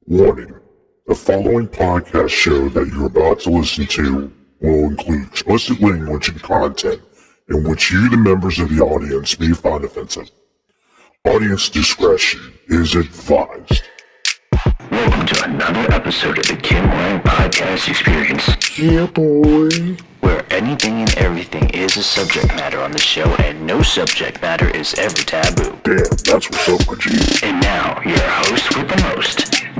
Warning: the following podcast show that you're about to listen to will include explicit language and content in which you, the members of the audience, may find offensive. Audience discretion is advised. Welcome to another episode of the Kim Hoang Podcast Experience. Yeah, boy. Where anything and everything is a subject matter on the show, and no subject matter is ever taboo. Damn, that's what's up, my G. And now, your host with the most,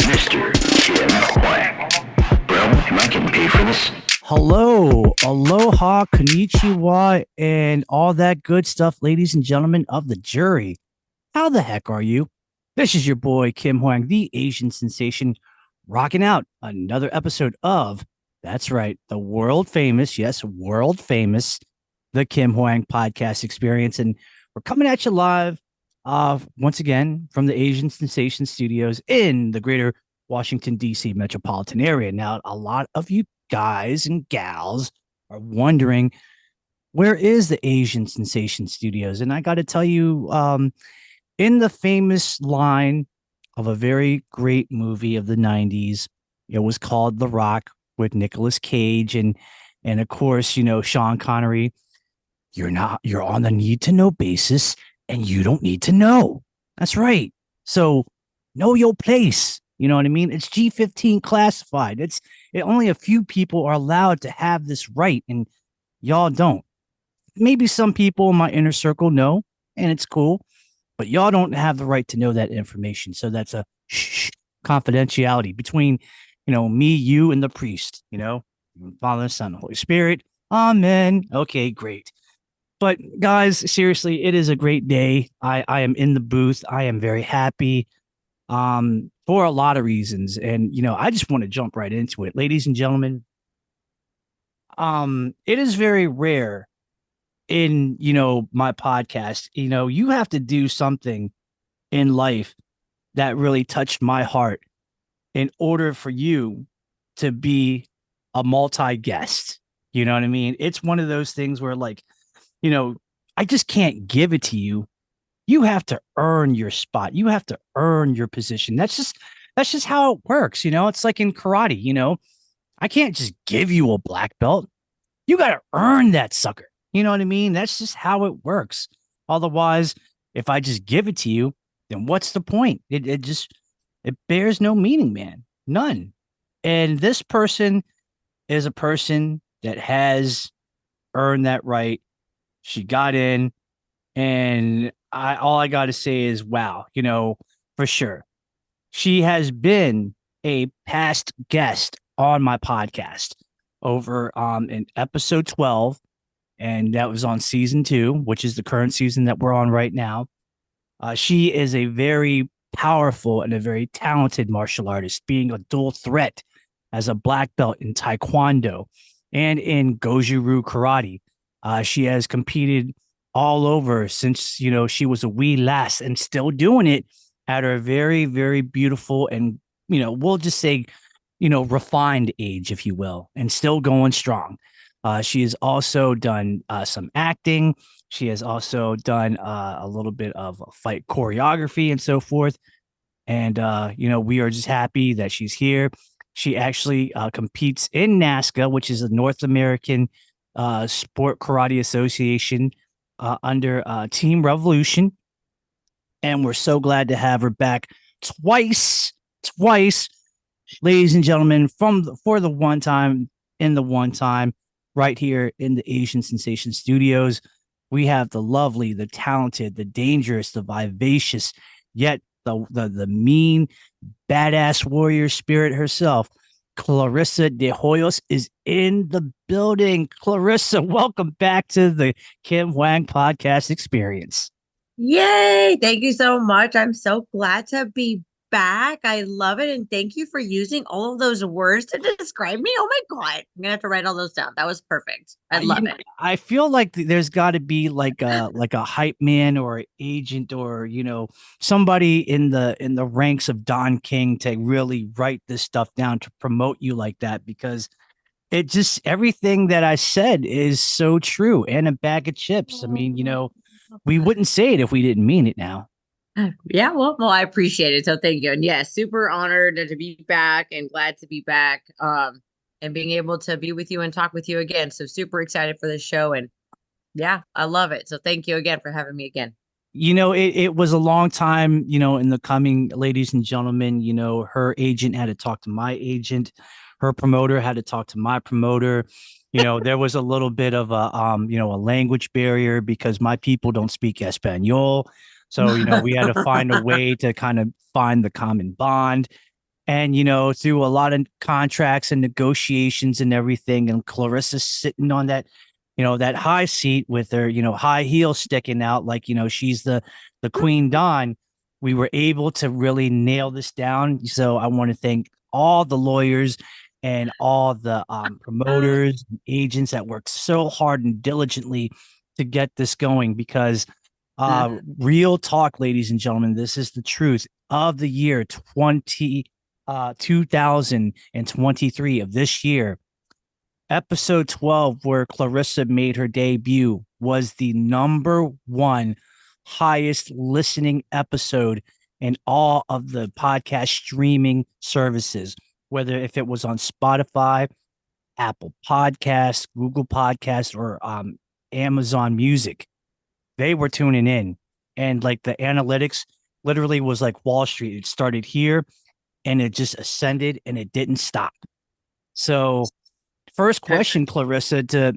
Mr. Kim Hoang. Bro, am I getting paid for this? Hello, aloha, konnichiwa, and all that good stuff, ladies and gentlemen of the jury. How the heck are you? This is your boy, Kim Hoang, the Asian sensation, rocking out another episode of, that's right, the world famous, yes, world famous, the Kim Hoang Podcast Experience. And we're coming at you live, once again, from the Asian Sensation Studios in the greater Washington DC Metropolitan Area. Now, a lot of you guys and gals are wondering, where is the Asian Sensation Studios? And I got to tell you, in the famous line of a very great movie of the 90s, it was called The Rock with Nicolas Cage and of course, you know, Sean Connery. You're on the need to know basis, and you don't need to know. That's right. So know your place. You know what I mean? It's G15 classified. Only a few people are allowed to have this right, and y'all don't. Maybe some people in my inner circle know, and it's cool, but y'all don't have the right to know that information. So that's a confidentiality between, you know, me, you, and the priest, you know, Father, Son, Holy Spirit. Amen. Okay, great. But guys, seriously, it is a great day. I am in the booth. I am very happy for a lot of reasons. And, you know, I just want to jump right into it. Ladies and gentlemen, it is very rare in, you know, my podcast. You know, you have to do something in life that really touched my heart in order for you to be a multi-guest. You know what I mean? It's one of those things where, like, you know, I just can't give it to you. You have to earn your spot. You have to earn your position. That's just how it works. You know, it's like in karate, you know, I can't just give you a black belt. You got to earn that sucker. You know what I mean? That's just how it works. Otherwise, if I just give it to you, then what's the point? It bears no meaning, man. None. And this person is a person that has earned that right. She got in, and all I got to say is, wow, you know, for sure. She has been a past guest on my podcast over in episode 12, and that was on season 2, which is the current season that we're on right now. She is a very powerful and a very talented martial artist, being a dual threat as a black belt in Taekwondo and in Goju-Ryu karate. She has competed all over since, you know, she was a wee lass, and still doing it at her very, very beautiful and, you know, we'll just say, you know, refined age, if you will, and still going strong. She has also done some acting. She has also done a little bit of fight choreography and so forth. And, you know, we are just happy that she's here. She actually competes in NASCA, which is a North American Sport Karate Association under Team Revolution. And we're so glad to have her back twice, ladies and gentlemen, for the one time, right here in the Asian Sensation Studios. We have the lovely, the talented, the dangerous, the vivacious, yet the mean, badass warrior spirit herself. Clarissa DeHoyos is in the building. Clarissa, welcome back to the Kim Hoang Podcast Experience. Yay! Thank you so much. I'm so glad to be back. I love it. And thank you for using all of those words to describe me. Oh my God. I'm going to have to write all those down. That was perfect. I love it. I feel like there's got to be like a hype man or agent or, you know, somebody in the ranks of Don King to really write this stuff down to promote you like that, because it just, everything that I said is so true, and a bag of chips. I mean, you know, we wouldn't say it if we didn't mean it now. Yeah, well, I appreciate it. So thank you. And yes, super honored to be back and glad to be back. And being able to be with you and talk with you again. So super excited for this show. And yeah, I love it. So thank you again for having me again. It was a long time, in the coming, ladies and gentlemen. Her agent had to talk to my agent. Her promoter had to talk to my promoter. There was a little bit of a language barrier because my people don't speak Espanol. So, we had to find a way to kind of find the common bond. And, through a lot of contracts and negotiations and everything, and Clarissa sitting on that high seat with her, high heels sticking out like, she's the Queen Dawn. We were able to really nail this down. So I want to thank all the lawyers and all the promoters and agents that worked so hard and diligently to get this going because real talk, ladies and gentlemen, this is the truth of the year 2023 of this year. Episode 12, where Clarissa made her debut, was the number one highest listening episode in all of the podcast streaming services, whether if it was on Spotify, Apple Podcasts, Google Podcasts, or Amazon Music. They were tuning in. And like the analytics literally was like Wall Street. It started here and it just ascended and it didn't stop. So first question, Clarissa, to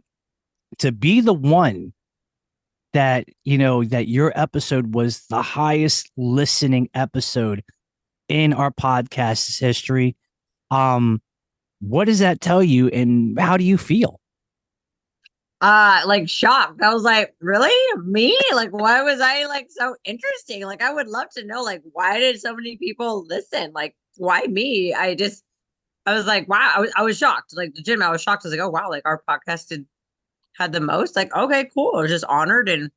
be the one that that your episode was the highest listening episode in our podcast's history. What does that tell you, and how do you feel? Like shocked. I was like, really? Me? Like, why was I like so interesting? Like, I would love to know, like, why did so many people listen? Like, why me? I was like, wow, I was shocked. Like, legitimately, I was shocked. I was like, oh wow, like our podcast had the most. Like, okay, cool. I was just honored, and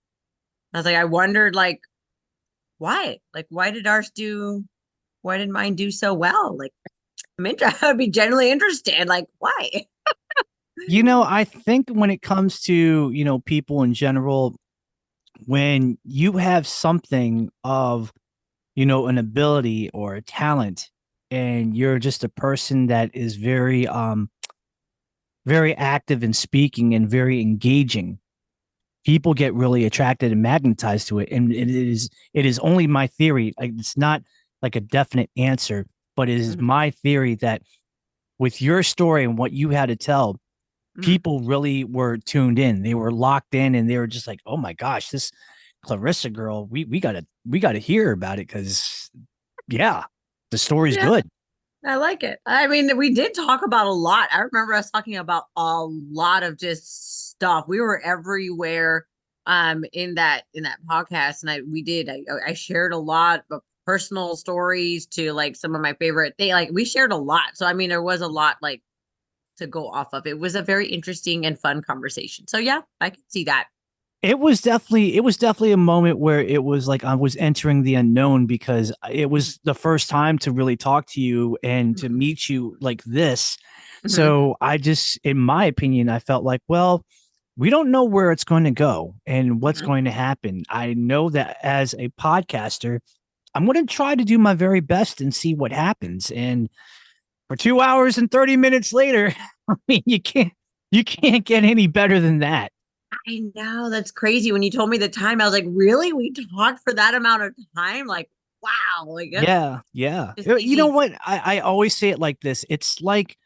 I was like, I wondered, like, why? Like, why did ours do? Why did mine do so well? Like, I would be genuinely interested. Like, why? I think when it comes to people in general, when you have something of an ability or a talent, and you're just a person that is very active in speaking and very engaging, people get really attracted and magnetized to it. And it is only my theory. Like, it's not like a definite answer, but it is my theory that with your story and what you had to tell, people really were tuned in. They were locked in, and they were just like, "Oh my gosh, this Clarissa girl, we gotta hear about it because, yeah, the story's Yeah. good." I like it. I mean, we did talk about a lot. I remember us talking about a lot of just stuff. We were everywhere in that podcast, and I shared a lot of personal stories to like some of my favorite things. Like we shared a lot. So I mean, there was a lot like to go off of. It was a very interesting and fun conversation. So yeah, I can see that. It was definitely a moment where it was like I was entering the unknown because it was the first time to really talk to you and to meet you like this. Mhm. So I just, in my opinion, I felt like, well, we don't know where it's going to go and what's Mhm. going to happen. I know that as a podcaster, I'm going to try to do my very best and see what happens. And for 2 hours and 30 minutes later, I mean, you can't get any better than that. I know that's crazy. When you told me the time, I was like, really? We talked for that amount of time? Like, wow. Like, Yeah, yeah. just You know thinking. what? I always say it like this. It's like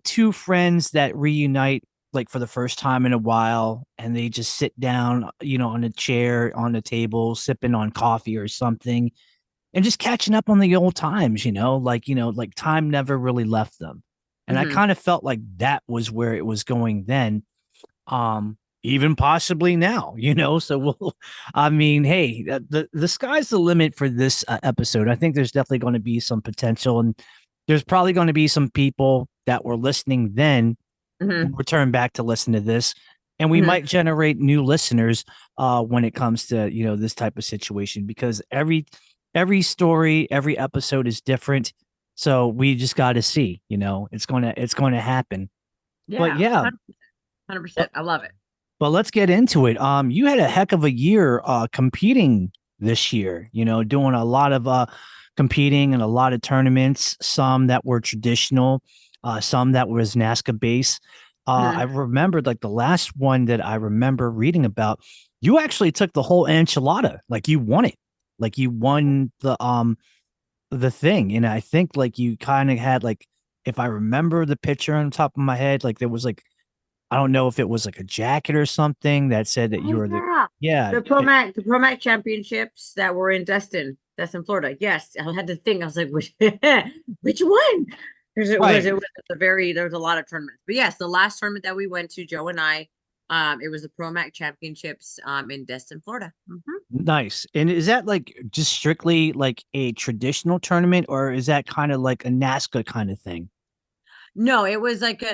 two friends that reunite like for the first time in a while, and they just sit down, on a chair on the table, sipping on coffee or something, and just catching up on the old times, like time never really left them. And I Mhm. kind of felt like that was where it was going then. Even possibly now, so I mean, hey, the sky's the limit for this episode. I think there's definitely going to be some potential, and there's probably going to be some people that were listening then Mhm. who return back to listen to this, and we Mhm. might generate new listeners when it comes to this type of situation, because every story, every episode is different. So we just got to see, it's going to happen. But Yeah. yeah, 100%. I love it. but let's get into it. You had a heck of a year competing this year, doing a lot of competing in a lot of tournaments, some that were traditional, some that was NASCAR based. I remembered like the last one that I remember reading about, you actually took the whole enchilada, like you won it, like you won the thing. And I think like you kind of had like, if I remember the picture on top of my head, like there was like, I don't know if it was like a jacket or something that said that you Oh were yeah. yeah. The Pro Mac championships that were in Destin, Florida. Yes. I had to think. I was like, which one? Because Right. it was there was a lot of tournaments. But yes, the last tournament that we went to, Joe and I, it was the Pro Mac championships in Destin, Florida. Nice. And is that like just strictly like a traditional tournament, or is that kind of like a NASCAR kind of thing? No, it was like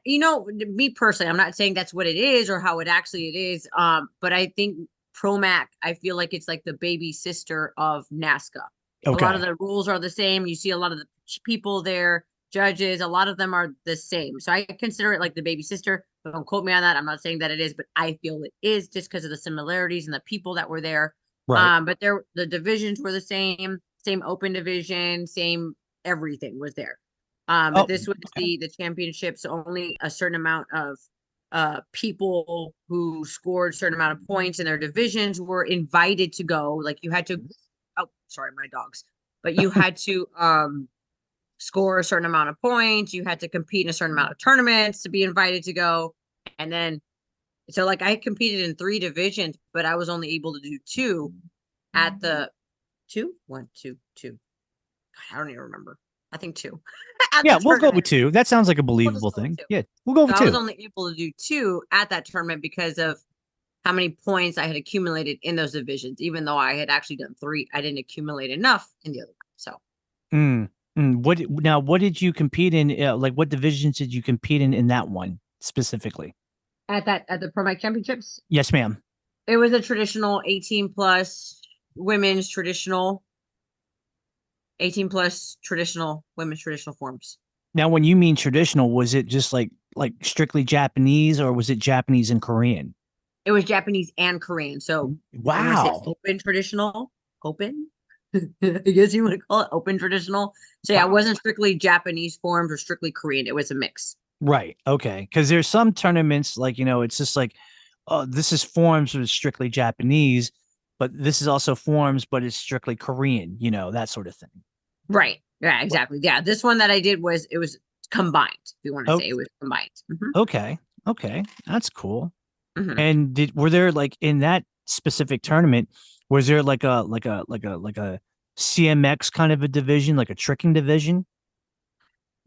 me personally, I'm not saying that's what it is or how it actually it is. But I think Promac, I feel like it's like the baby sister of NASCAR. A lot of Okay. the rules are the same. You see a lot of the people there, judges, a lot of them are the same. So I consider it like the baby sister. Don't quote me on that. I'm not saying that it is, but I feel it is just because of the similarities and the people that were there. Right. But the divisions were the same open division, same everything was there. But Oh, this was okay. the championships. Only a certain amount of people who scored a certain amount of points in their divisions were invited to go. Like you had to. Oh, sorry, my dogs. But you had to score a certain amount of points. You had to compete in a certain amount of tournaments to be invited to go. And then, so like I competed in 3 divisions, but I was only able to do 2 at the two, one, two, two. I don't even remember. I think 2 at Yeah, the we'll go tournament. with two. That sounds like a We'll just believable go with thing. 2. Yeah, we'll go So with I was two. only able to do 2 at that tournament because of how many points I had accumulated in those divisions. Even though I had actually done 3, I didn't accumulate enough in the other one. So Mm, what did you compete in? Like what divisions did you compete in that one specifically? at the Pro Mac Championships, Yes, ma'am. it was a traditional 18 plus women's traditional 18 plus traditional women's traditional forms. Now, when you mean traditional, was it just like strictly Japanese, or was it Japanese and Korean? It was Japanese and Korean. So I want to say Wow. open traditional, open. I guess you want to call it open traditional. So yeah, it Wow. wasn't strictly Japanese forms or strictly Korean. It was a mix. Right. Okay. Because there's some tournaments like it's just like, oh, this is forms with strictly Japanese, but this is also forms, but it's strictly Korean. That sort of thing. Right. Yeah, What? exactly. Yeah. This one that I did was it was combined, if you want to Oh, say it was combined. okay. Okay. That's cool. Hmm. And were there like in that specific tournament, was there like a CMX kind of a division, like a tricking division?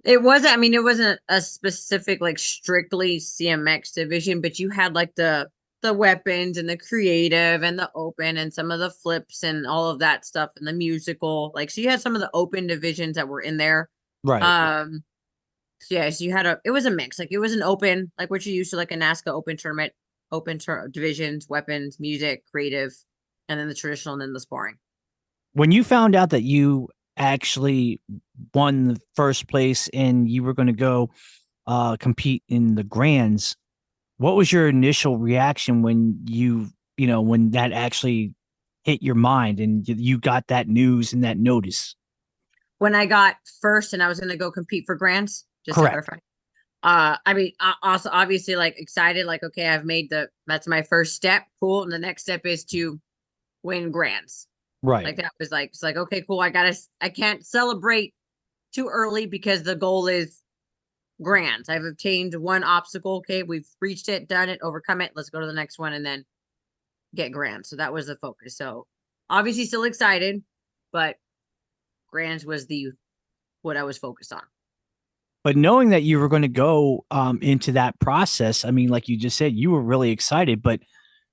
It wasn't, I mean, it wasn't a specific like strictly CMX division, but you had like the weapons and the creative and the open and some of the flips and all of that stuff and the musical. Like so you had some of the open divisions that were in there. Right. Um so yeah, so you had it was a mix. Like it was an open, like what you used to like a NASCAR open tournament, divisions, weapons, music, creative, and then the traditional and then the sparring. When you found out that you actually won the first place and you were going to go compete in the grands, what was your initial reaction when when that actually hit your mind and you got that news and that notice? When I got first and I was gonna go compete for grants, just to Correct. clarify. I mean, also obviously like excited, like, okay, that's my first step. Cool. And the next step is to win grants. Right. Like that was like, it's like, okay, cool. I can't celebrate too early because the goal is grants. I've obtained one obstacle. Okay. We've reached it, done it, overcome it. Let's go to the next one and then get grants. So that was the focus. So obviously still excited, but grants was what I was focused on. But knowing that you were going to go into that process, I mean, like you just said, you were really excited. But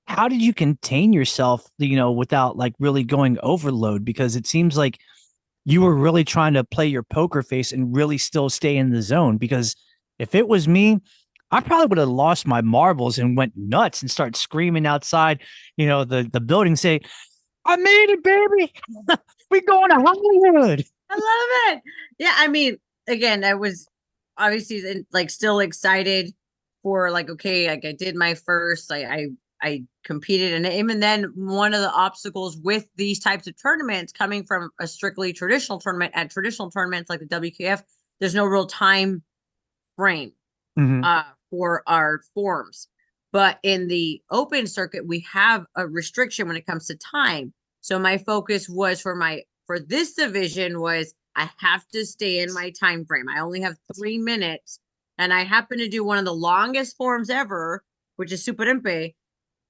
how did you contain yourself, without like really going overload? Because it seems like you were really trying to play your poker face and really still stay in the zone. Because if it was me, I probably would have lost my marbles and went nuts and start screaming outside, the building, say, "I made it, baby! We going to Hollywood!" I love it. Yeah, I mean, again, I was obviously like still excited for like okay, like I did my first, I competed, and even then, one of the obstacles with these types of tournaments, coming from a strictly traditional tournament, at traditional tournaments like the WKF, there's no real time frame for our forms. But in the open circuit, we have a restriction when it comes to time. So my focus was for this division was I have to stay in my time frame. I only have 3 minutes, and I happen to do one of the longest forms ever, which is Super Impe.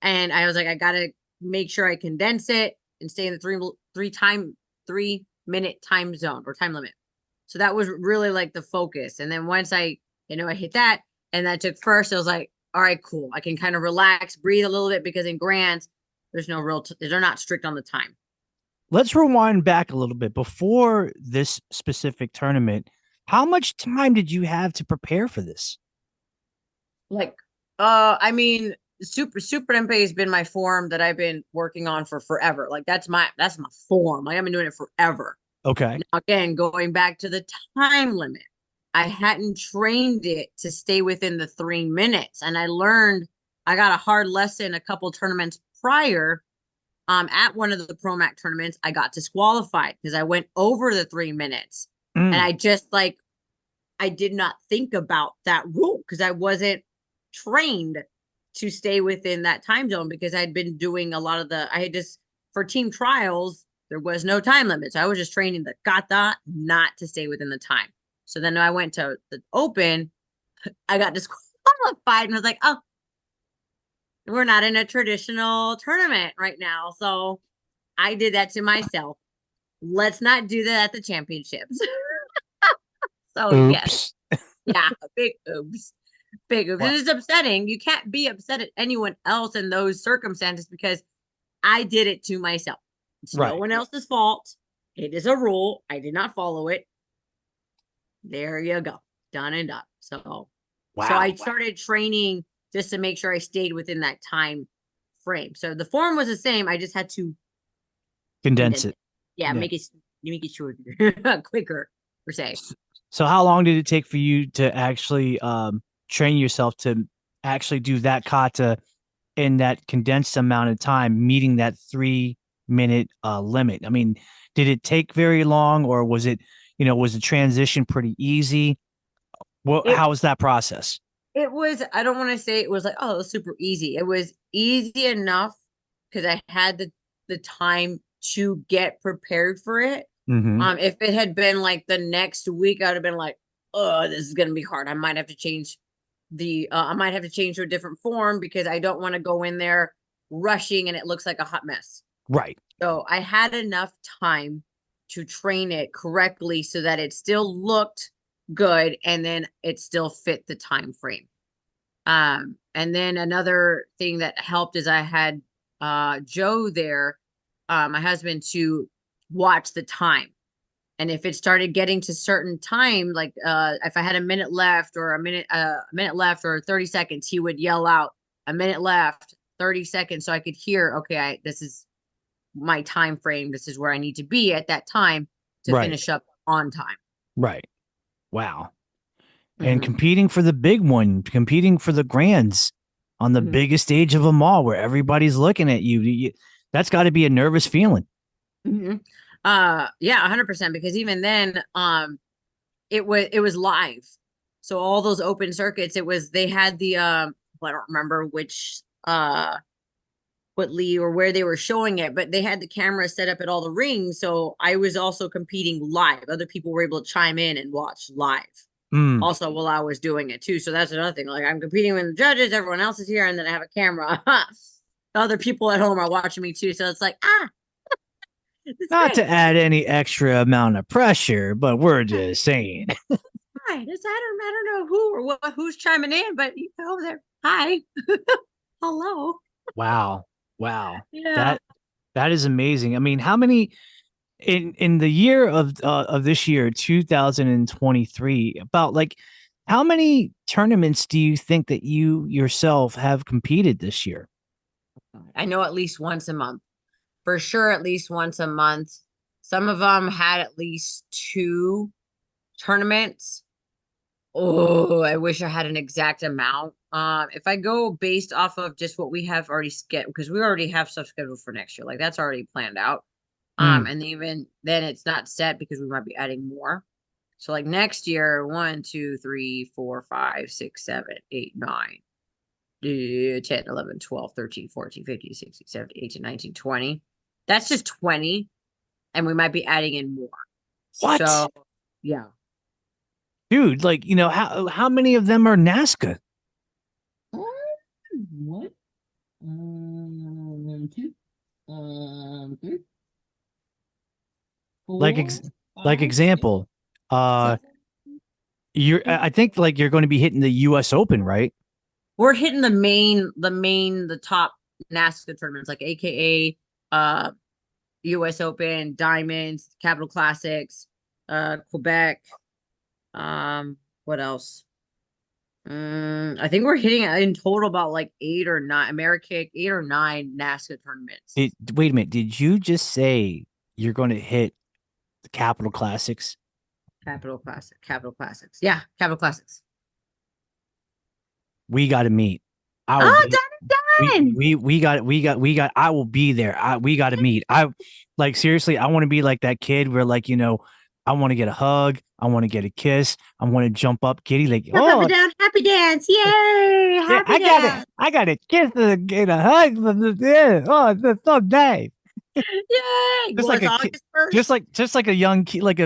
And I was like, I gotta make sure I condense it and stay in the 3-minute time zone or time limit. So that was really like the focus. And then once I hit that, and that took first, I was like, all right, cool. I can kind of relax, breathe a little bit, because in Grands, there's no real, they're not strict on the time. Let's rewind back a little bit. Before this specific tournament, how much time did you have to prepare for this? Like, I mean, Super Impe has been my form that I've been working on for forever. Like that's my form. Like I've been doing it forever. Okay. Now, again, going back to the time limit, I hadn't trained it to stay within the 3 minutes. And I got a hard lesson a couple tournaments prior. At one of the ProMac tournaments, I got disqualified because I went over the 3 minutes. And I just I did not think about that rule because I wasn't trained to stay within that time zone, because I'd been doing a lot of for team trials, there was no time limit. So I was just training the kata not to stay within the time. So then I went to the open, I got disqualified, and I was like, oh, we're not in a traditional tournament right now. So I did that to myself. Let's not do that at the championships. So Oops. yes. Yeah, big oops. Big oops. And it's upsetting. You can't be upset at anyone else in those circumstances, because I did it to myself. It's no one else's fault. It is a rule. I did not follow it. There you go. Done and done. So I started training just to make sure I stayed within that time frame. So the form was the same. I just had to condense it. Yeah, make it shorter, quicker, per se. So how long did it take for you to actually train yourself to actually do that kata in that condensed amount of time, meeting that 3 minute limit? I mean, did it take very long, or was it, was the transition pretty easy? How was that process? It was, I don't want to say it was like, oh, it was super easy. It was easy enough because I had the time to get prepared for it. If it had been like the next week, I would have been like, oh, this is going to be hard. I might have to change to a different form, because I don't want to go in there rushing and it looks like a hot mess. Right. So I had enough time to train it correctly so that it still looked good, and then it still fit the time frame. And then another thing that helped is I had Joe there, my husband, to watch the time. And if it started getting to certain time, like if I had a minute left or a minute left or 30 seconds, he would yell out, a minute left, 30 seconds. So I could hear, okay, this is my time frame. This is where I need to be at that time to finish up on time. Right. Wow. And competing for the big one, competing for the Grands on the biggest stage of them all, where everybody's looking at you, that's got to be a nervous feeling. Yeah, 100%, because even then, it was live. So all those open circuits, they had the I don't remember which what league or where they were showing it, but they had the camera set up at all the rings. So I was also competing live. Other people were able to chime in and watch live. Also while I was doing it too. So that's another thing. Like, I'm competing with the judges, everyone else is here, and then I have a camera. Other people at home are watching me too. So it's like, not to add any extra amount of pressure, but we're just saying. Hi, I don't know who or who's chiming in, but you go over there. Hi. Hello. Wow. Yeah. That is amazing. I mean, how many in the year of this year, 2023, about like how many tournaments do you think that you yourself have competed this year? I know at least once a month. For sure, at least once a month. Some of them had at least 2 tournaments. Oh, I wish I had an exact amount. If I go based off of just what we have already scheduled, because we already have stuff scheduled for next year, like that's already planned out. Mm. And even then it's not set because we might be adding more. So like next year, 1, 2, 3, 4, 5, 6, 7, 8, 9, 10, 11, 12, 13, 14, 15, 16, 17, 18, 19, 20. That's just 20. And we might be adding in more. What? So yeah. Dude, like, how many of them are Nazca? What? Two, three, Like four, ex like five, example, uh six. I think like you're going to be hitting the US Open, right? We're hitting the top NASCAR tournaments, like AKA US Open, Diamonds, Capital Classics, Quebec. What else? I think we're hitting in total about like 8 or 9 American, 8 or 9 NASCAR tournaments. Wait a minute. Did you just say you're going to hit the Capital Classics? Capital Classics. Yeah, Capital Classics. We got to meet. I will Oh, be. done. We got. I will be there. We got to meet. I like seriously. I want to be like that kid where like I want to get a hug. I want to get a kiss. I want to jump up, kitty. Like Jump up and oh down, happy dance. Yay, yeah, happy dance. I got to kiss and get a hug. Yeah. Oh, that's so nice. Yay. Just Well, like it's a kid, August 1st. just like a young kid, like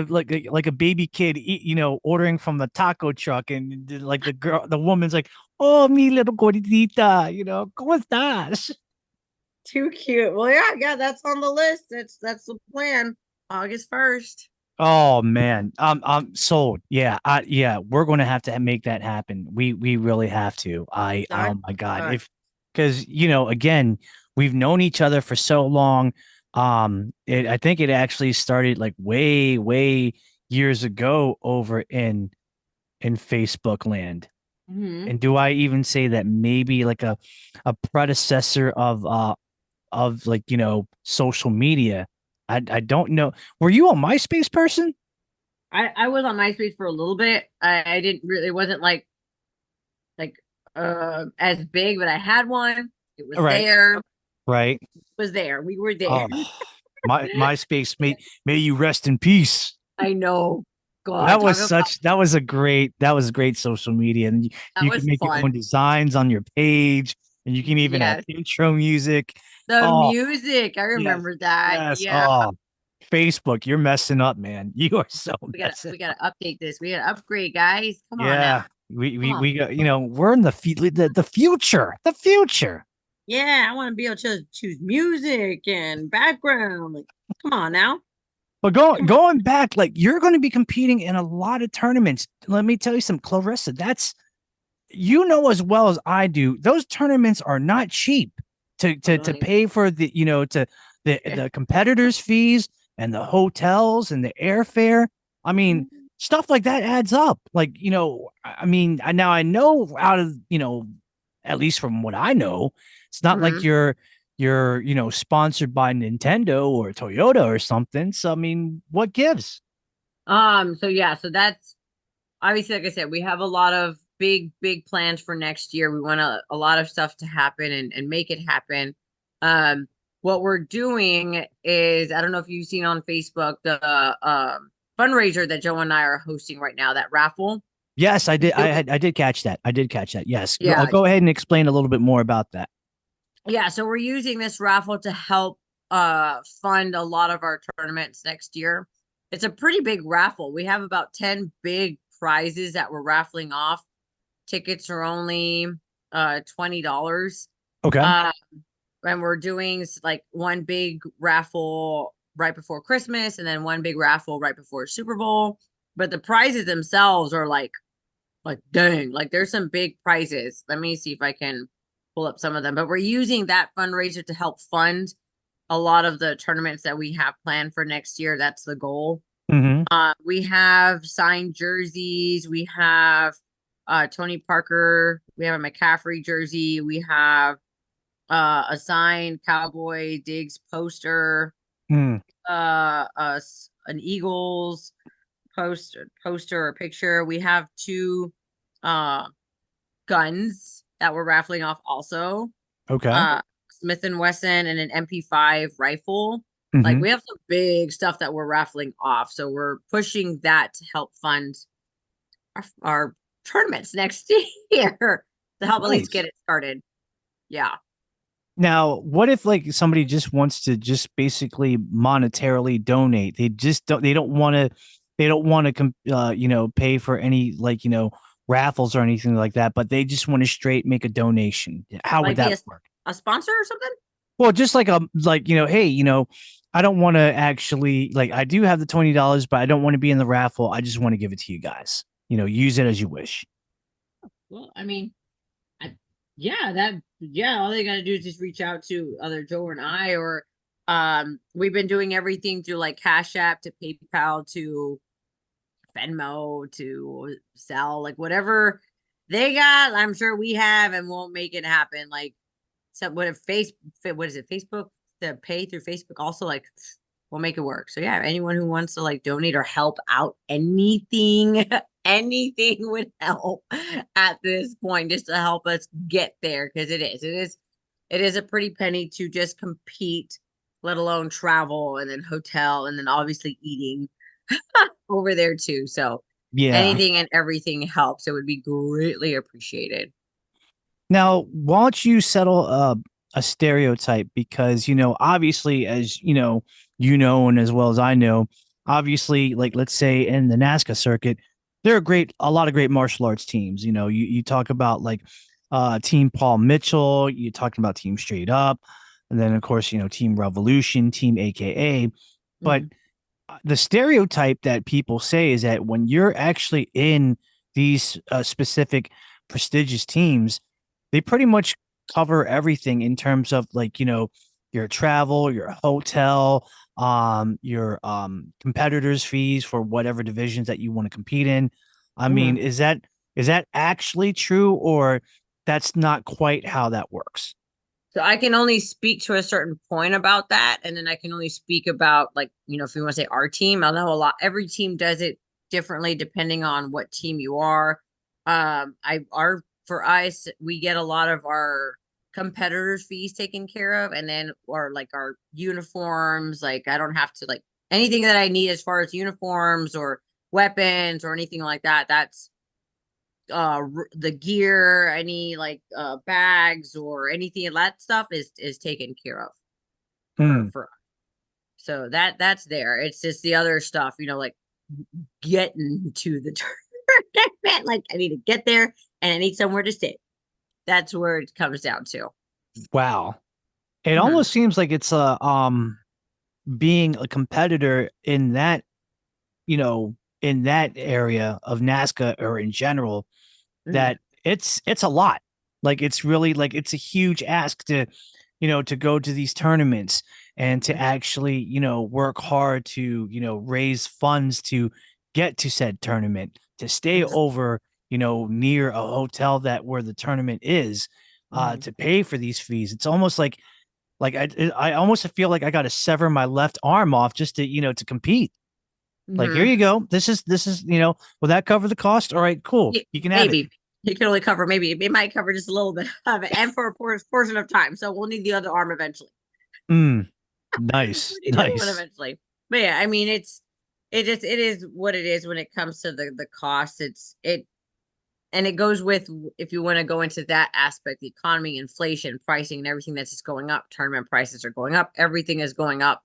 a baby kid, ordering from the taco truck, and like the woman's like, "Oh, mi little gordita, ¿cómo estás?" Too cute. Well, yeah, that's on the list. That's the plan. August 1st. Oh man, I'm sold. Yeah, yeah, we're going to make that happen. We really have to. Oh Done. my God, Done. because again, we've known each other for so long. I think it actually started like way years ago over in Facebook land. Hmm. And do I even say that maybe like a predecessor of like social media? I don't know. Were you a MySpace person? I was on MySpace for a little bit. I didn't really, it wasn't like as big, but I had one. It was Right, there. right. Was there. We were there. Oh, MySpace, may you rest in peace. I know. God, talk about That was great social media, and that you can was make your fun. own designs on your page, and you can even have Yes. intro music. The Oh music. I yes, remember that. yes. Yeah. Oh, Facebook, you're messing up, man. You are so messing. We gotta update this. We gotta upgrade, guys. Come on now. Yeah, we Come we on. we got we're in the future, the future. Yeah, I want to be able to choose music and background. Like, come on now. But Come on. going back, like you're going to be competing in a lot of tournaments. Let me tell you some, Clarissa. That's as well as I do. Those tournaments are not cheap Oh, to don't even. pay for to the competitors' fees and the hotels and the airfare. I mean, stuff like that adds up. Like I mean, now I know out of at least from what I know, it's not like Mhm. you're sponsored by Nintendo or Toyota or something. So I mean, what gives? So yeah, so that's obviously, like I said, we have a lot of big plans for next year. We want a lot of stuff to happen and make it happen. Um, what we're doing is, I don't know if you've seen on Facebook the fundraiser that Joe and I are hosting right now, that raffle. Yes, I He's did. doing, I did catch that. I did catch that. Yes, yeah, go ahead and explain a little bit more about that. yeah. So we're using this raffle to help fund a lot of our tournaments next year. It's a pretty big raffle. We have about 10 big prizes that we're raffling off. Tickets are only $20. Okay. Uh, and we're doing like one big raffle right before Christmas and then one big raffle right before Super Bowl. But the prizes themselves are like dang, like there's some big prizes. Let me see if I can pull up some of them. But we're using that fundraiser to help fund a lot of the tournaments that we have planned for next year. That's the goal. Mm-hmm. We have signed jerseys. We have Tony Parker. We have a McCaffrey jersey. We have a signed Cowboy Diggs poster. Mm. An Eagles poster or picture. We have 2 guns that we're raffling off also. Okay. Smith and Wesson and an MP5 rifle. Like Mm-hmm. we have some big stuff that we're raffling off. So we're pushing that to help fund our tournaments next year to help at least Nice. get it started. Yeah. Now, what if like somebody just wants to just basically monetarily donate? They just don't. They don't want to. They don't want to, pay for any like raffles or anything like that. But they just want to straight make a donation. How would Like be that work? a sponsor or something? Well, just like hey, I don't want to actually like. I do have the $20, but I don't want to be in the raffle. I just want to give it to you guys. Use it as you wish. Well, I mean, all they gotta do is just reach out to either Joe and I, or we've been doing everything through like Cash App to PayPal to Venmo to Zelle, like whatever they got, I'm sure we have, and we'll make it happen. Like, so what is it, Facebook, to pay through Facebook also, like we'll make it work. So yeah, anyone who wants to like donate or help out, anything anything would help at this point, just to help us get there, because it is a pretty penny to just compete, let alone travel and then hotel and then obviously eating over there too. So Yeah. anything and everything helps. It would be greatly appreciated. Now, why don't you settle a stereotype? Because, obviously, as and as well as I know, obviously, like let's say in the NASCAR circuit, there are a lot of great martial arts teams. You talk about like Team Paul Mitchell, you're talking about Team Straight Up, and then of course, Team Revolution, Team AKA. But the stereotype that people say is that when you're actually in these specific prestigious teams, they pretty much cover everything in terms of like, your travel, your hotel, your competitors' fees for whatever divisions that you want to compete in. I mean, is that actually true, or that's not quite how that works? So I can only speak to a certain point about that. And then I can only speak about, like, if you want to say our team, I know every team does it differently depending on what team you are. For us, we get a lot of our competitors' fees taken care of, and then, or like our uniforms, like I don't have to, like, anything that I need as far as uniforms or weapons or anything like that. That's the gear, any like bags or anything of that stuff is taken care of for so that's there. It's just the other stuff, like getting to the tournament. Like I need to get there and I need somewhere to stay. That's where it comes down to. Wow. It almost seems like it's being a competitor in that, in that area of NASCAR or in general, that it's a lot. Like it's really like it's a huge ask to, to go to these tournaments and to actually, work hard to, raise funds to get to said tournament, to stay over, near a hotel where the tournament is, to pay for these fees. It's almost like I almost feel like I got to sever my left arm off just to, to compete. Like, here you go. This is, will that cover the cost? All right, cool. You can have it. It can only cover, maybe it might cover just a little bit of it, and for a portion of time. So we'll need the other arm eventually. Nice. Nice. Eventually. But yeah, I mean, it is what it is when it comes to the cost. And it goes with, if you want to go into that aspect, the economy, inflation, pricing, and everything that's just going up. Tournament prices are going up. Everything is going up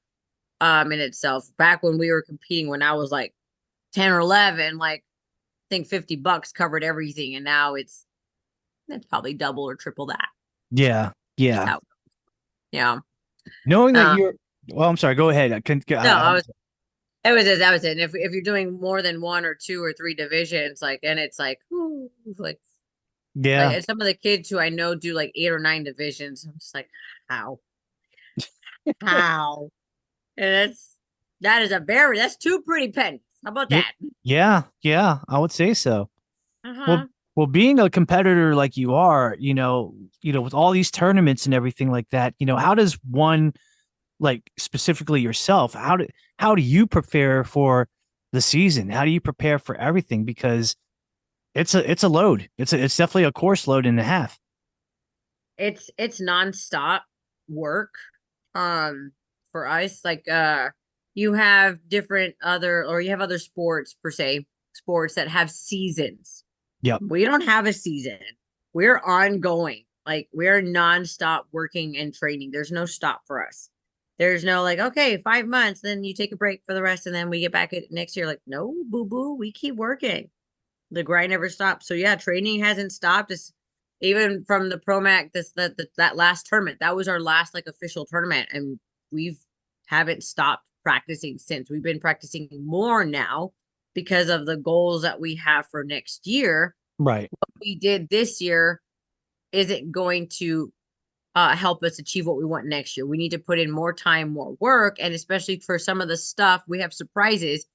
in itself. Back when we were competing, when I was like 10 or 11, like I think $50 covered everything, and now it's probably double or triple that. Yeah. Yeah. Knowing that you're, well, I'm sorry. Go ahead. That was it. And if you're doing more than 1 or 2 or 3 divisions, like, and it's like, like some of the kids who I know do like 8 or 9 divisions. I'm just like, how? And that's 2 pretty pennies. How about that? Yeah, I would say so. Well, being a competitor like you are, with all these tournaments and everything like that, how does one, like specifically yourself, how do you prepare for, the season? How do you prepare for everything? Because it's a load. It's definitely a course load and a half. It's nonstop work. For us, like you have other sports per se, sports that have seasons. Yep. We don't have a season. We're ongoing. Like we're nonstop working and training. There's no stop for us. There's no like, okay, 5 months, then you take a break for the rest, and then we get back at next year. Like, no, boo boo, we keep working. The grind never stops. So yeah, training hasn't stopped. It's even from the Promac, that last tournament. That was our last like official tournament, and we've haven't stopped practicing since. We've been practicing more now because of the goals that we have for next year. Right. What we did this year isn't going to help us achieve what we want next year. We need to put in more time, more work, and especially for some of the stuff, we have surprise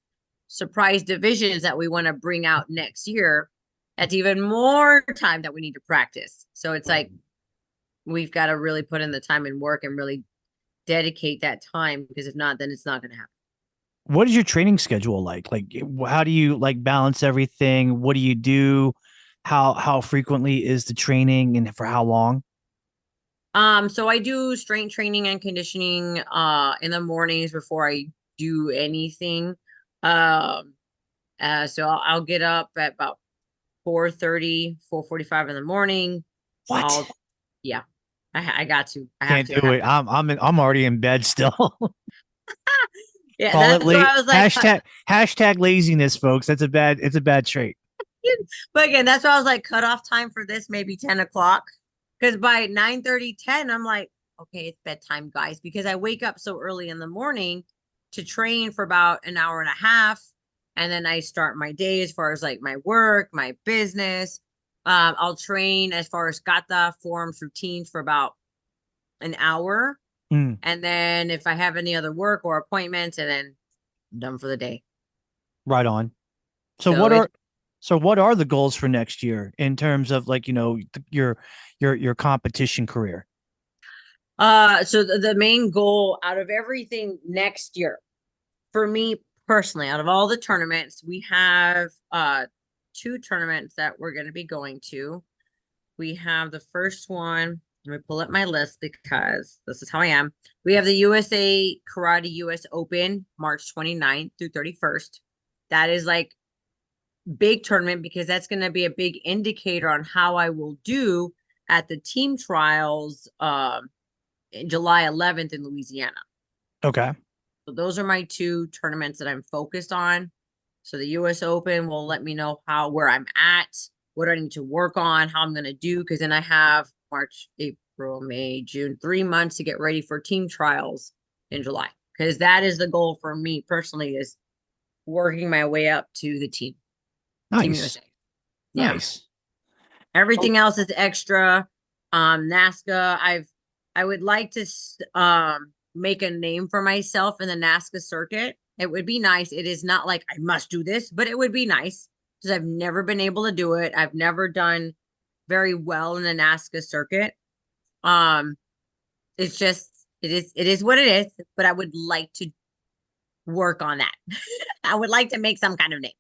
divisions that we want to bring out next year. That's even more time that we need to practice. So it's like we've got to really put in the time and work and really dedicate that time, because if not, then it's not going to happen. What is your training schedule like? Like, how do you like balance everything? What do you do? How frequently is the training, and for how long? So I do strength training and conditioning in the mornings before I do anything. So I'll get up at about 4:30, 4:45 in the morning. What? Yeah, I got to. I have Can't to. do it. I'm already in bed still. Yeah, Call it that's why late. I was like, Hashtag laziness, folks. It's a bad trait. but again, that's why I was like, cut off time for this, maybe 10 o'clock. Because by 9:30, 10, I'm like, okay, it's bedtime, guys. Because I wake up so early in the morning to train for about an hour and a half. And then I start my day as far as like my work, my business. I'll train as far as kata, forms, routines for about an hour. Mm, And then if I have any other work or appointments, and then I'm done for the day. right on. So So what it's are the goals for next year in terms of like, your competition career? so the main goal out of everything next year, for me personally, out of all the tournaments, we have two tournaments that we're going to be going to. We have the first one. Let me pull up my list because this is how I am. We have the USA Karate US Open, March 29th through 31st. That is like big tournament because that's going to be a big indicator on how I will do at the team trials in July 11th in Louisiana. Okay. So those are my two tournaments that I'm focused on. So the US Open will let me know where I'm at, what I need to work on, how I'm going to do, because then I have March, April, May, June, 3 months to get ready for team trials in July. Because that is the goal for me personally, is working my way up to the team. Team Nice. USA. Yeah. Nice. Everything else is extra. NASCA, I would like to make a name for myself in the NASCA circuit. It would be nice. It is not like I must do this, but it would be nice because I've never been able to do it. I've never done very well in the NASCA circuit. It's just it is what it is, but I would like to work on that. I would like to make some kind of name.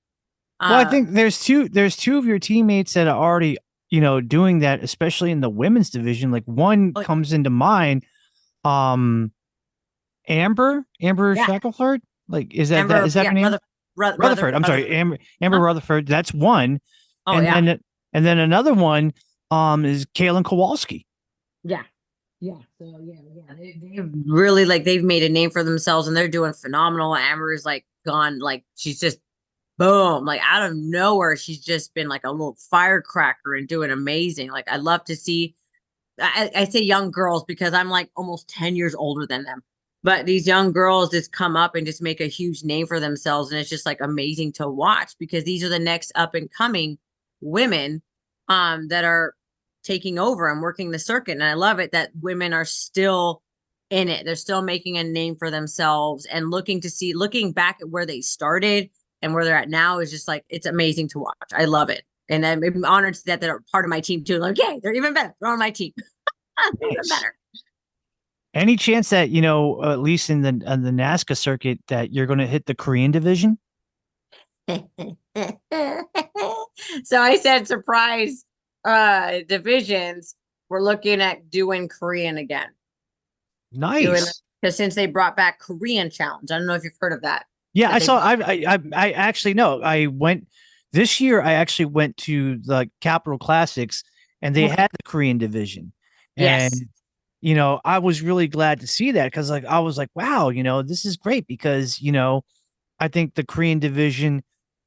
Well, I think there's two of your teammates that are already, doing that, especially in the women's division. Like one comes into mind, Amber Yeah. Shackelford. Like, is that Amber, is that her name? Rutherford. I'm sorry, Amber Rutherford. That's one. Oh, and yeah. then another one is Kaylin Kowalski. Yeah. Yeah. So yeah. They've really they've made a name for themselves and they're doing phenomenal. Amber is like gone, like she's just boom, like out of nowhere. She's just been like a little firecracker and doing amazing. Like I love to see I say young girls because I'm like almost 10 years older than them. But these young girls just come up and just make a huge name for themselves. And it's just like amazing to watch because these are the next up and coming women that are taking over and working the circuit. And I love it that women are still in it. They're still making a name for themselves and looking back at where they started and where they're at now is just like, it's amazing to watch. I love it. And I'm honored that they're part of my team too. Like, yay, they're even better. They're on my team. Even better. Any chance that, at least in the NASCA circuit that you're going to hit the Korean division? So I said surprise divisions. We're looking at doing Korean again. Doing Nice. because since they brought back Korean challenge. I don't know if you've heard of that. Yeah, That I they saw. I actually know. I went this year. I actually went to the Capitol Classics, and they Okay. had the Korean division, Yes. and I was really glad to see that because like I was like, wow, this is great because I think the Korean division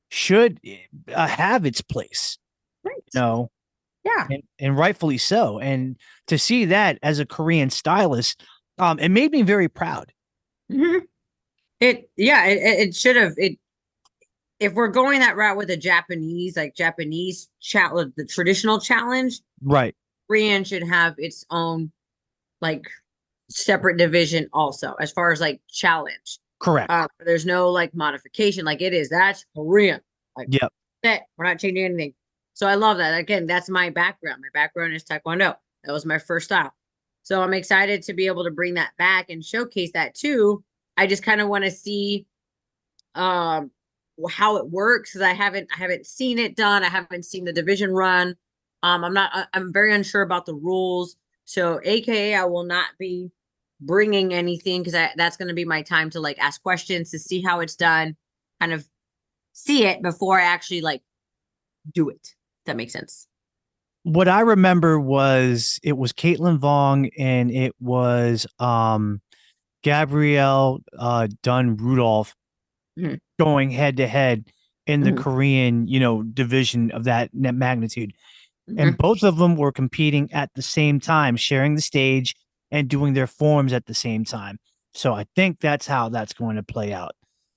should have its place, Right. you know, Yeah. and rightfully so. And to see that as a Korean stylist, it made me very proud. Mhm. It should have it if we're going that route with a Japanese, like Japanese challenge, the traditional challenge, Right. Korean should have its own like separate division also, as far as like challenge. Correct. There's no like modification, like it is. That's Korean. Like Yep. that, we're not changing anything. So I love that. Again, that's my background. My background is Taekwondo. That was my first style. So I'm excited to be able to bring that back and showcase that too. I just kind of want to see um how it works because I haven't seen it done. I haven't seen the division run. I'm very unsure about the rules. So AKA I will not be bringing anything because that's going to be my time to like ask questions to see how it's done, kind of see it before I actually like do it. If that makes sense. What I remember was it was Caitlin Vong and it was Gabrielle Dunn Rudolph Mhm. going head to head in the Mhm. Korean, division of that magnitude. And Mhm. both of them were competing at the same time, sharing the stage and doing their forms at the same time. So I think that's how that's going to play out.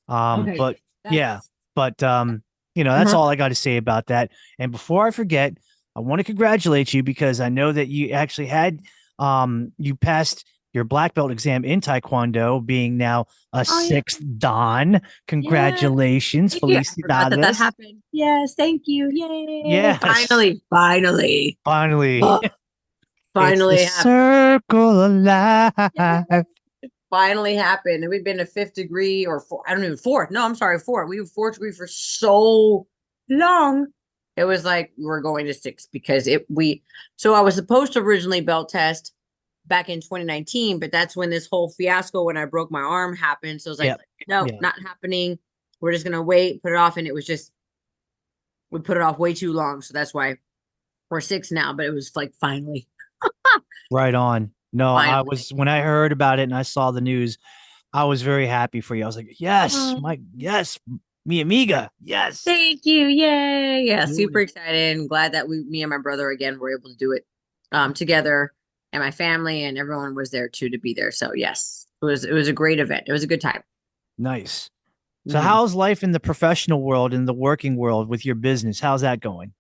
Okay. But yeah, That's but that's uh-huh. all I got to say about that. And before I forget, I want to congratulate you because I know that you actually had you passed your black belt exam in Taekwondo, being now a Oh yeah. sixth Dan. Yeah. Congratulations, Thank you. I forgot that felicidades. happened. Yes, thank you. Yay. Yes, Finally. finally. Oh, It's the finally happened. circle of Yeah. life. Finally happened. And we've been to fifth degree or four, I don't even fourth. No, I'm sorry, fourth. We were fourth degree for so long. It was like we were going to six because so I was supposed to originally belt test back in 2019, but that's when this whole fiasco when I broke my arm happened. So it was like, Yep. no, Yeah. not happening. We're just gonna wait, put it off, and it was just we put it off way too long. So that's why we're six now. But it was like finally, Right on. No, I finally. was when I heard about it and I saw the news, I was very happy for you. I was like, yes, yes, mi amiga, yes. Thank you. Yay. Yeah, super Absolutely. excited and glad that me and my brother again were able to do it together, and my family and everyone was there too to be there. So yes, it was a great event. It was a good time. Nice. So Mhm. how's life in the professional world, in the working world with your business? How's that going?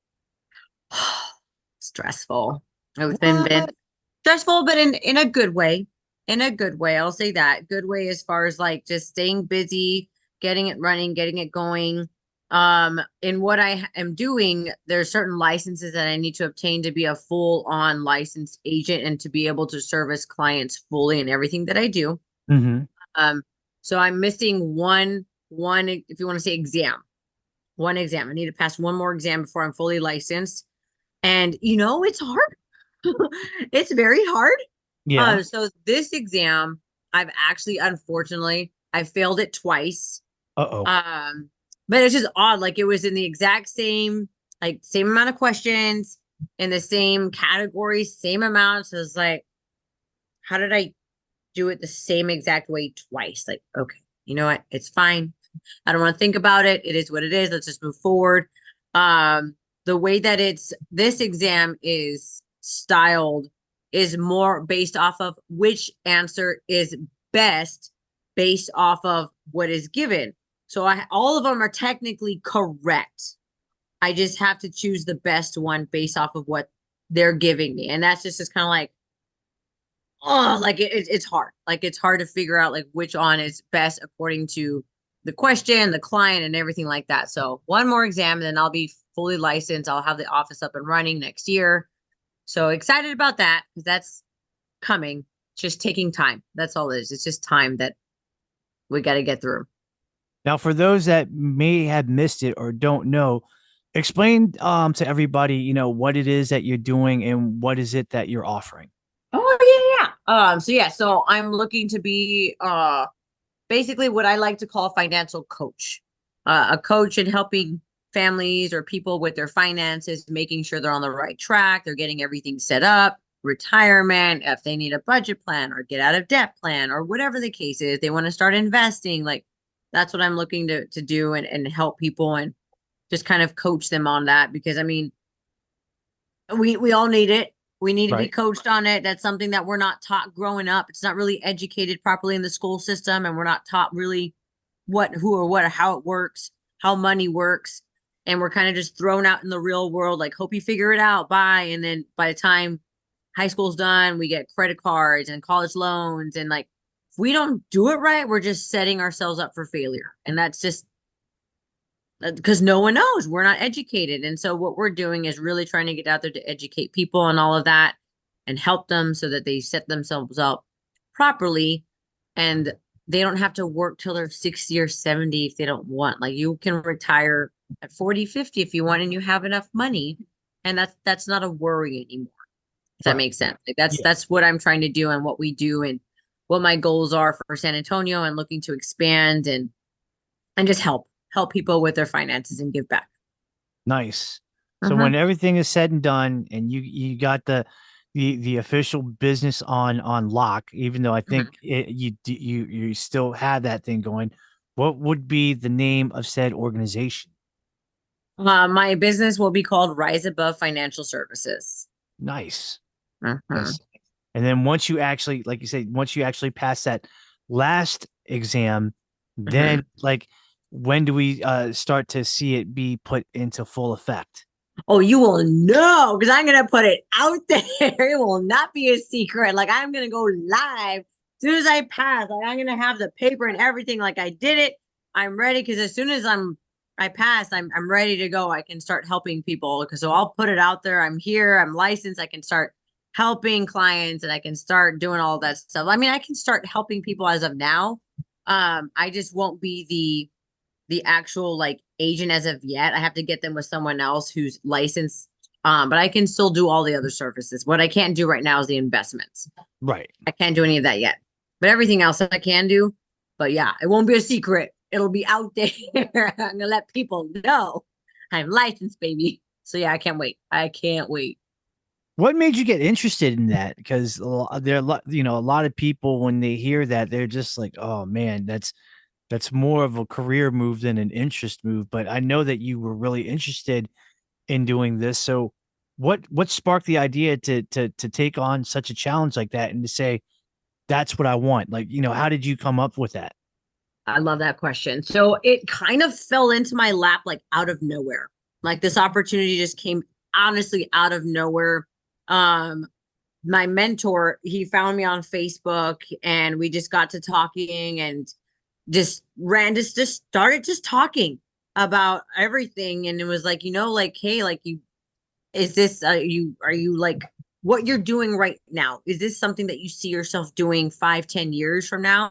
Stressful. It's been What? stressful, but in a good way. In a good way. I'll say that. Good way as far as like just staying busy, getting it running, getting it going. In what am doing, there's certain licenses that I need to obtain to be a full on licensed agent and to be able to service clients fully in everything that I do. Mm-hmm. Um, so I'm missing one if you want to say exam. One exam. I need to pass one more exam before I'm fully licensed. And it's hard. It's very hard. Yeah. So this exam, I've actually, unfortunately, I failed it twice. Uh-oh. But it's just odd. Like it was in the exact same, like same amount of questions in the same category, same amount. So it's like, how did I do it the same exact way twice? Like, okay, you know what? It's fine. I don't want to think about it. It is what it is. Let's just move forward. The way that this exam is styled is more based off of which answer is best based off of what is given. So all of them are technically correct. I just have to choose the best one based off of what they're giving me. And that's just kind of like, oh, like it's hard. Like it's hard to figure out like which one is best according to the question, the client, and everything like that. So one more exam, and then I'll be fully licensed. I'll have the office up and running next year. So excited about that because that's coming. Just taking time. That's all it is. It's just time that we got to get through. Now, for those that may have missed it or don't know, explain to everybody, what it is that you're doing and what is it that you're offering. Oh yeah, yeah. So I'm looking to be basically what I like to call a financial coach. A coach in helping families or people with their finances, making sure they're on the right track, they're getting everything set up, retirement, if they need a budget plan or get out of debt plan or whatever the case is, they want to start investing. Like that's what I'm looking to do and help people and just kind of coach them on that because I mean we all need it. We need to be Right. coached on it. That's something that we're not taught growing up. It's not really educated properly in the school system, and we're not taught really what, who, or what, or how it works, how money works. And we're kind of just thrown out in the real world, like, hope you figure it out. Bye. And then by the time high school's done, we get credit cards and college loans. And like, if we don't do it right, we're just setting ourselves up for failure. And that's just because no one knows, we're not educated. And so what we're doing is really trying to get out there to educate people and all of that and help them so that they set themselves up properly and they don't have to work till they're 60 or 70 if they don't want. Like you can retire at 40, 50 if you want and you have enough money, and that's not a worry anymore. If that Right. makes sense. Like that's Yeah. that's what I'm trying to do and what we do and what my goals are for San Antonio and looking to expand and just help people with their finances and give back. Nice. So Uh-huh. when everything is said and done, and you got the official business on lock, even though I Mhm. think you still have that thing going, what would be the name of said organization? My business will be called Rise Above Financial Services. Nice. Uh-huh. Yes. And then once you actually, like you said, once you actually pass that last exam, Uh-huh. then like when do we start to see it be put into full effect? Oh, you will know because I'm gonna put it out there. It will not be a secret. Like I'm gonna go live as soon as I pass. Like I'm gonna have the paper and everything. Like I did it. I'm ready because as soon as I pass, I'm ready to go. I can start helping people because so I'll put it out there. I'm here. I'm licensed. I can start helping clients and I can start doing all that stuff. I mean, I can start helping people as of now. I just won't be the actual like agent as of yet. I have to get them with someone else who's licensed. But I can still do all the other services. What I can't do right now is the investments. Right. I can't do any of that yet. But everything else I can do. But yeah, it won't be a secret. It'll be out there. I'm gonna let people know I'm licensed, baby. So yeah, I can't wait. I can't wait. What made you get interested in that? Because there are a lot of people when they hear that they're just like, oh man, that's more of a career move than an interest move. But I know that you were really interested in doing this. So what sparked the idea to take on such a challenge like that and to say that's what I want? Like, how did you come up with that? I love that question. So it kind of fell into my lap like out of nowhere. Like this opportunity just came honestly out of nowhere. Um, my mentor, he found me on Facebook and we just got to talking and just started just talking about everything. And it was like, like, hey, like is this are you like what you're doing right now? Is this something that you see yourself doing 5, 10 years from now?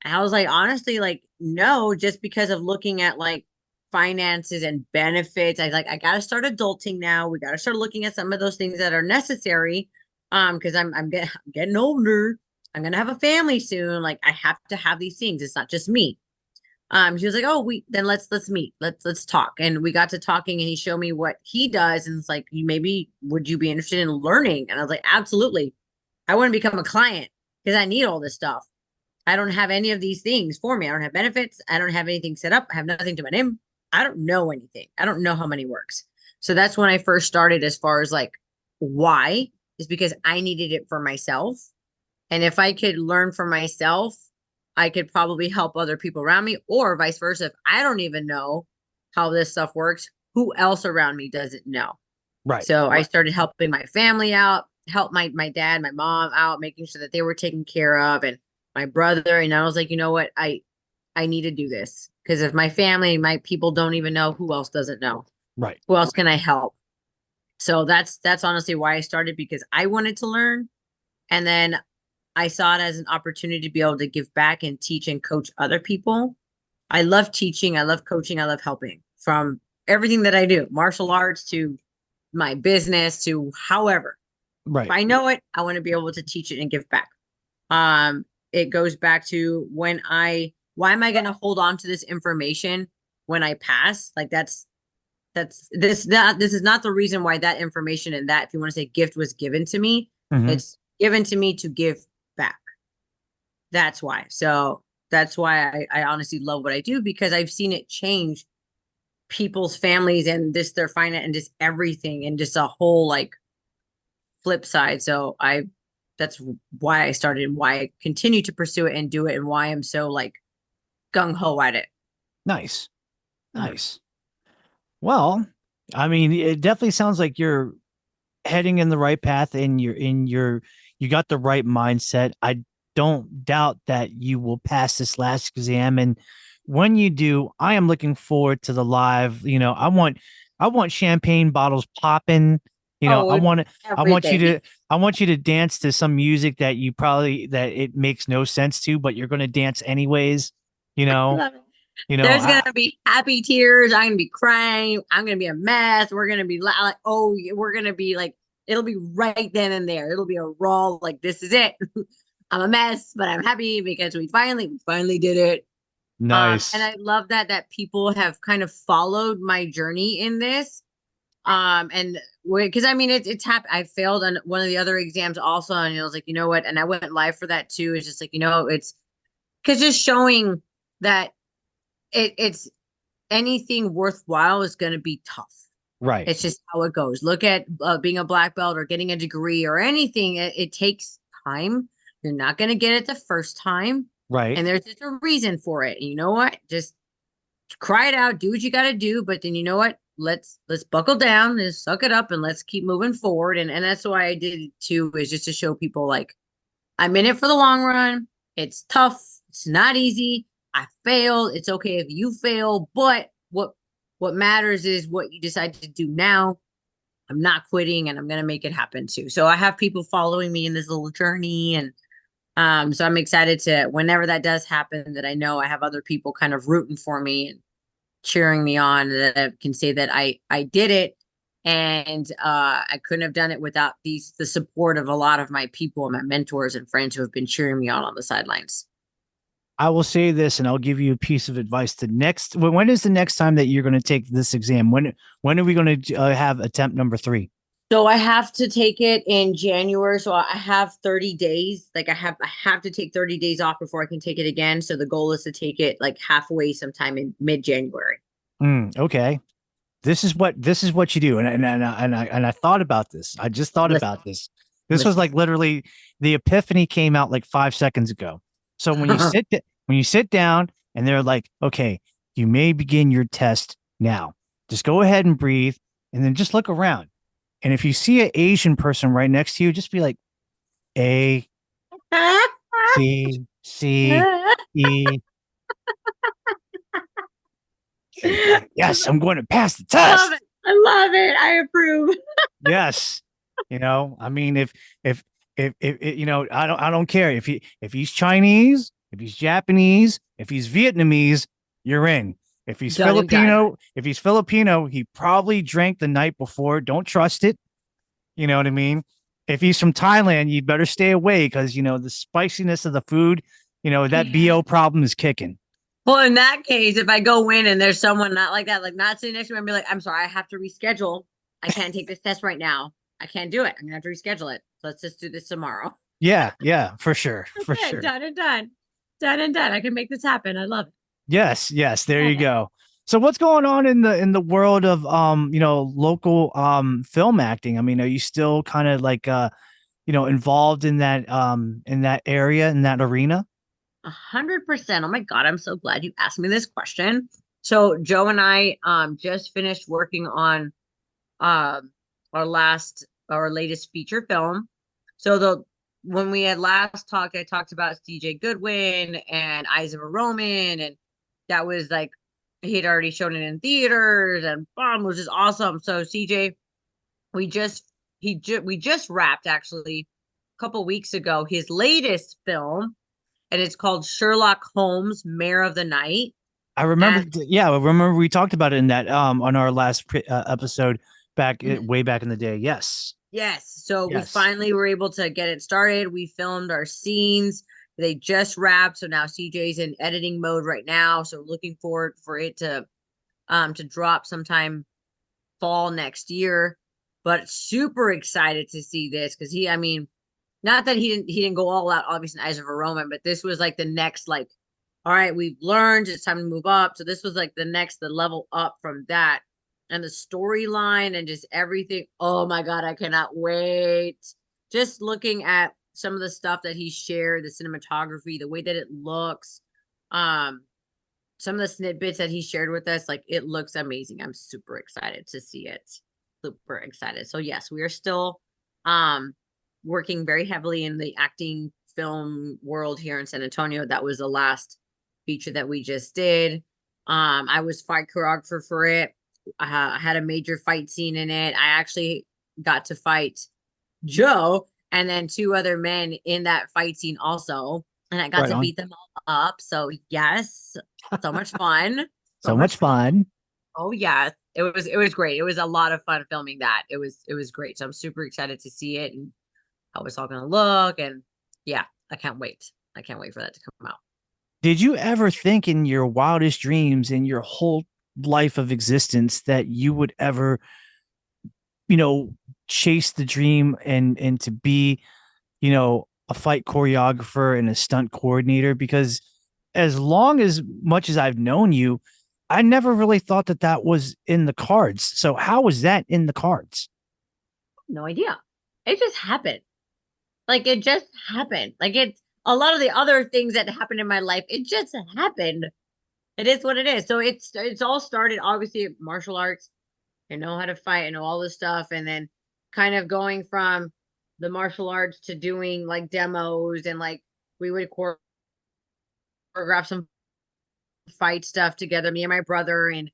And I was like, honestly, like, no, just because of looking at like finances and benefits. I gotta start adulting now. We gotta start looking at some of those things that are necessary. Because I'm getting older. I'm gonna have a family soon. Like I have to have these things. It's not just me. She was like, oh, we then let's meet. Let's talk. And we got to talking and he showed me what he does. And it's like, you maybe would you be interested in learning? And I was like, absolutely. I want to become a client because I need all this stuff. I don't have any of these things for me. I don't have benefits. I don't have anything set up. I have nothing to my name. I don't know anything. I don't know how money works. So that's when I first started as far as like why is because I needed it for myself. And if I could learn for myself, I could probably help other people around me or vice versa. If I don't even know how this stuff works, who else around me doesn't know? Right. So I started helping my family out, help my dad, my mom out, making sure that they were taken care of and my brother. And I was like, you know what? I need to do this because if my family, my people don't even know, who else doesn't know? Right. Who else can I help? So that's honestly why I started because I wanted to learn. And then I saw it as an opportunity to be able to give back and teach and coach other people. I love teaching, I love coaching, I love helping, from everything that I do, martial arts to my business to however. If Right. I know it, I want to be able to teach it and give back. It goes back to why am I going to hold on to this information when I pass? Like this is not the reason why that information and that, if you want to say gift, was given to me. Mhm. It's given to me to give back. That's why. So that's why I honestly love what I do, because I've seen it change people's families and this their finance and just everything and just a whole like flip side. So that's why I started and why I continue to pursue it and do it and why I'm so like gung ho at it. Nice. Mhm. Nice. Well, I mean, it definitely sounds like you're heading in the right path and you got the right mindset. I don't doubt that you will pass this last exam. And when you do, I am looking forward to the live. I want champagne bottles popping. Oh, I want you everything. to, I want you to dance to some music that that it makes no sense to, but you're going to dance anyways. You know, Love it. you know, There's I, gonna be happy tears. I'm gonna be crying. I'm gonna be a mess. We're gonna be like, oh, we're gonna be like, it'll be right then and there. It'll be a raw, like, this is it. I'm a mess, but I'm happy because we finally did it. And nice. I love that people have kind of followed my journey in this. And because I mean, it's happened. I failed on one of the other exams also, and I was like, you know what? And I went live for that too. It's just like, it's because just showing that it's anything worthwhile is going to be tough. Right. It's just how it goes. Look at being a black belt or getting a degree or anything. It takes time. You're not going to get it the first time. Right. And there's just a reason for it. And you know what? Just cry it out, do what you got to do. But then you know what? Let's buckle down and suck it up and let's keep moving forward. And that's why I did it too, is just to show people like I'm in it for the long run. It's tough. It's not easy. I failed. It's okay if you fail, but what matters is what you decide to do now. I'm not quitting and I'm going to make it happen too. So I have people following me in this little journey, and so I'm excited to, whenever that does happen, that I know I have other people kind of rooting for me and cheering me on, that I can say that I did it. And I couldn't have done it without the support of a lot of my people and my mentors and friends who have been cheering me on the sidelines. I will say this, and I'll give you a piece of advice. When is the next time that you're going to take this exam? When are we going to have attempt number 3? So I have to take it in January. So I have 30 days. Like I have to take 30 days off before I can take it again. So the goal is to take it like halfway sometime in mid-January. Okay, this is what you do, and I thought about this. I just thought Listen, about this. This was listen. like literally the epiphany came out like 5 seconds ago. So when you sit down and they're like, okay, you may begin your test now. Just go ahead and breathe, and then just look around. And if you see an Asian person right next to you, just be like, A, C, C, E. Yes, I'm going to pass the I love test. it. I love it. I approve. Yes. I mean, if I don't care if he's Chinese, if he's Japanese, if he's Vietnamese, you're in. Done and done. If he's Filipino, he probably drank the night before. Don't trust it. You know what I mean? If he's from Thailand, you better stay away because the spiciness of the food, that BO problem is kicking. Well, in that case, if I go in and there's someone not like that, like not sitting next to me, and be like, I'm sorry, I have to reschedule. I can't take this test right now. I can't do it. I'm gonna have to reschedule it. So let's just do this tomorrow. Yeah, for sure. For Okay, sure. done and done. Done and done. I can make this happen. I love it. Yes, there Love you it. go. So what's going on in the world of local film acting? I mean, are you still kind of like involved in that area, in that arena? 100%. Oh my God, I'm so glad you asked me this question. So Joe and I just finished working on um our latest feature film. So the when we had last talked, I talked about CJ Goodwin and Eyes of a Roman, and that was like he had already shown it in theaters and bomb, which is awesome. So CJ, we just we just wrapped actually a couple weeks ago his latest film, and it's called Sherlock Holmes, Mayor of the Night. I remember. And Yeah, I remember we talked about it in that on our last episode back Mhm. way back in the day. Yes. Yes. So we Yes. finally were able to get it started. We filmed our scenes. They just wrapped. So now CJ's in editing mode right now. So looking forward for it to drop sometime fall next year. But super excited to see this because I mean, not that he didn't go all out, obviously, in Eyes of a Roman, but this was like the next, like, all right, we've learned, it's time to move up. So this was like the level up from that. And the storyline and just everything. Oh my God, I cannot wait. Just looking at some of the stuff that he shared, the cinematography, the way that it looks, um, some of the snippets that he shared with us, like it looks amazing. I'm super excited to see it. Super excited. So yes, we are still um working very heavily in the acting film world here in San Antonio. That was the last feature that we just did. I was fight choreographer for it. I had a major fight scene in it. I actually got to fight Joe and then two other men in that fight scene also. And I got Right to on. beat them all up. So yes, so much fun. So So much much fun. fun. Oh yeah. It was great. It was a lot of fun filming that. It was great. So I'm super excited to see it and how it's all gonna look. And yeah, I can't wait. I can't wait for that to come out. Did you ever think in your wildest dreams in your whole life of existence that you would ever, you know, chase the dream and to be, a fight choreographer and a stunt coordinator? Because as long as much as I've known you, I never really thought that that was in the cards. So how was that in the cards? No idea. It just happened. Like it just happened. Like it's a lot of the other things that happened in my life, it just happened. It is what it is. So it's all started obviously martial arts. I know how to fight. I know all this stuff, and then kind of going from the martial arts to doing like demos and like we would choreograph some fight stuff together, me and my brother. And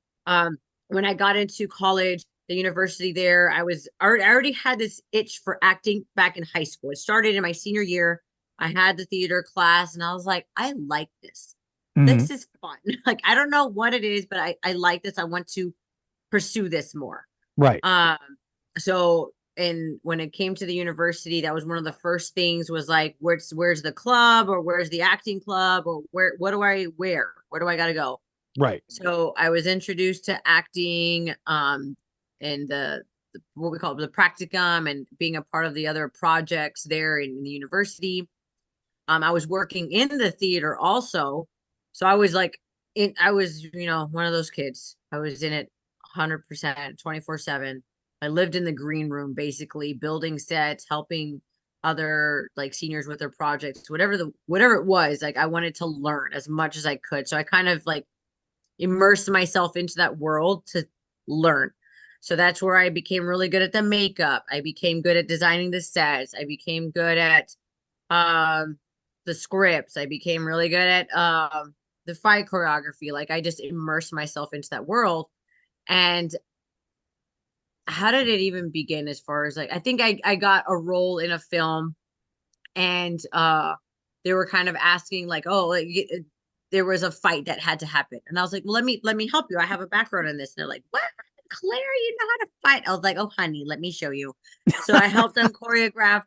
when I got into college, the university there, I already had this itch for acting back in high school. It started in my senior year. I had the theater class, and I was like, I like this. Mhm. This is fun. Like I don't know what it is, but I like this. I want to pursue this more. Right. Um, so and when it came to the university, that was one of the first things was like, where's the club or where's the acting club or what do I wear? Where do I gotta go? Right. So I was introduced to acting in the what we call it, the practicum and being a part of the other projects there in the university. I was working in the theater also. So I was like I was, one of those kids. I was in it 100%, 24/7. I lived in the green room basically, building sets, helping other like seniors with their projects, whatever it was. Like I wanted to learn as much as I could. So I kind of like immersed myself into that world to learn. So that's where I became really good at the makeup. I became good at designing the sets. I became good at um the scripts. I became really good at the fight choreography. Like I just immersed myself into that world. And how did it even begin as far as like I think I got a role in a film and they were kind of asking like, oh, like, there was a fight that had to happen. And I was like, well, let me help you. I have a background in this. And they're like, what? Claire, you know how to fight. I was like, oh honey, let me show you. So I helped them choreograph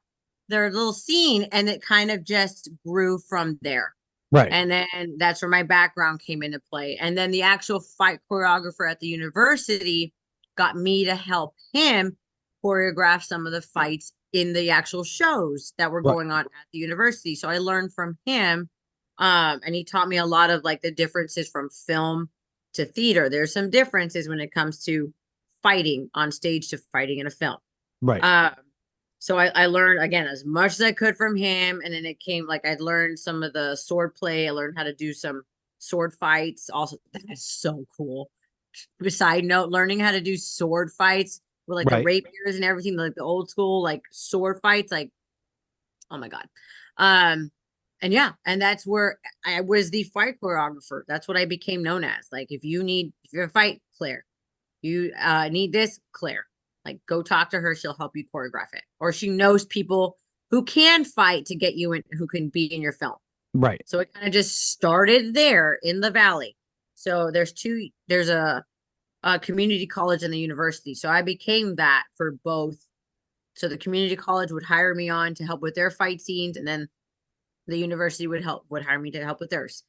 their little scene and it kind of just grew from there. Right. And then that's where my background came into play. And then the actual fight choreographer at the university got me to help him choreograph some of the fights in the actual shows that were Right. going on at the university. So I learned from him. And he taught me a lot of like the differences from film to theater. There's some differences when it comes to fighting on stage to fighting in a film. Right. Um, so I learned again as much as I could from him, and then it came like I learned some of the sword play. I learned how to do some sword fights. Also, that is so cool. Side note, learning how to do sword fights with like the Right. rapiers and everything, like the old school like sword fights, like oh my god. Um, and yeah, and that's where I was the fight choreographer. That's what I became known as. Like if you're a fight, Claire, you need this, Claire. Like go talk to her, she'll help you choreograph it. Or she knows people who can fight to get you in who can be in your film. Right. So it kind of just started there in the valley. So there's a community college and the university. So I became that for both. So the community college would hire me on to help with their fight scenes, and then the university would hire me to help with theirs.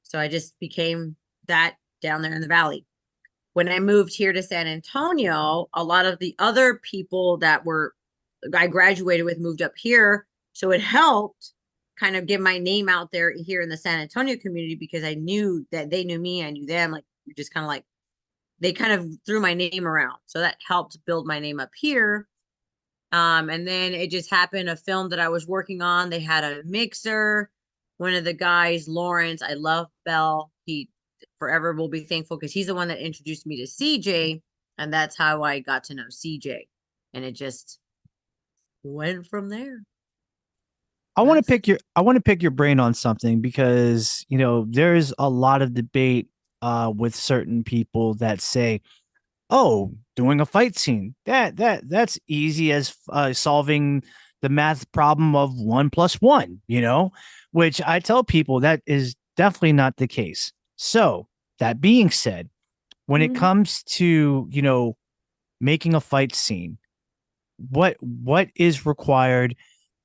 So I just became that down there in the valley. When I moved here to San Antonio, a lot of the other people that I graduated with moved up here. So it helped kind of get my name out there here in the San Antonio community, because I knew that they knew me, I knew them. Like, just kind of like, they kind of threw my name around. So that helped build my name up here. And then it just happened, a film that I was working on, they had a mixer. One of the guys, Lawrence, I love Bell. He forever will be thankful, because he's the one that introduced me to CJ. And that's how I got to know CJ. And it just went from there. I want to pick your brain on something, because there's a lot of debate with certain people that say, oh, doing a fight scene, that's easy as solving the math problem of 1 + 1, which I tell people that is definitely not the case. So that being said, when it comes to making a fight scene, what is required,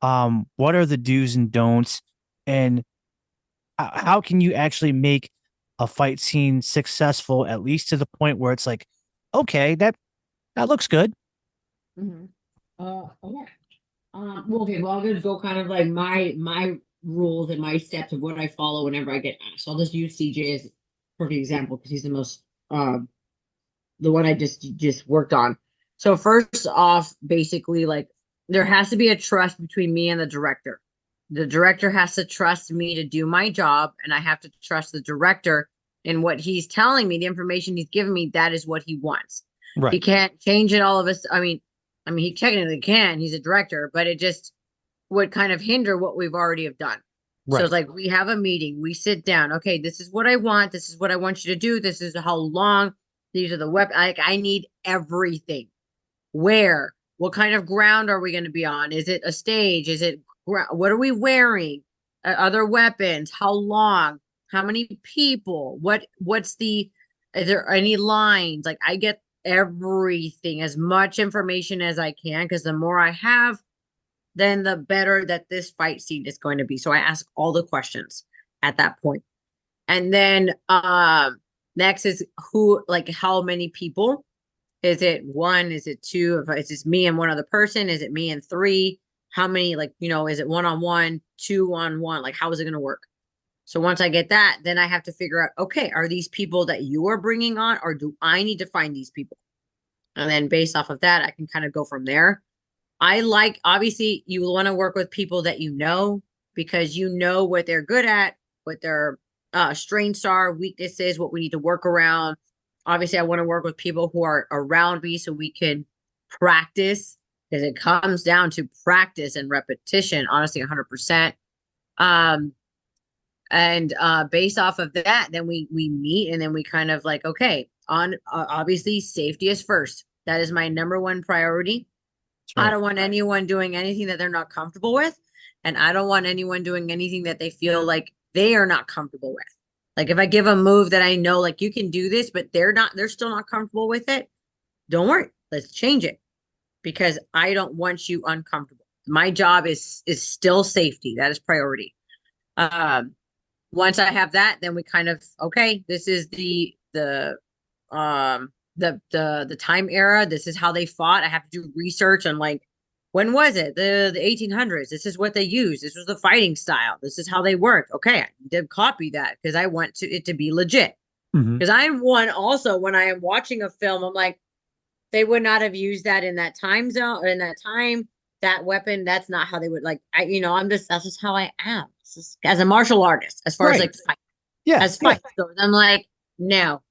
what are the do's and don'ts, and how can you actually make a fight scene successful, at least to the point where it's like, okay, that looks good. Okay. Well, okay. Well, I'll just go kind of like my rules and my steps of what I follow whenever I get asked. So I'll just use CJ as a perfect example, because he's the most the one I just worked on. So first off, basically, like, there has to be a trust between me and the director. The director has to trust me to do my job, and I have to trust the director in what he's telling me, the information he's giving me. That is what he wants. Right. He can't change it all of us. I mean, he technically can. He's a director, but it just would kind of hinder what we've already have done. Right. So it's like, we have a meeting, we sit down. Okay, this is what I want. This is what I want you to do. This is how long. These are the weapons. Like, I need everything. Where? What kind of ground are we going to be on? Is it a stage? Is it what are we wearing? Other weapons? How long? How many people? What's the? Is there any lines? Like, I get everything, as much information as I can, because the more I have, then the better that this fight scene is going to be. So I ask all the questions at that point. And then next is how many people? Is it one? Is it two? If it's just me and one other person, is it me and three? How many, is it 1-on-1, 2-on-1? Like, how is it going to work? So once I get that, then I have to figure out, okay, are these people that you are bringing on, or do I need to find these people? And then based off of that, I can kind of go from there. Obviously, you want to work with people that because you know what they're good at, what their strengths are, weaknesses, what we need to work around. Obviously, I want to work with people who are around me so we can practice, because it comes down to practice and repetition, honestly, 100%. And based off of that, then we meet, and then we kind of like, okay, obviously safety is first. That is my number one priority. Right. I don't want anyone doing anything that they're not comfortable with. And I don't want anyone doing anything that they feel like they are not comfortable with. Like, if I give a move that I know, like, you can do this, but they're still not comfortable with it, don't worry, let's change it, because I don't want you uncomfortable. My job is still safety. That is priority. Once I have that, then we kind of, okay, this is the time era. This is how they fought. I have to do research on, like, when was it? The 1800s. This is what they used. This was the fighting style. This is how they work. Okay, I did copy that, because I want it to be legit. Because I'm one also, when I am watching a film, I'm like, they would not have used that in that time zone, or in that time, that weapon. That's not how they would, like, that's just how I am. As a martial artist, as far as like fight. Yeah. As fight goes, I'm like, no,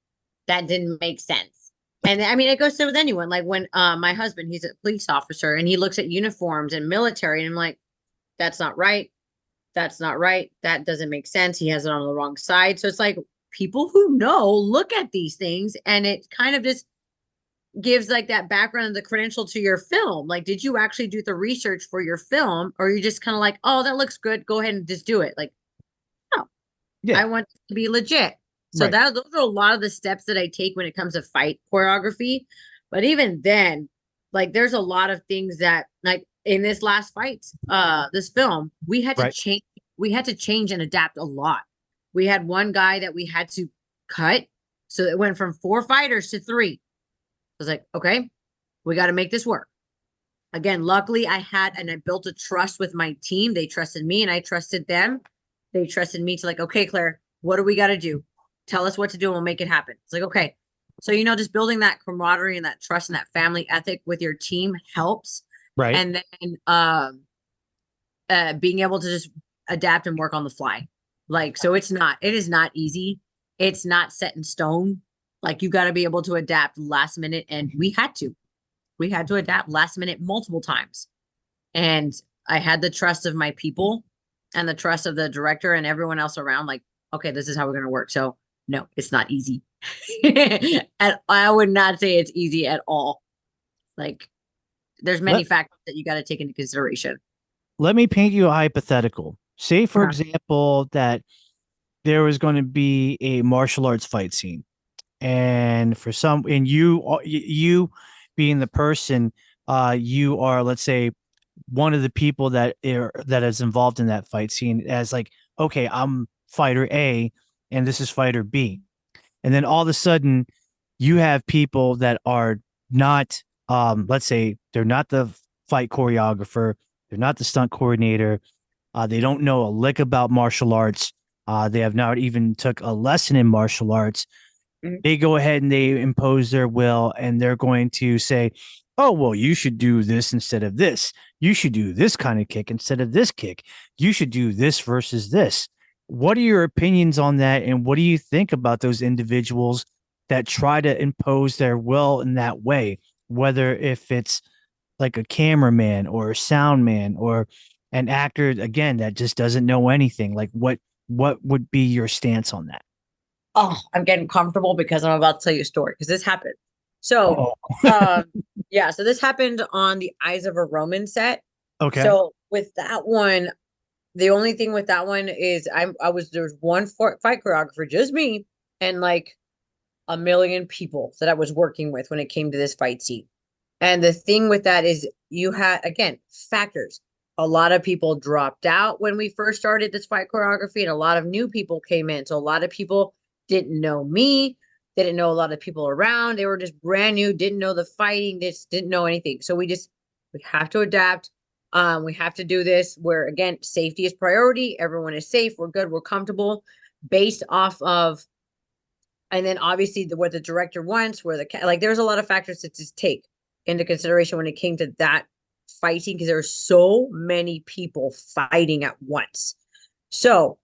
that didn't make sense. And I mean, it goes with anyone. Like, when my husband, he's a police officer, and he looks at uniforms and military, and I'm like, that's not right. That's not right. That doesn't make sense. He has it on the wrong side. So it's like, people who know look at these things, and it kind of just gives like that background, the credential to your film. Like, did you actually do the research for your film, or you just kind of like, oh, that looks good, go ahead and just do it? Like, no, I want it to be legit. So Right. those are a lot of the steps that I take when it comes to fight choreography. But even then, like there's a lot of things that like in this last fight, this film, Right. we had to change and adapt a lot. We had one guy that we had to cut. So it went from 4 fighters to 3. I was like, okay, we got to make this work. Again, luckily I built a trust with my team. They trusted me and I trusted them. They trusted me to like, okay, Claire, what do we got to do? Tell us what to do and we'll make it happen. It's like, okay. So, just building that camaraderie and that trust and that family ethic with your team helps. Right. And then being able to just adapt and work on the fly. Like, so it is not easy. It's not set in stone. Like you got to be able to adapt last minute. And we had to adapt last minute multiple times. And I had the trust of my people and the trust of the director and everyone else around. Like, okay, this is how we're going to work. So no, it's not easy. And I would not say it's easy at all. Like there's many factors that you got to take into consideration. Let me paint you a hypothetical. Say, for Uh-huh. example, that there was going to be a martial arts fight scene, and you being the person, you are, let's say, one of the people that is involved in that fight scene. As like, okay, I'm fighter A, and this is fighter B, and then all of a sudden, you have people that are not, let's say, they're not the fight choreographer, they're not the stunt coordinator. They don't know a lick about martial arts. They have not even took a lesson in martial arts. Mhm. They go ahead and they impose their will, and they're going to say, oh, well, you should do this instead of this. You should do this kind of kick instead of this kick. You should do this versus this. What are your opinions on that? And what do you think about those individuals that try to impose their will in that way? Whether if it's like a cameraman or a sound man or an actor, again, that just doesn't know anything. Like what would be your stance on that? Oh, I'm getting comfortable because I'm about to tell you a story because this happened. So, Oh, um, yeah, so this happened on the Eyes of a Roman set. okay. So with that one, the only thing with that one is there was one fight choreographer, just me, and like a million people that I was working with when it came to this fight scene. And the thing with that is you had, again, factors. A lot of people dropped out when we first started this fight choreography, and a lot of new people came in. So a lot of people didn't know me, they didn't know a lot of people around. They were just brand new, didn't know the fighting, just didn't know anything. So we have to adapt. We have to do this where again, safety is priority. Everyone is safe. We're good. We're comfortable based off of, and then obviously what the director wants, where like there's a lot of factors to just take into consideration when it came to that fighting because there are so many people fighting at once. So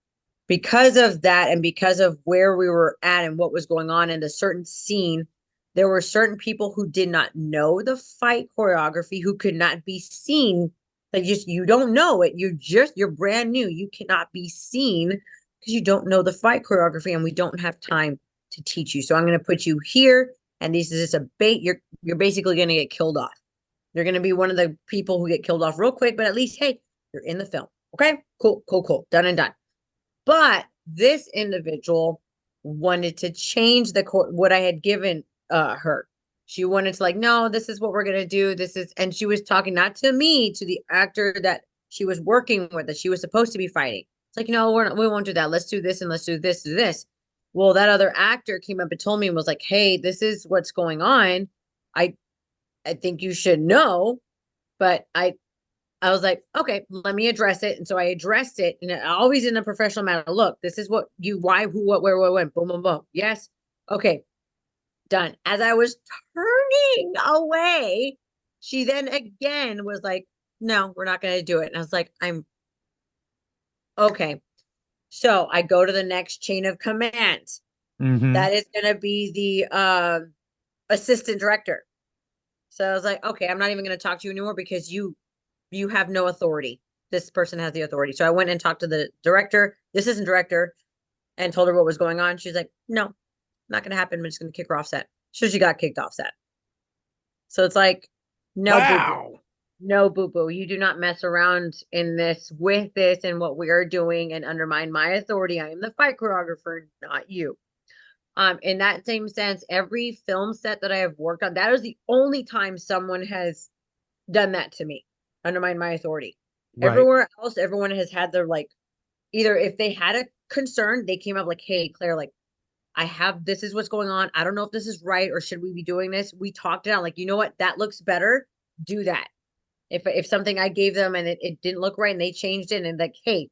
because of that and because of where we were at and what was going on in the certain scene, there were certain people who did not know the fight choreography who could not be seen. Like just you don't know it. You're brand new. You cannot be seen because you don't know the fight choreography and we don't have time to teach you. So I'm going to put you here and this is just a bait. You're basically going to get killed off. You're going to be one of the people who get killed off real quick, but at least hey, you're in the film. Okay? Cool. Done and done. But this individual wanted to change what I had given her. She wanted to like, no, this is what we're gonna do. And she was talking not to me, to the actor that she was working with, that she was supposed to be fighting. It's like, no, we won't do that. Let's do this and let's do this, do this. Well, that other actor came up and told me and was like, hey, this is what's going on. I I think you should know, but I was like, okay, let me address it. And so I addressed it and always in a professional manner. Look, this is what why, who, what, where, when, boom, boom, boom. Yes. Okay. Done. As I was turning away, she then again was like, no, we're not going to do it. And I was like, I'm okay. So I go to the next chain of command. Mm-hmm. That is going to be the assistant director. So I was like, okay, I'm not even going to talk to you anymore because you have no authority. This person has the authority. So I went and talked to the director, the assistant director, and told her what was going on. She's like, no, not going to happen. I'm just going to kick her off set. So she got kicked off set. So it's like, no boo boo. Wow. No boo boo. You do not mess around in this with this and what we are doing and undermine my authority. I am the fight choreographer, not you. In that same sense, every film set that I have worked on, that is the only time someone has done that to me, undermined my authority. Right. Everywhere else, everyone has had their like, either if they had a concern, they came up like, hey, Claire, like, this is what's going on. I don't know if this is right or should we be doing this? We talked it out, like, you know what, that looks better. Do that. If something I gave them and it didn't look right and they changed it and like, hey,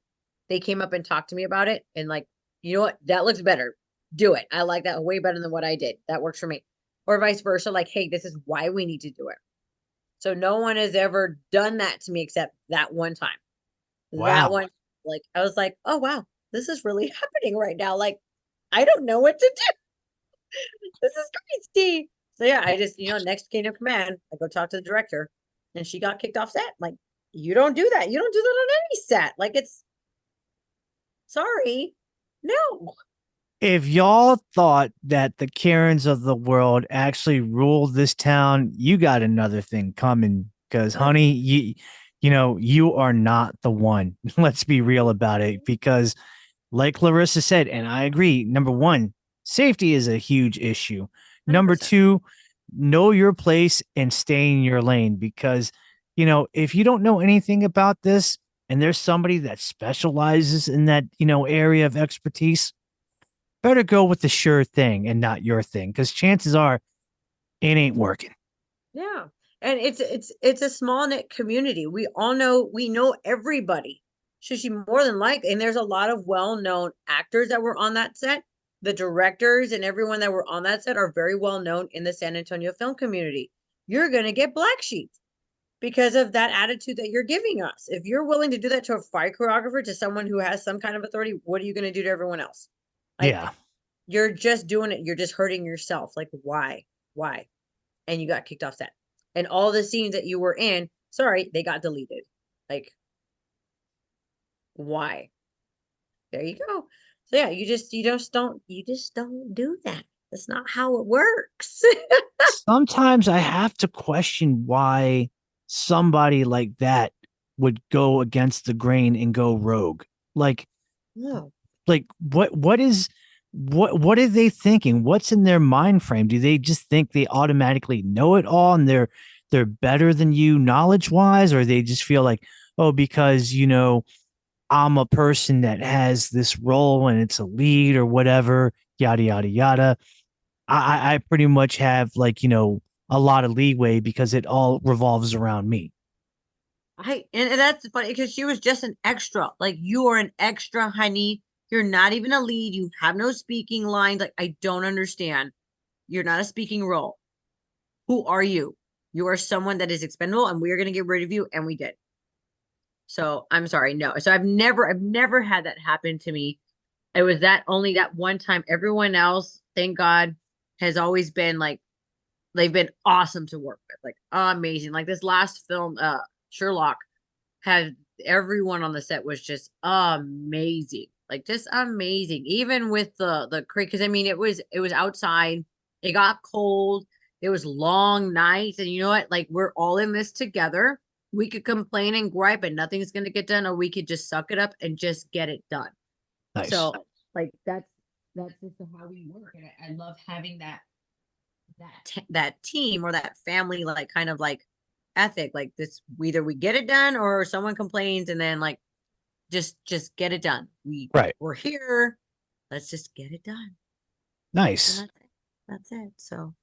they came up and talked to me about it and like, you know what, that looks better. Do it. I like that way better than what I did. That works for me. Or vice versa, like, hey, this is why we need to do it. So no one has ever done that to me except that one time. That Wow. one, like, I was like, oh wow, this is really happening right now. Like, I don't know what to do. This is crazy. So yeah, I just, next chain of command, I go talk to the director and she got kicked off set. Like, you don't do that. You don't do that on any set. Like, it's sorry. No. If y'all thought that the Karens of the world actually ruled this town, you got another thing coming. Because, honey, you are not the one. Let's be real about it. Because, like Clarissa said, and I agree. Number one, safety is a huge issue. Number 100%. two, know your place and stay in your lane. Because, if you don't know anything about this, and there's somebody that specializes in that area of expertise, better go with the sure thing and not your thing, because chances are it ain't working. Yeah. And it's a small knit community. We know everybody. So she more than likely, and there's a lot of well-known actors that were on that set. The directors and everyone that were on that set are very well known in the San Antonio film community. You're gonna get black sheep because of that attitude that you're giving us. If you're willing to do that to a fight choreographer, to someone who has some kind of authority, what are you gonna do to everyone else? Like, Yeah. you're just doing it, you're just hurting yourself. Like, why? And you got kicked off set. And all the scenes that you were in, sorry, they got deleted. Like, why? There you go. So yeah, you just don't do that. That's not how it works. Sometimes I have to question why somebody like that would go against the grain and go rogue. Like, No. what are they thinking? What's in their mind frame? Do they just think they automatically know it all and they're better than you knowledge wise, or they just feel like, oh, because I'm a person that has this role and it's a lead or whatever, yada yada yada. I pretty much have a lot of leeway because it all revolves around me. And that's funny because she was just an extra. Like, you are an extra, honey. You're not even a lead. You have no speaking lines. Like, I don't understand. You're not a speaking role. Who are you? You are someone that is expendable, and we are going to get rid of you, and we did. So I'm sorry, no. So I've never had that happen to me. It was only that one time. Everyone else, thank God, has always been like, they've been awesome to work with, like amazing. Like this last film, Sherlock, had everyone on the set was just amazing, like just amazing. Even with the creek, because I mean, it was outside. It got cold. It was long nights, and you know what? Like, we're all in this together. We could complain and gripe, and nothing's gonna get done, or we could just suck it up and just get it done. Nice. So, like, that's just how we work, and I love having that team or that family, like, kind of like ethic. Like, this, either we get it done or someone complains, and then like just get it done. Right. We're here. Let's just get it done. Nice. And that's it. So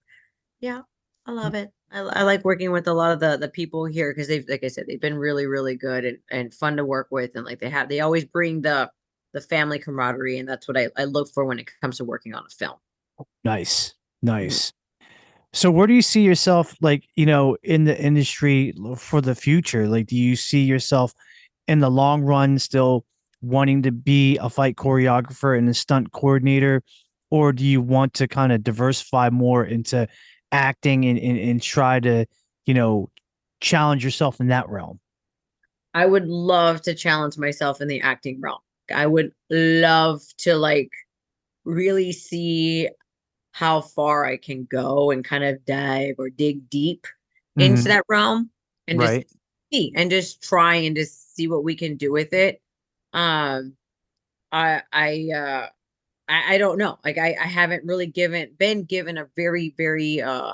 yeah, I love it. I like working with a lot of the people here because they've, like I said, they've been really, really good and fun to work with. And like, they always bring the family camaraderie. And that's what I look for when it comes to working on a film. Nice. Nice. So where do you see yourself, like, in the industry for the future? Like, do you see yourself in the long run still wanting to be a fight choreographer and a stunt coordinator? Or do you want to kind of diversify more into acting and try to, challenge yourself in that realm? I would love to challenge myself in the acting realm. I would love to like really see how far I can go and kind of dive or dig deep into that realm and Right. just see and just try and just see what we can do with it. Um, I I don't know. Like I haven't really been given a very, very uh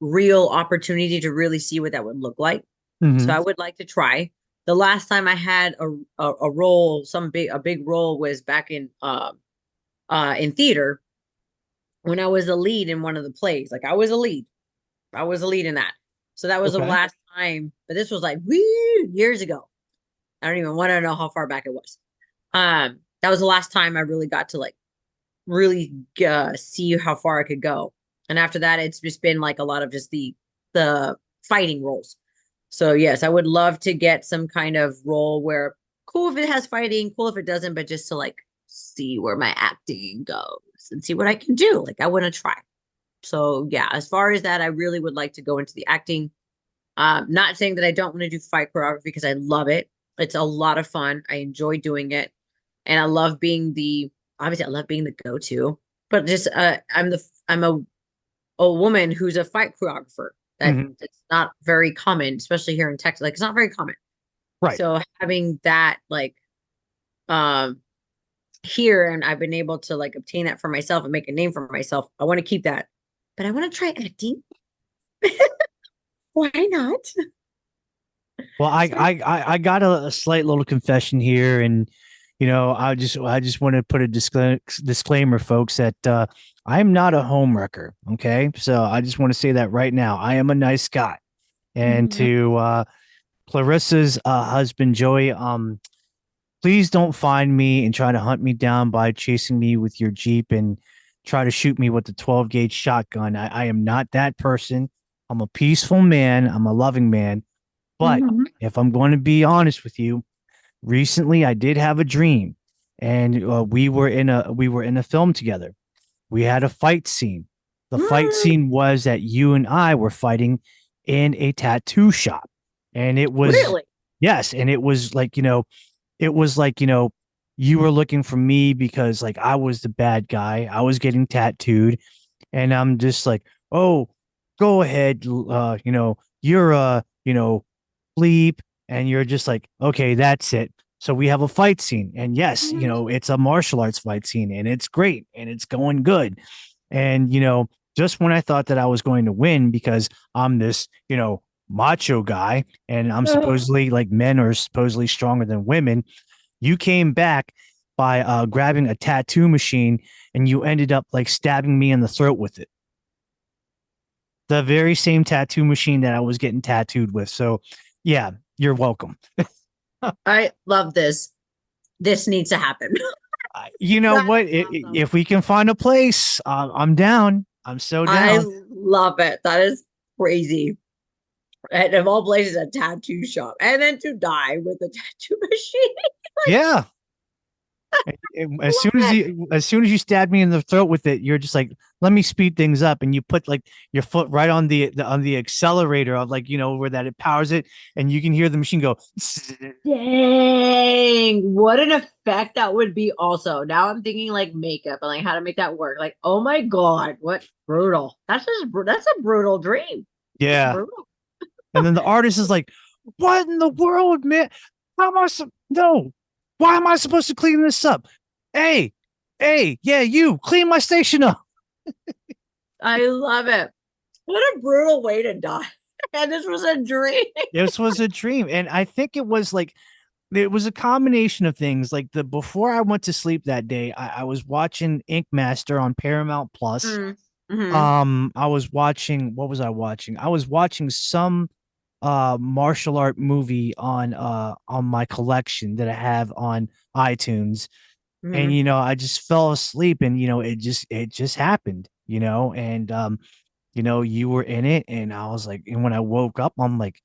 real opportunity to really see what that would look like. So Mhm. I would like to try. The last time I had a role, a big role was back in theater when I was a lead in one of the plays. Like I was a lead. I was a lead in that. So that was the Okay. last time, but this was like years ago. I don't even want to know how far back it was. That was the last time I really got to like really see how far I could go. And after that, it's just been like a lot of just the fighting roles. So yes, I would love to get some kind of role where cool if it has fighting, cool if it doesn't, but just to like see where my acting goes and see what I can do. Like I want to try. So yeah, as far as that, I really would like to go into the acting. Not saying that I don't want to do fight choreography because I love it. It's a lot of fun. I enjoy doing it. And I love being obviously I love being the go-to, but just I'm a woman who's a fight choreographer. Mhm. It's not very common, especially here in Texas. Like it's not very common. Right. So having that like um here and I've been able to like obtain that for myself and make a name for myself. I want to keep that. But I want to try acting. Why not? Well, So I got a slight little confession here, and I just want to put a disclaimer, folks, that I'm not a homewrecker. Okay, so I just want to say that right now. I am a nice guy, and Mhm. to Clarissa's husband Joey, please don't find me and try to hunt me down by chasing me with your Jeep and try to shoot me with the 12 gauge shotgun. I am not that person. I'm a peaceful man. I'm a loving man. But Mhm. if I'm going to be honest with you, recently I did have a dream, and we were in a film together. We had a fight scene. The fight scene was that you and I were fighting in a tattoo shop, and it was Really? yes, and it was like it was like you were looking for me because like I was the bad guy. I was getting tattooed, and I'm just like, oh, go ahead, you're bleep, and you're just like, okay, that's it. So we have a fight scene, and yes, it's a martial arts fight scene, and it's great, and it's going good, and just when I thought that I was going to win because I'm this macho guy, and I'm Ugh. supposedly like men are supposedly stronger than women, you came back by grabbing a tattoo machine, and you ended up like stabbing me in the throat with it, the very same tattoo machine that I was getting tattooed with. So, yeah, you're welcome. I love this. This needs to happen. You know That what? is awesome. If we can find a place, I'm down. I'm so I down. love it. That is crazy. And of all places, a tattoo shop. And then to die with a tattoo machine. Yeah. I love it. As soon as you stab me in the throat with it, you're just like, let me speed things up, and you put like your foot right on on the accelerator of like where that it powers it, and you can hear the machine go. Dang, what an effect that would be also. Now I'm thinking like makeup and like how to make that work. Like, oh my God, what brutal. That's a brutal dream. That's Yeah, brutal. and then the artist is like, "What in the world, man? How am I no? Why am I supposed to clean this up? Hey, hey, yeah, you clean my station up." I love it. What a brutal way to die. And this was a dream. This was a dream, and I think it was like it was a combination of things. Like the before I went to sleep that day, I was watching Ink Master on Paramount Plus. Mm-hmm. I was watching what was I watching? I was watching some martial art movie on my collection that I have on iTunes. And Mm-hmm. I just fell asleep, and it just happened, and you were in it, and I was like, and when I woke up, I'm like,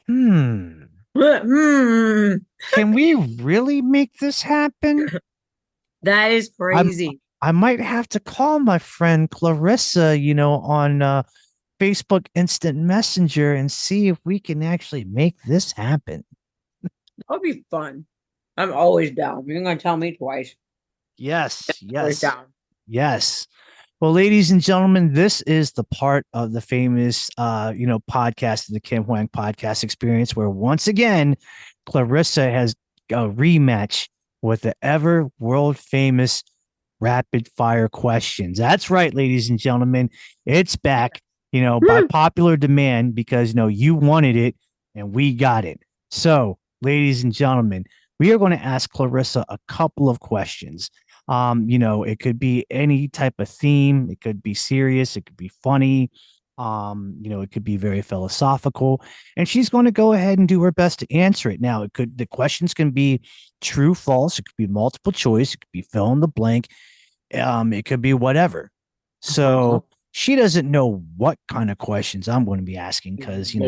hmm, Hmm. can we really make this happen? That is I'm crazy. I might have to call my friend Clarissa, on Facebook Instant Messenger and see if we can actually make this happen. That would be fun. I'm always down. You're gonna tell me twice. Yes, Always yes, down. yes. Well, ladies and gentlemen, this is the part of the famous, podcast, the Kim Hoang podcast experience, where once again, Clarissa has a rematch with the ever world famous rapid fire questions. That's right, ladies and gentlemen. It's back, by popular demand because, you wanted it and we got it. So, ladies and gentlemen, we are going to ask Clarissa a couple of questions. It could be any type of theme, it could be serious, it could be funny, it could be very philosophical, and she's going to go ahead and do her best to answer it. Now, the questions can be true, false, it could be multiple choice, it could be fill in the blank, it could be whatever. So she doesn't know what kind of questions I'm going to be asking because it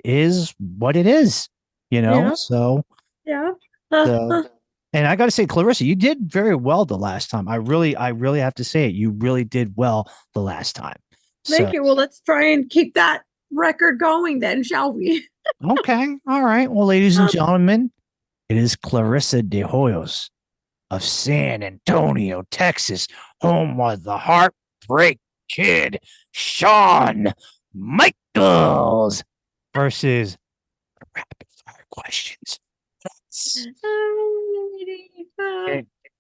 is what it is, Yeah. so Yeah. so and I got to say, Clarissa, you did very well the last time. I really have to say it. You really did well the last time. Thank you. Well, let's try and keep that record going then, shall we? Okay. All right. Well, ladies and gentlemen, it is Clarissa DeHoyos of San Antonio, Texas, home of the Heartbreak Kid, Shawn Michaels, versus rapid fire questions.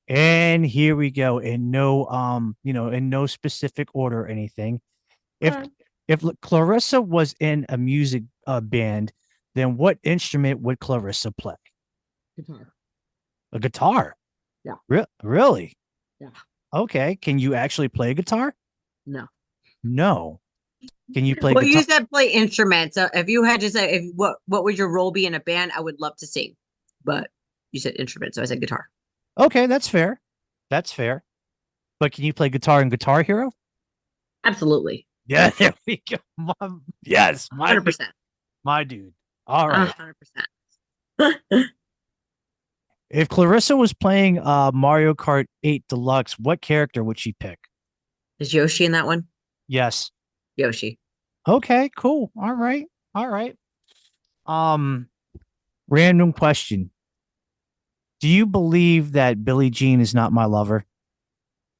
And here we go, in no in no specific order or anything. If Clarissa was in a music band, then what instrument would Clarissa play? Guitar. A guitar? Yeah. Really? Yeah. Okay. Can you actually play a guitar? No. No. Can you play Well, guitar? you said play instruments. So if you had to say what would your role be in a band, I would love to sing. But you said instrument, so I said guitar. Okay, that's fair. That's fair. But can you play guitar in Guitar Hero? Absolutely. Yeah, there we go. Yes, 100%. My dude. All right. 100%. If Clarissa was playing Mario Kart 8 Deluxe, what character would she pick? Is Yoshi in that one? Yes. Yoshi. Okay, cool. All right. All right. Random question. Do you believe that Billie Jean is not my lover?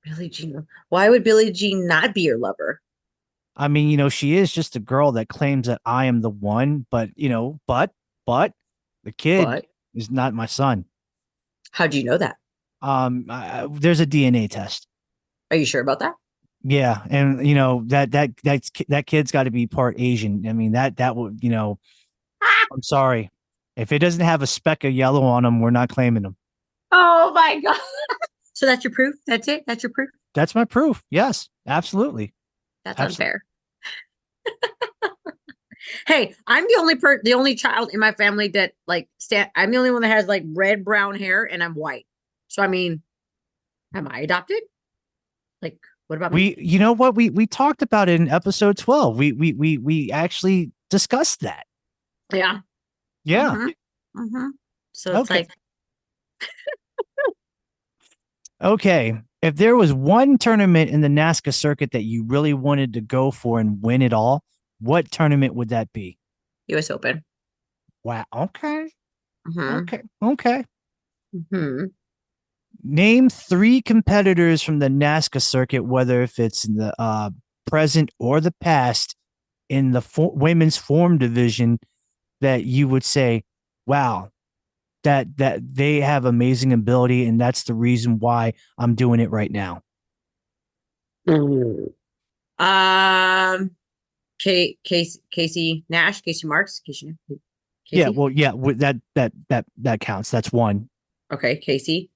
Billie Jean. Why would Billie Jean not be your lover? I mean, she is just a girl that claims that I am the one, but the kid But is not my son. how do you know that? There's a DNA test. Are you sure about that? Yeah, and that kid's got to be part Asian. I mean, that would, I'm sorry. If it doesn't have a speck of yellow on him, we're not claiming him. Oh my god. So that's your proof? That's it? That's your proof? That's my proof. Yes, absolutely. That's unfair. Hey, I'm the only child in my family that I'm the only one that has like red brown hair and I'm white. So I mean, am I adopted? Like, what about me? You know what? We talked about it in episode 12. We actually discussed that. Yeah. Yeah. Mm-hmm. Mm-hmm. So it's like okay. If there was one tournament in the NASCAR circuit that you really wanted to go for and win it all, what tournament would that be? US Open. Wow. Okay. Mm-hmm. Okay. Mm-hmm. Name 3 competitors from the NASCAR circuit, whether if it's in the present or the past, in the women's form division, that you would say, wow, that they have amazing ability, and that's the reason why I'm doing it right now. Casey Nash, Casey Marks, Casey. Yeah, well, yeah, that counts. That's one. Okay, Casey.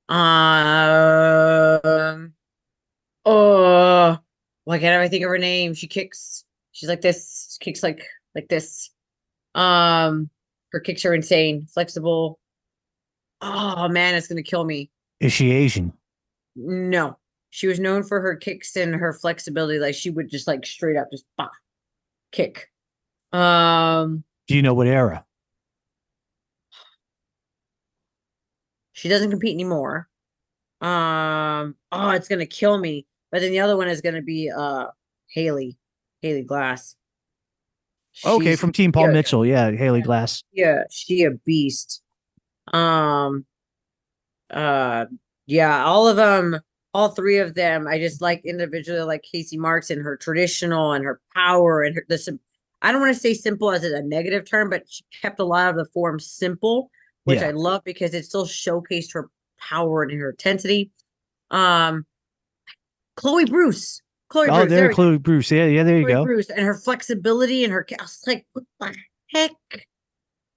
Oh, why can't I think of her name? She's like this. She kicks like this. Her kicks are insane, flexible. Oh man, it's gonna kill me. Is she Asian? No, she was known for her kicks and her flexibility. Like she would just like straight up just bah, kick. Do you know what era? She doesn't compete anymore. Oh, it's gonna kill me. But then the other one is gonna be Haley Glass. Okay, from Team Paul Mitchell. Yeah, Haley Glass. Yeah, she a beast. Yeah, all of them, all 3 of them. I just like individually, like Casey Marks and her traditional and her power and I don't want to say simple as a negative term, but she kept a lot of the forms simple, which Yeah. I love because it still showcased her power and her intensity. Um, Chloe Bruce. Chloe Oh, Bruce. there, There we go. Chloe Bruce. Yeah, there you Chloe go. Bruce and her flexibility and her. I was like, what the heck?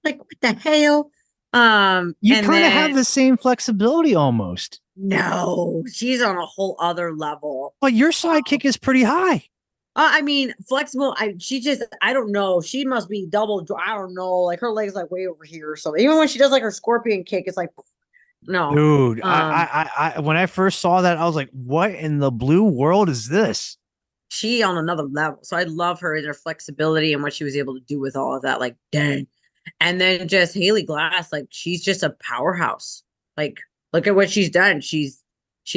Like, what the hell? You And kind of then have the same flexibility almost, no, she's on a whole other level. but your sidekick is pretty high. I mean, flexible. She just, I don't know. She must be double. I don't know. Like her legs, like way over here or something. Even when she does like her scorpion kick, it's like, no. Dude, Um, I when I first saw that, I was like, "What in the blue world is this?" she on another level. So I love her and her flexibility and what she was able to do with all of that. Like, dang. And then just Haley Glass, like she's just a powerhouse. Like, look at what she's done. She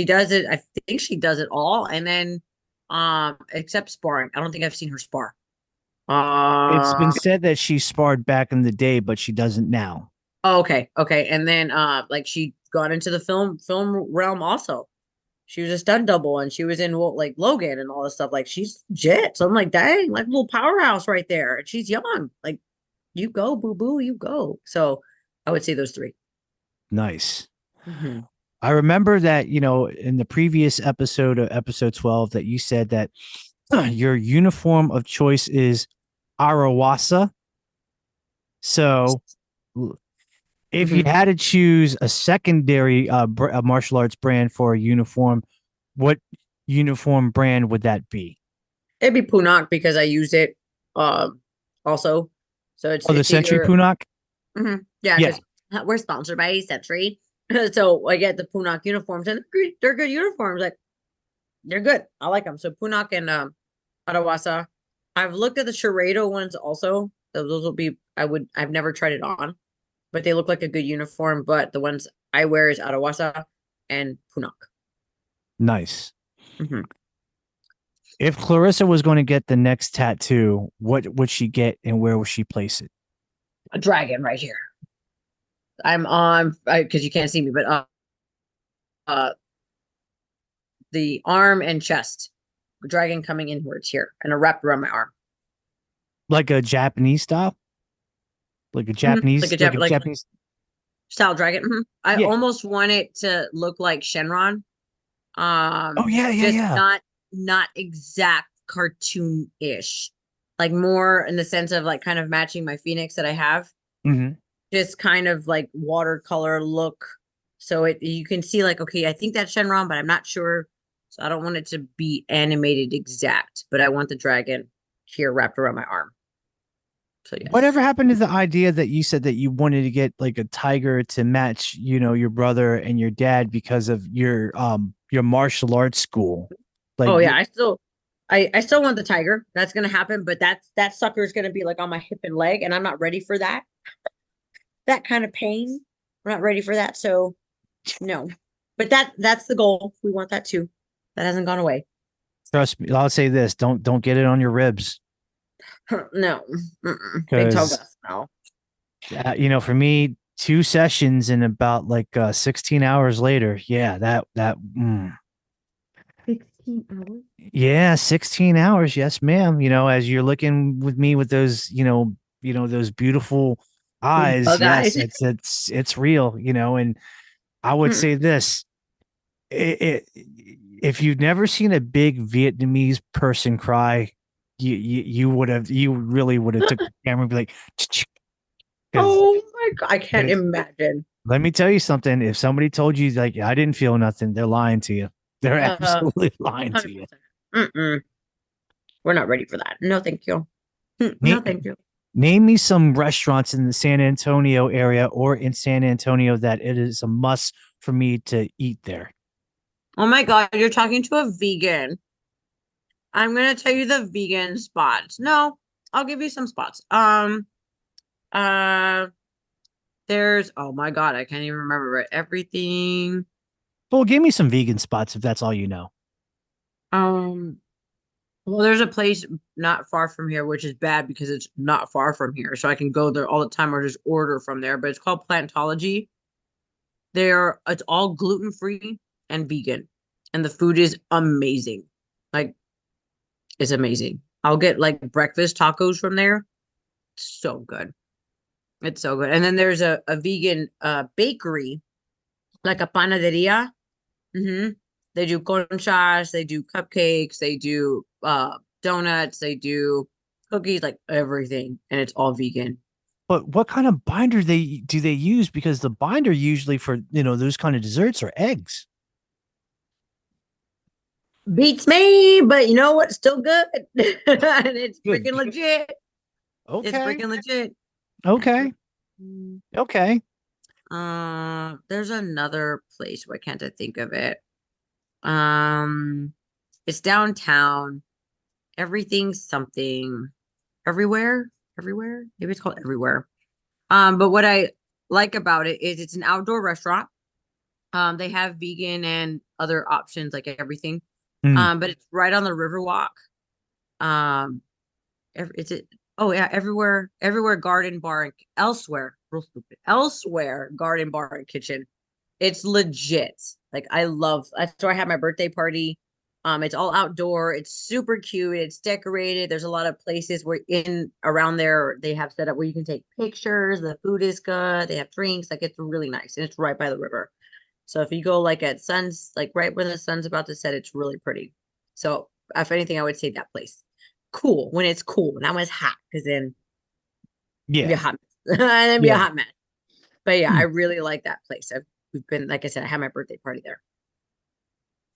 does it. I think she does it all. And then, except sparring. I don't think I've seen her spar. It's been Uh, said that she sparred back in the day, but she doesn't now. oh, okay, okay. And then, like she got into the film realm also. She was a stunt double, and she was in like Logan and all this stuff. Like she's legit. So I'm like, dang, like a little powerhouse right there. And she's young. Like, you go, boo boo, you go. So I would say those 3. Nice. Mhm. I remember that, in the previous episode of episode 12 that you said that your uniform of choice is Arawasa. So if you Mhm. had to choose a secondary a martial arts brand for a uniform, what uniform brand would that be? It'd be Punak because I use it also. So Oh, the it's Century either Punok? yeah, Yeah, because we're sponsored by Century. So I get the Punak uniforms and they're good uniforms. Like they're good. I like them. So Punak and Arawasa. I've looked at the Charado ones also. Those will be I've never tried it on, but they look like a good uniform. But the ones I wear is Arawasa and Punak. nice. Hmm. If Clarissa was going to get the next tattoo, what would she get and where would she place it? A dragon right here. I'm on because you can't see me, but uh the arm and chest. Dragon coming inwards here and a wrap around my arm. Like a Japanese style? Like a Like Japanese, a like a like Japanese. style dragon. I Yeah. almost want it to look like Shenron. Oh yeah, yeah, Just yeah. not exact cartoon-ish. Like more in the sense of like kind of matching my phoenix that I have. Hmm. Just kind of like watercolor look. So you can see like, okay, I think that's Shenron, but I'm not sure. So I don't want it to be animated exact, but I want the dragon here wrapped around my arm. So yes. Whatever happened to the idea that you said that you wanted to get like a tiger to match, your brother and your dad because of your martial arts school? Like Oh yeah, I still want the tiger. That's gonna happen, but that sucker is gonna be like on my hip and leg, and I'm not ready for that. That kind of pain. I'm not ready for that. So no. But that's the goal. We want that too. That hasn't gone away. trust me, I'll say this, don't get it on your ribs No. Mm-mm. Big toe because gus. No. for me 2 sessions and about like 16 hours later, yeah, that 16 hours. yeah, 16 hours, yes ma'am, as you're looking with me with those, those beautiful eyes, Bug yes, eyes. it's real, and I would Mm. say this, if you've never seen a big Vietnamese person cry, you really would have took the camera and be like, because Oh my god. I can't imagine. let me tell you something. If somebody told you like I didn't feel nothing, they're lying to you. They're absolutely lying to you. 100%. Mm-mm. We're not ready for that. No, thank you. No, Name, thank you. name me some restaurants in the San Antonio area or in San Antonio that it is a must for me to eat there. Oh my god, you're talking to a vegan. I'm gonna tell you the vegan spots. No, I'll give you some spots. Uh, there's oh my god, I can't even remember everything. Well, give me some vegan spots if that's all you know. Um, well, there's a place not far from here, which is bad because it's not far from here, so I can go there all the time or just order from there. But it's called Plantology. It's all gluten free and vegan, and the food is amazing. Like, it's amazing. I'll get like breakfast tacos from there. So good. It's so good. And then there's a vegan bakery, like a panaderia. Mm-hmm. They do conchas, they do cupcakes, they do donuts, they do cookies, like everything, and it's all vegan. But what kind of binder do they use? Because the binder usually for those kind of desserts are eggs. Beats me, but you know what? Still good. And it's Good. freaking legit. It's Okay. freaking legit. Okay. Mm. Okay. There's another place. Why can't I think of it? Um, it's downtown. Everything's something everywhere. Everywhere. Maybe it's called everywhere. But what I like about it is it's an outdoor restaurant. They have vegan and other options, like everything. Mm. But it's right on the Riverwalk. Um, is it? Oh yeah, everywhere garden bar and elsewhere. Real stupid. Elsewhere garden bar and kitchen. It's legit. Like I love. That's where I had my birthday party. It's all outdoor. It's super cute. It's decorated. There's a lot of places where in around there they have set up where you can take pictures. The food is good. They have drinks. Like it's really nice, and it's right by the river. So if you go like at suns, like right when the sun's about to set, it's really pretty. So if anything, I would say that place. Cool when it's cool, not when it's hot, because then it'd be a Yeah. hot mess. And then it'd be a Yeah. hot mess. But yeah, I Mm. really like that place. We've been, like I said, I had my birthday party there.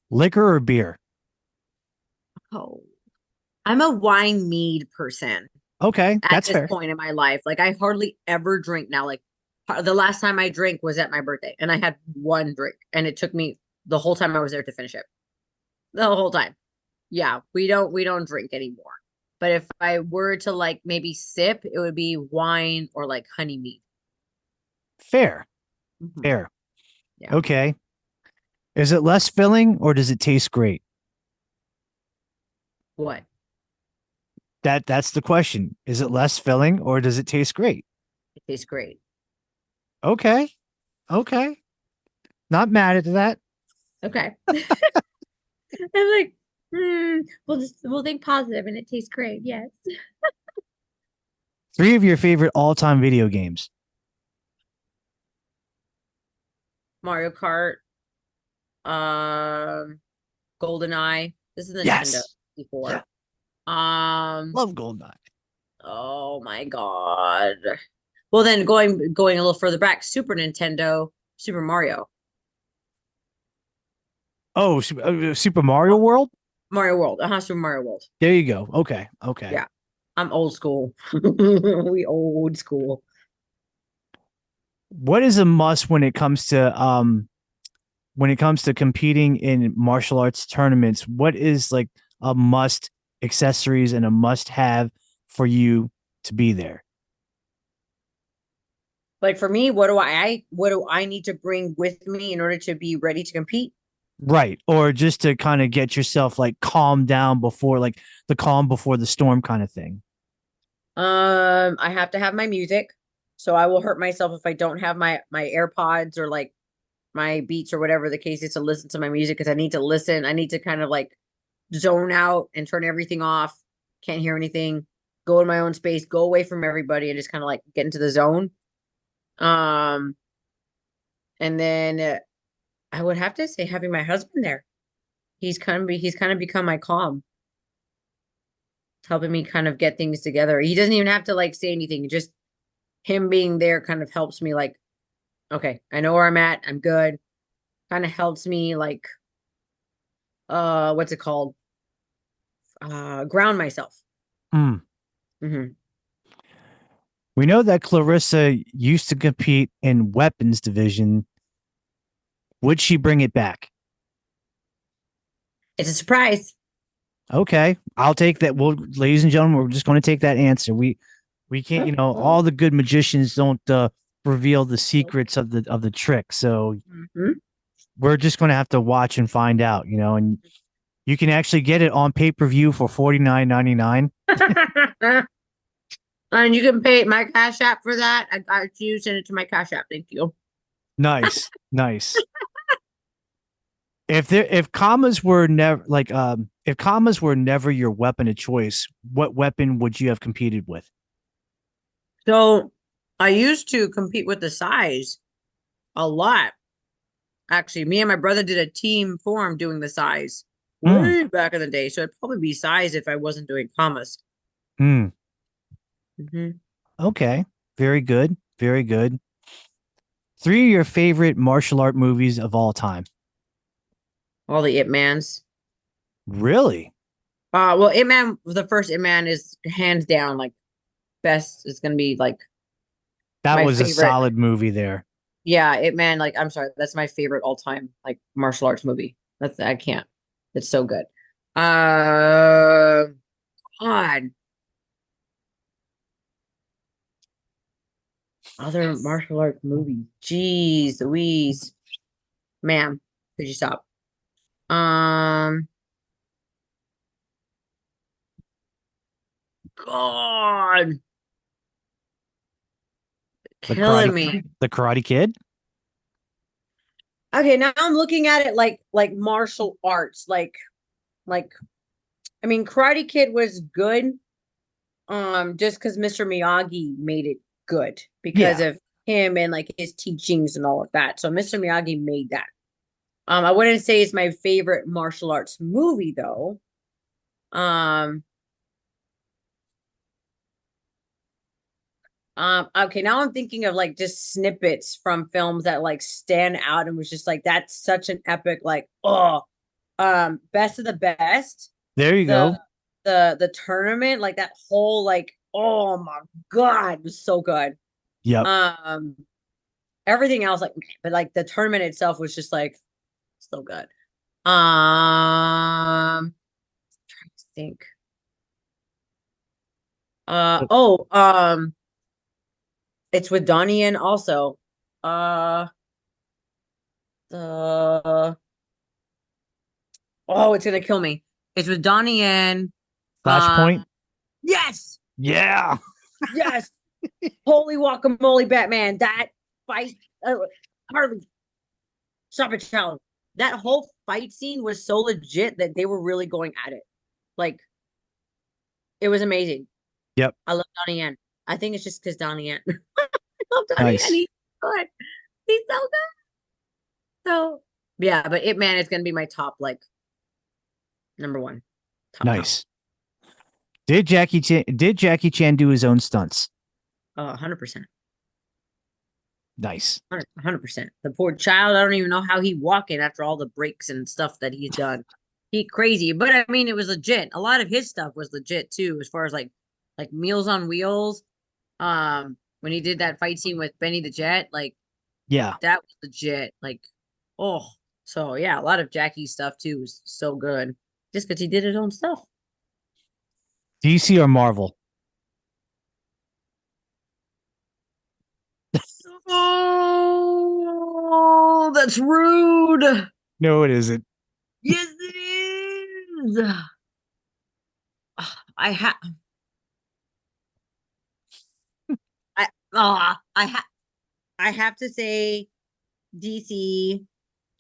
Liquor or beer? Oh, I'm a wine mead person Okay, at that's this fair. point in my life. Like I hardly ever drink now. Like the last time I drank was at my birthday, and I had one drink, and it took me the whole time I was there to finish it. The whole time. Yeah, we don't drink anymore. But if I were to like maybe sip, it would be wine or like honey mead. Fair. Mhm. Fair. Yeah. Okay. Is it less filling or does it taste great? What? That's the question. Is it less filling or does it taste great? It tastes great. Okay. Okay. Not mad at that. Okay. I'm like, we'll think positive and it tastes great. Yes. 3 of your favorite all-time video games. Mario Kart, um, GoldenEye. This is the Nintendo Yes. 64. Um, Love Goldeneye. oh my God. Well, then going a little further back, Super Nintendo, Super Mario. Oh, Super Mario World? Mario World. Super Mario World. There you go. Okay. Okay. Yeah. I'm old school. We old school. What is a must when it comes to competing in martial arts tournaments? What is like a must accessories and a must have for you to be there? Like for me, what do I need to bring with me in order to be ready to compete? Right. Or just to kind of get yourself like calm down before like the calm before the storm kind of thing. I have to have my music. So I will hurt myself if I don't have my AirPods or like my Beats or whatever the case is to listen to my music because I need to listen. I need to kind of like zone out and turn everything off. Can't hear anything. Go in my own space, go away from everybody and just kind of like get into the zone. Um, and then I would have to say having my husband there. He's kind of become my calm, helping me kind of get things together. He doesn't even have to like say anything. Just him being there kind of helps me like, okay, I know where I'm at. I'm good. Kind of helps me like what's it called? Ground myself. Mm. Hmm. We know that Clarissa used to compete in weapons division. Would she bring it back? It's a surprise. Okay, I'll take that. Well, ladies and gentlemen, we're just going to take that answer. We can't, all the good magicians don't reveal the secrets of the trick. So Mhm. we're just going to have to watch and find out, and you can actually get it on pay-per-view for $49.99. And you can pay my Cash App for that. I got you. Send it to my Cash App. Thank you. Nice, nice. If commas were never if commas were never your weapon of choice, what weapon would you have competed with? So I used to compete with the size a lot. Actually, me and my brother did a team form doing the size way back in the day. So it'd probably be size if I wasn't doing commas. Hmm. Mm-hmm. Okay. Very good. Very good. 3 of your favorite martial art movies of all time. All the Ip Mans. Really? Well, Ip Man, the first Ip Man is hands down like best. It's gonna be like That my was a favorite. solid movie there. Yeah, Ip Man. Like, I'm sorry, that's my favorite all time like martial arts movie. That's I can't. It's so good. God, other martial arts movies. Jeez, Louise, ma'am, could you stop? Um, God, The killing me. Karate Kid? Okay, now I'm looking at it like martial arts, like I mean, Karate Kid was good, just because Mr. Miyagi made it good because Yeah. of him and like his teachings and all of that. So Mr. Miyagi made that. I wouldn't say it's my favorite martial arts movie though. Um, okay, now I'm thinking of like just snippets from films that like stand out and was just like that's such an epic, like, Best of the Best, There you the go. the tournament, like that whole like, oh my God, it was so good. Yep. Um, everything else, like, but like the tournament itself was just like so good. Trying to think. Oh, it's with Donnie Yen also. Uh, the Oh, it's gonna kill me. It's with Donnie Yen. Uh, Flashpoint? yes, Yeah. yes. Holy guacamole, Batman! That fight, Harley, stop it, child. That whole fight scene was so legit that they were really going at it. Like, it was amazing. Yep. I love Donnie Yen. I think it's just because Donnie Yen. I love Donnie Yen. Nice. He's good. He's so good. So yeah, but Ip Man is gonna be my top, like, number one. Top. Nice. Did Jackie Chan do his own stunts? 100%. Nice. 100%. The poor child, I don't even know how he walking after all the breaks and stuff that he's done. He crazy, but I mean, it was legit. A lot of his stuff was legit too, as far as like Meals on Wheels. When he did that fight scene with Benny the Jet, like Yeah. that was legit. Like, oh, so yeah, a lot of Jackie's stuff too was so good, just because he did his own stuff. DC or Marvel? Oh, that's rude. No, it isn't. Yes, it is. I have. I I have. I have to say DC,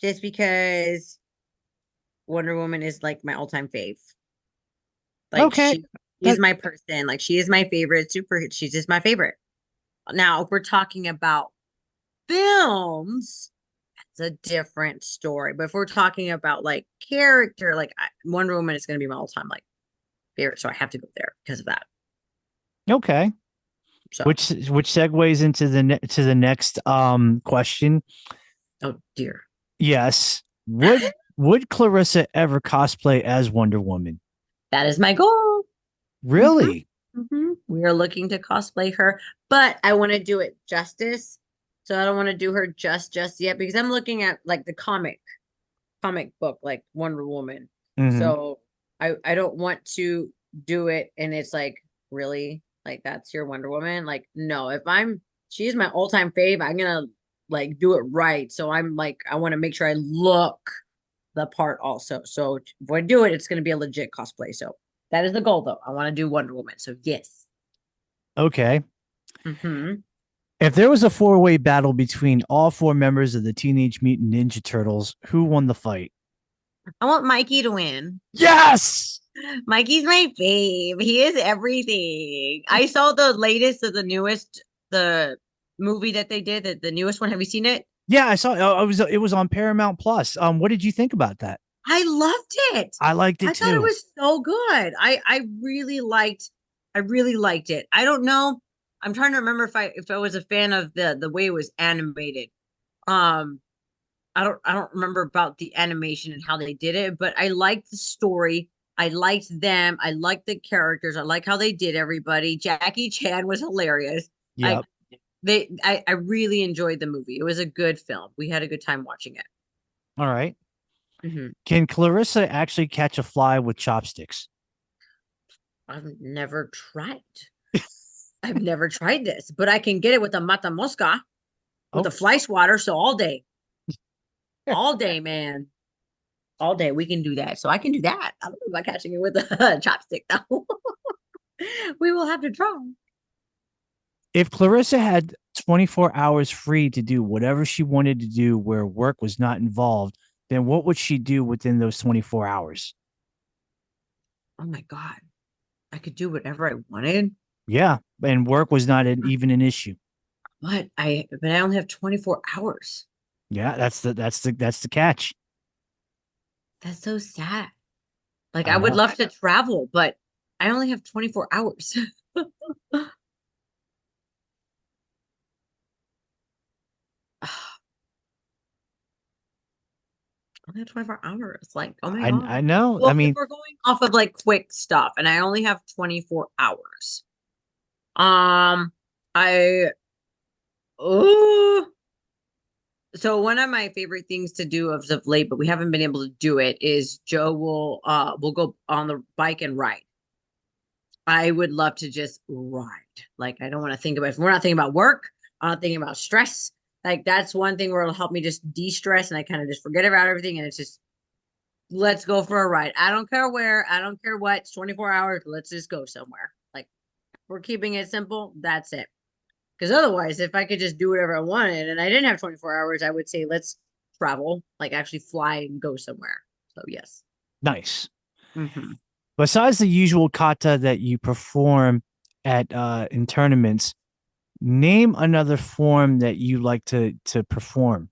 just because Wonder Woman is like my all-time fave. Like, Okay. she is That my person. Like, she is my favorite super. She's just my favorite. Now, if we're talking about films, it's a different story. But if we're talking about like character, like, Wonder Woman is going to be my all-time like favorite. So I have to go there because of that. okay. So, Which segues into the next question. oh dear. Yes. Would Clarissa ever cosplay as Wonder Woman? That is my goal. Really? We are looking to cosplay her, but I want to do it justice. So I don't want to do her just yet because I'm looking at like the comic book, like Wonder Woman. Mhm. So I don't want to do it and it's like, really, like, that's your Wonder Woman. Like, no, if she's my all-time fave, I'm gonna like do it right. So I'm like, I want to make sure I look the part also. So if I do it, it's gonna be a legit cosplay. So that is the goal, though. I want to do Wonder Woman. So yes. Okay. Mm-hmm. If there was a four-way battle between all four members of the Teenage Mutant Ninja Turtles, who won the fight? I want Mikey to win. Yes. Mikey's my fave. He is everything. I saw the latest of the newest, the movie that they did, the newest one. Have you seen it? Yeah, I saw it was on Paramount Plus. What did you think about that? I loved it. I liked I it thought it too. was so good. I really liked it. I don't know. I'm trying to remember if I was a fan of the way it was animated. Um, I don't remember about the animation and how they did it, but I liked the story. I liked them. I liked the characters. I like how they did everybody. Jackie Chan was hilarious. Yep. Like I really enjoyed the movie. It was a good film. We had a good time watching it. All right. Mhm. Can Clarissa actually catch a fly with chopsticks? I've never tried. I've never tried this, but I can get it with a mata mosca, with Oh. a fly swatter. So all day, man, all day we can do that. So I can do that. I don't know about catching it with a chopstick though. We will have to try. If Clarissa had 24 hours free to do whatever she wanted to do where work was not involved, then what would she do within those 24 hours? Oh my god, I could do whatever I wanted, Yeah, and work was not even an issue. but I only have 24 hours. Yeah, that's the catch. That's so sad. Like I I would know. love to travel, but I only have 24 hours. Only have 24 hours. Like, oh my I God. know. I Well, if mean, we're going off of like quick stuff and I only have 24 hours, um, I, oh, so one of my favorite things to do of late, but we haven't been able to do it, is Joe will go on the bike and ride. I would love to just ride. Like, I don't want to think about, if we're not thinking about work, I'm not thinking about stress. Like, that's one thing where it'll help me just de-stress and I kind of just forget about everything. And it's just, let's go for a ride. I don't care where, I don't care what, it's 24 hours. Let's just go somewhere. Like, we're keeping it simple. That's it. Because otherwise, if I could just do whatever I wanted and I didn't have 24 hours, I would say, let's travel, like actually fly and go somewhere. So, yes. nice. Mm-hmm. Besides the usual kata that you perform at in tournaments, name another form that you like to perform.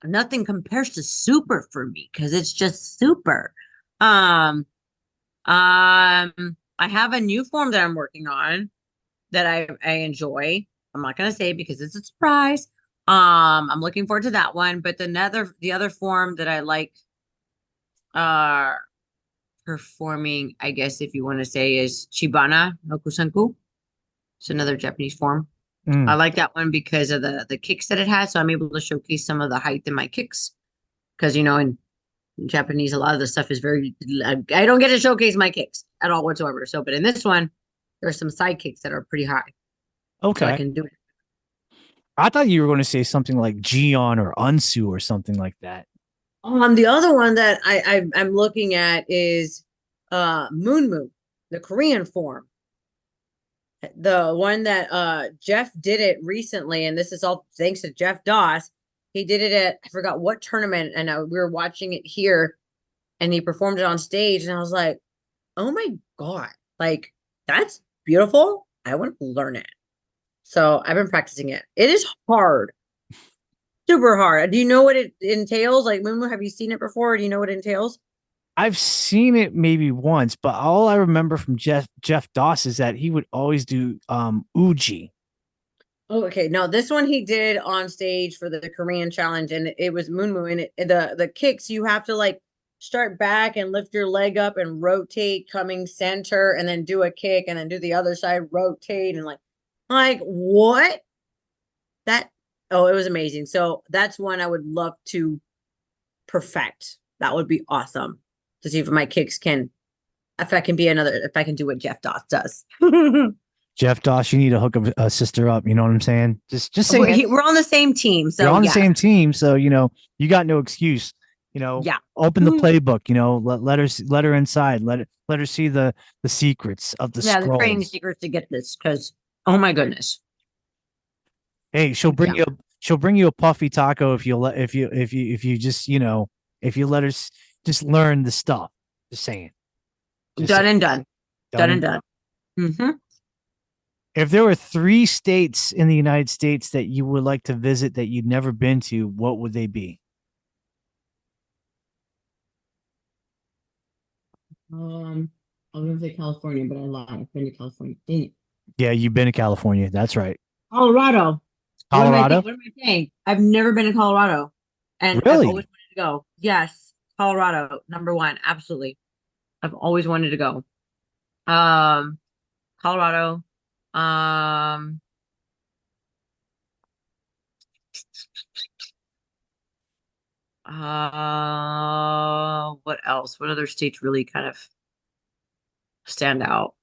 Nothing compares to super for me because it's just super. Um, I have a new form that I'm working on that I enjoy. I'm not gonna say because it's a surprise. I'm looking forward to that one. But the other form that I like uh performing, I guess if you want to say, is Chibana no Kusanku. It's another Japanese form. I Mm. like that one because of the kicks that it has. So I'm able to showcase some of the height in my kicks. Because in Japanese, a lot of the stuff is very, I don't get to showcase my kicks at all whatsoever. So, but in this one, there's some side kicks that are pretty high. So I Okay. can do it. I thought you were going to say something like Gion or Unsu or something like that. The other one that I'm looking at is Moon Moon, the Korean form. The one that Jeff did it recently, and this is all thanks to Jeff Doss. He did it at, I forgot what tournament, and we were watching it here, and he performed it on stage, and I was like, oh my God, like that's beautiful. I want to learn it. So I've been practicing it. It is hard, super hard. Do you know what it entails? Like, Moon, have you seen it before? Do you know what it entails? I've seen it maybe once, but all I remember from Jeff Doss is that he would always do uji. Oh, okay. No, this one he did on stage for the Korean challenge, and it was Moon Moon. And the kicks, you have to like start back and lift your leg up and rotate, coming center, and then do a kick, and then do the other side, rotate, and like what? That it was amazing. So that's one I would love to perfect. That would be awesome to see if my kicks can, if I can do what Jeff Doss does. Jeff Doss, you need to hook a sister up. You know what I'm saying? Just say it. We're on the same team, so You're on the yeah, same team, so you got no excuse. yeah. Open the playbook. Let her inside. Let her see the secrets of the Yeah, the training scrolls. secrets to get this, because oh my goodness. Hey, she'll bring Yeah. you a puffy taco if you just if you let us just learn the stuff. Just saying. Just Done saying. and done. Done and done. Mm-hmm. If there were 3 states in the United States that you would like to visit that you'd never been to, what would they be? I was gonna say California, but I lied. I've been to California. Dang it. Yeah, you've been to California. That's right. Colorado. Colorado? What am I saying? I've never been to Colorado. And I've Really? always wanted to go. Yes. Colorado, number one. Absolutely. I've always wanted to go. Colorado. Um, what else? What other states really kind of stand out?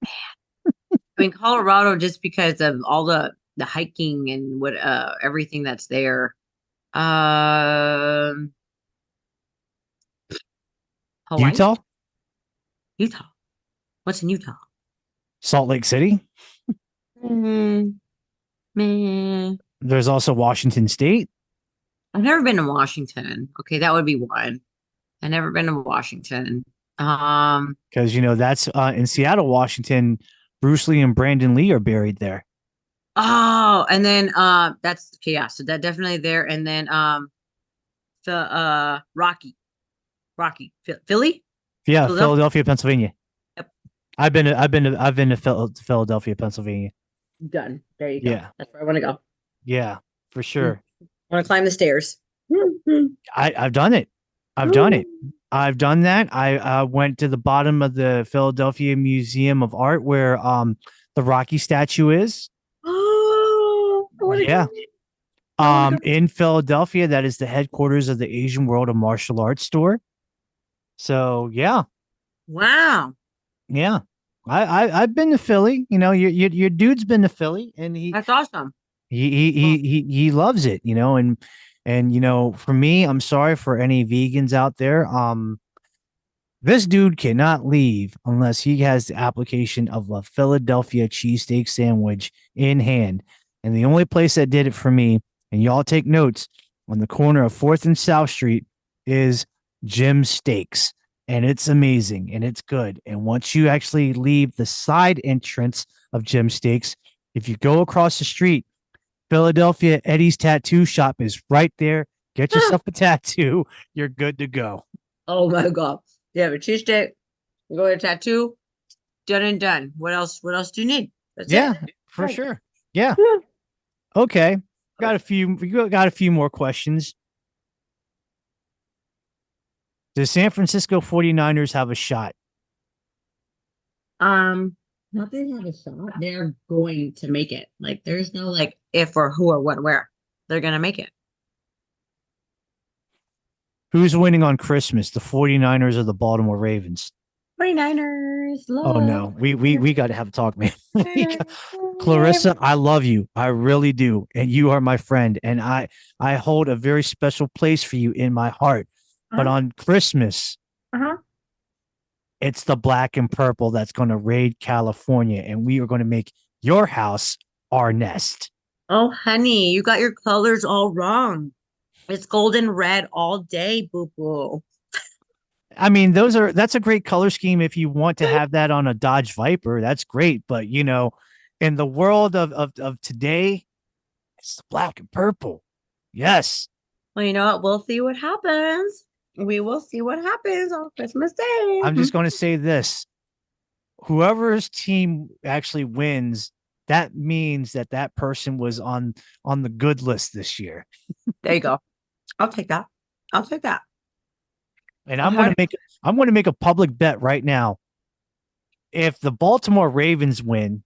I mean, Colorado, just because of all the hiking and what everything that's there. Um, Hawaii, Utah? Utah. What's in Utah? Salt Lake City? Man, There's also Washington State. I've never been to Washington. Okay, that would be one. I've never been to Washington. Because that's in Seattle, Washington. Bruce Lee and Brandon Lee are buried there. Oh, and then that's okay, yeah, so that definitely there. And then the Rocky, Philly? Yeah, Philadelphia? Philadelphia, Pennsylvania. Yep. I've been to Philadelphia, Pennsylvania. Done. There you go. Yeah. That's where I want to go. Yeah, for sure. I want to climb the stairs. I've done it. I've done it. I've done that. I went to the bottom of the Philadelphia Museum of Art where the Rocky statue is. Oh, I wanna Yeah. go. In Philadelphia, that is the headquarters of the Asian World of Martial Arts store. So yeah, Wow. yeah. I've been to Philly. Your dude's been to Philly, and That's awesome. he loves it. And for me, I'm sorry for any vegans out there. This dude cannot leave unless he has the application of a Philadelphia cheesesteak sandwich in hand. And the only place that did it for me, and y'all take notes, on the corner of 4th and South Street is Jim Steaks. And it's amazing and it's good. And once you actually leave the side entrance of Jim Steaks, if you go across the street, Philadelphia Eddie's Tattoo Shop is right there. Get yourself a tattoo. You're good to go. Oh my God. You have a cheesesteak, you go to a tattoo, done and done. What else? What else do you need? That's Yeah, it. for Right. sure. Yeah. Okay. Got a few. We got a few more questions. Does San Francisco 49ers have a shot? Not they have a shot. They're going to make it. Like there's no like if or who or what where. They're gonna make it. Who's winning on Christmas, the 49ers or the Baltimore Ravens? 49ers. Oh no, we got to have a talk, man. Clarissa, I love you. I really do. And you are my friend. And I hold a very special place for you in my heart. But on Christmas, it's the black and purple that's going to raid California. And we are going to make your house our nest. Oh, honey, you got your colors all wrong. It's golden red all day, boo boo. I mean, that's a great color scheme if you want to have that on a Dodge Viper. That's great. But in the world of today, it's the black and purple. Yes. Well, you know what? We'll see what happens. We will see what happens on Christmas Day. I'm just going to say this. Whoever's team actually wins, that means that person was on the good list this year. There you go. I'll take that. I'll take that. And I'm going to make a public bet right now. If the Baltimore Ravens win,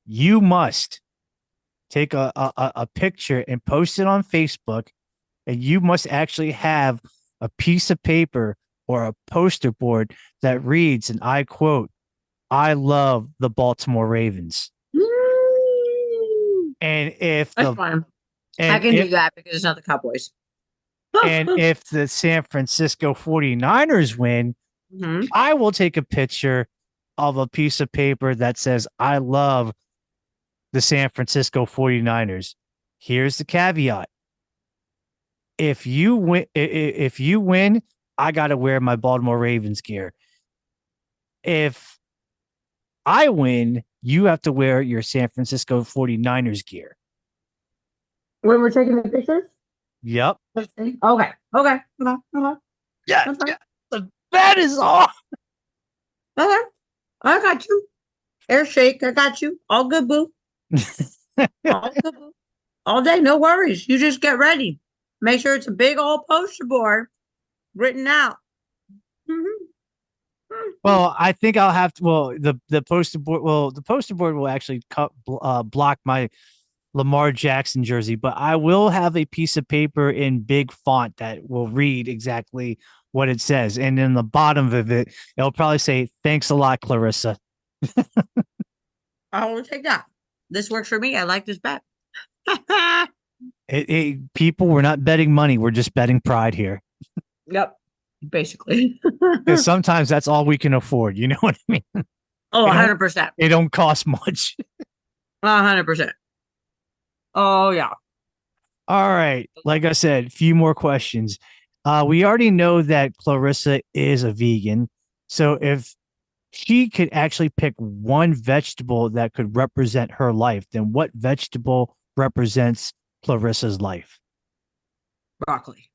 you must take a picture and post it on Facebook, and you must actually have a piece of paper or a poster board that reads, and I quote, "I love the Baltimore Ravens." And if That's fine. I can do that because it's not the Cowboys. And if the San Francisco 49ers win, I will take a picture of a piece of paper that says, "I love the San Francisco 49ers. Here's the caveat. if you win, I got to wear my Baltimore Ravens gear. If I win, you have to wear your San Francisco 49ers gear. When we're taking the pictures? Yep. Okay. Okay. Okay. Yeah. That's fine. The bet is on. Okay. I got you. Air shake. I got you. All good, boo. All good, boo. All day. No worries. You just get ready. Make sure it's a big old poster board written out. Well, I think I'll have to. Well, the poster board. Well, the poster board will actually block my Lamar Jackson jersey, but I will have a piece of paper in big font that will read exactly what it says, and in the bottom of it, it'll probably say, "Thanks a lot, Clarissa." I will take that. This works for me. I like this bet. People, we're not betting money; we're just betting pride here. Yep. Basically. Because sometimes that's all we can afford. You know what I mean? Oh, 100%. It don't cost much. 100%. Oh, yeah. All right. Like I said, a few more questions. We already know that Clarissa is a vegan. So if she could actually pick one vegetable that could represent her life, then what vegetable represents Clarissa's life? Broccoli.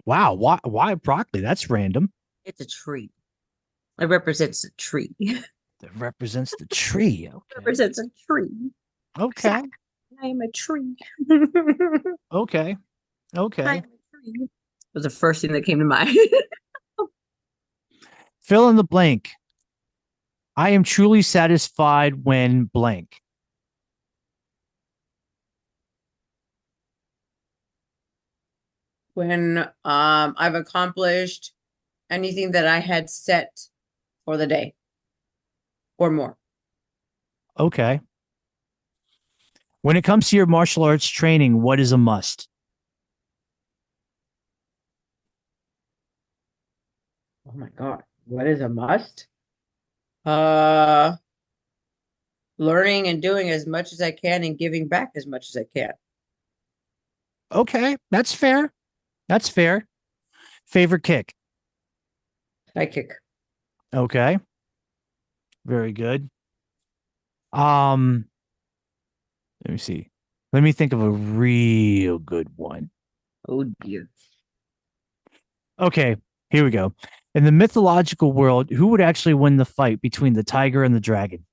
Wow. Why broccoli? That's random. It's a tree. It represents a tree. That represents the tree. It represents a tree. Okay. I am a tree. Okay. I Okay. am a tree. It was the first thing that came to mind. Fill in the blank. I am truly satisfied when blank. When I've accomplished anything that I had set for the day or more. Okay. When it comes to your martial arts training, what is a must? Oh my God. What is a must? Uh Learning and doing as much as I can and giving back as much as I can. Okay, that's fair. That's fair. Favorite kick? I kick. Okay. Very good. Let me see. Let me think of a real good one. Oh dear. Okay, here we go. In the mythological world, who would actually win the fight between the tiger and the dragon?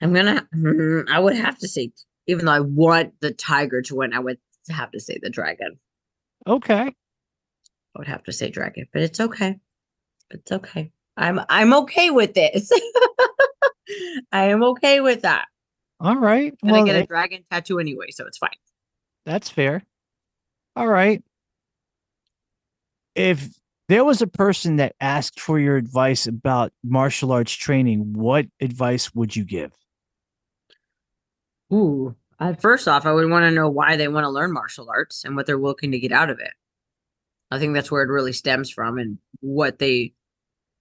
I would have to say, even though I want the tiger to win, I would have to say the dragon. Okay. I would have to say dragon, but it's okay. It's okay. I'm okay with this. I am okay with that. All right. I'm gonna Well, get a dragon tattoo anyway, so it's fine. that's fair. All right. If there was a person that asked for your advice about martial arts training, what advice would you give? Ooh. First off, I would want to know why they want to learn martial arts and what they're looking to get out of it. I think that's where it really stems from and what they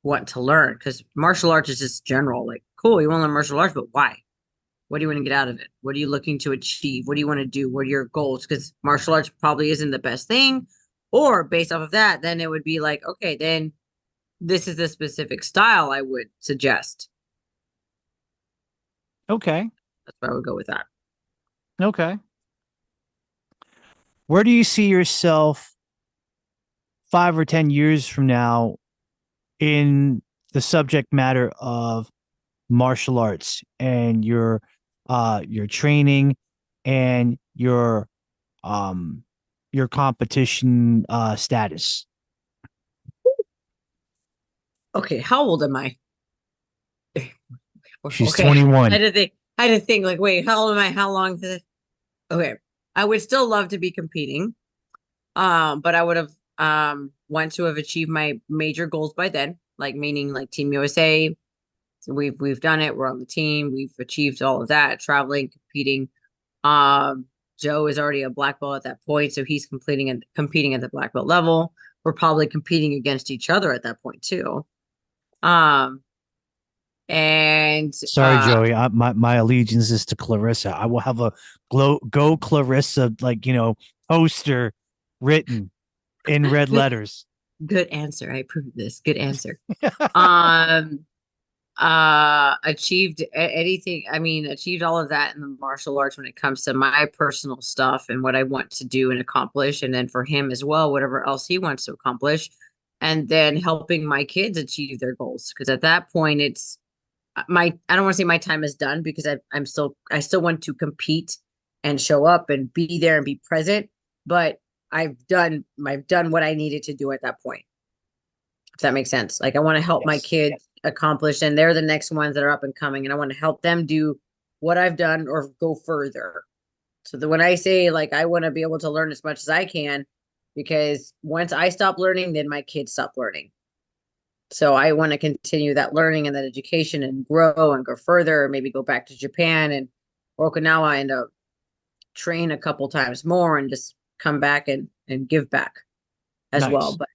want to learn. Because martial arts is just general, like, cool, you want to learn martial arts, but why? What do you want to get out of it? What are you looking to achieve? What do you want to do? What are your goals? Because martial arts probably isn't the best thing. Or based off of that, then it would be like, okay, then this is the specific style I would suggest. Okay. That's where I would go with that. Okay. Where do you see yourself 5 or 10 years from now in the subject matter of martial arts and your training and your competition status? Okay, how old am I? She's Okay. 21. I had to think like, wait, how old am I? How long did it? Okay. I would still love to be competing. But I would have want to have achieved my major goals by then, like meaning like Team USA. So we've done it. We're on the team. We've achieved all of that, traveling, competing. Joe is already a black belt at that point, so he's competing at the black belt level. We're probably competing against each other at that point too. Um, And Sorry, Joey. My allegiance is to Clarissa. I will have a go Clarissa poster written in red letters. good answer. I approve of this. Good answer. Achieved anything. I mean, achieved all of that in the martial arts when it comes to my personal stuff and what I want to do and accomplish. And then for him as well, whatever else he wants to accomplish. And then helping my kids achieve their goals. Because at that point, it's I don't want to say my time is done because I still want to compete and show up and be there and be present. But I've done what I needed to do at that point. If that makes sense. Like I want to help my kids accomplish, and they're the next ones that are up and coming, and I want to help them do what I've done or go further. So that when I say like I want to be able to learn as much as I can, because once I stop learning, then my kids stop learning. So I want to continue that learning and that education and grow and go further, maybe go back to Japan and Okinawa and train a couple times more and just come back and give back as well. But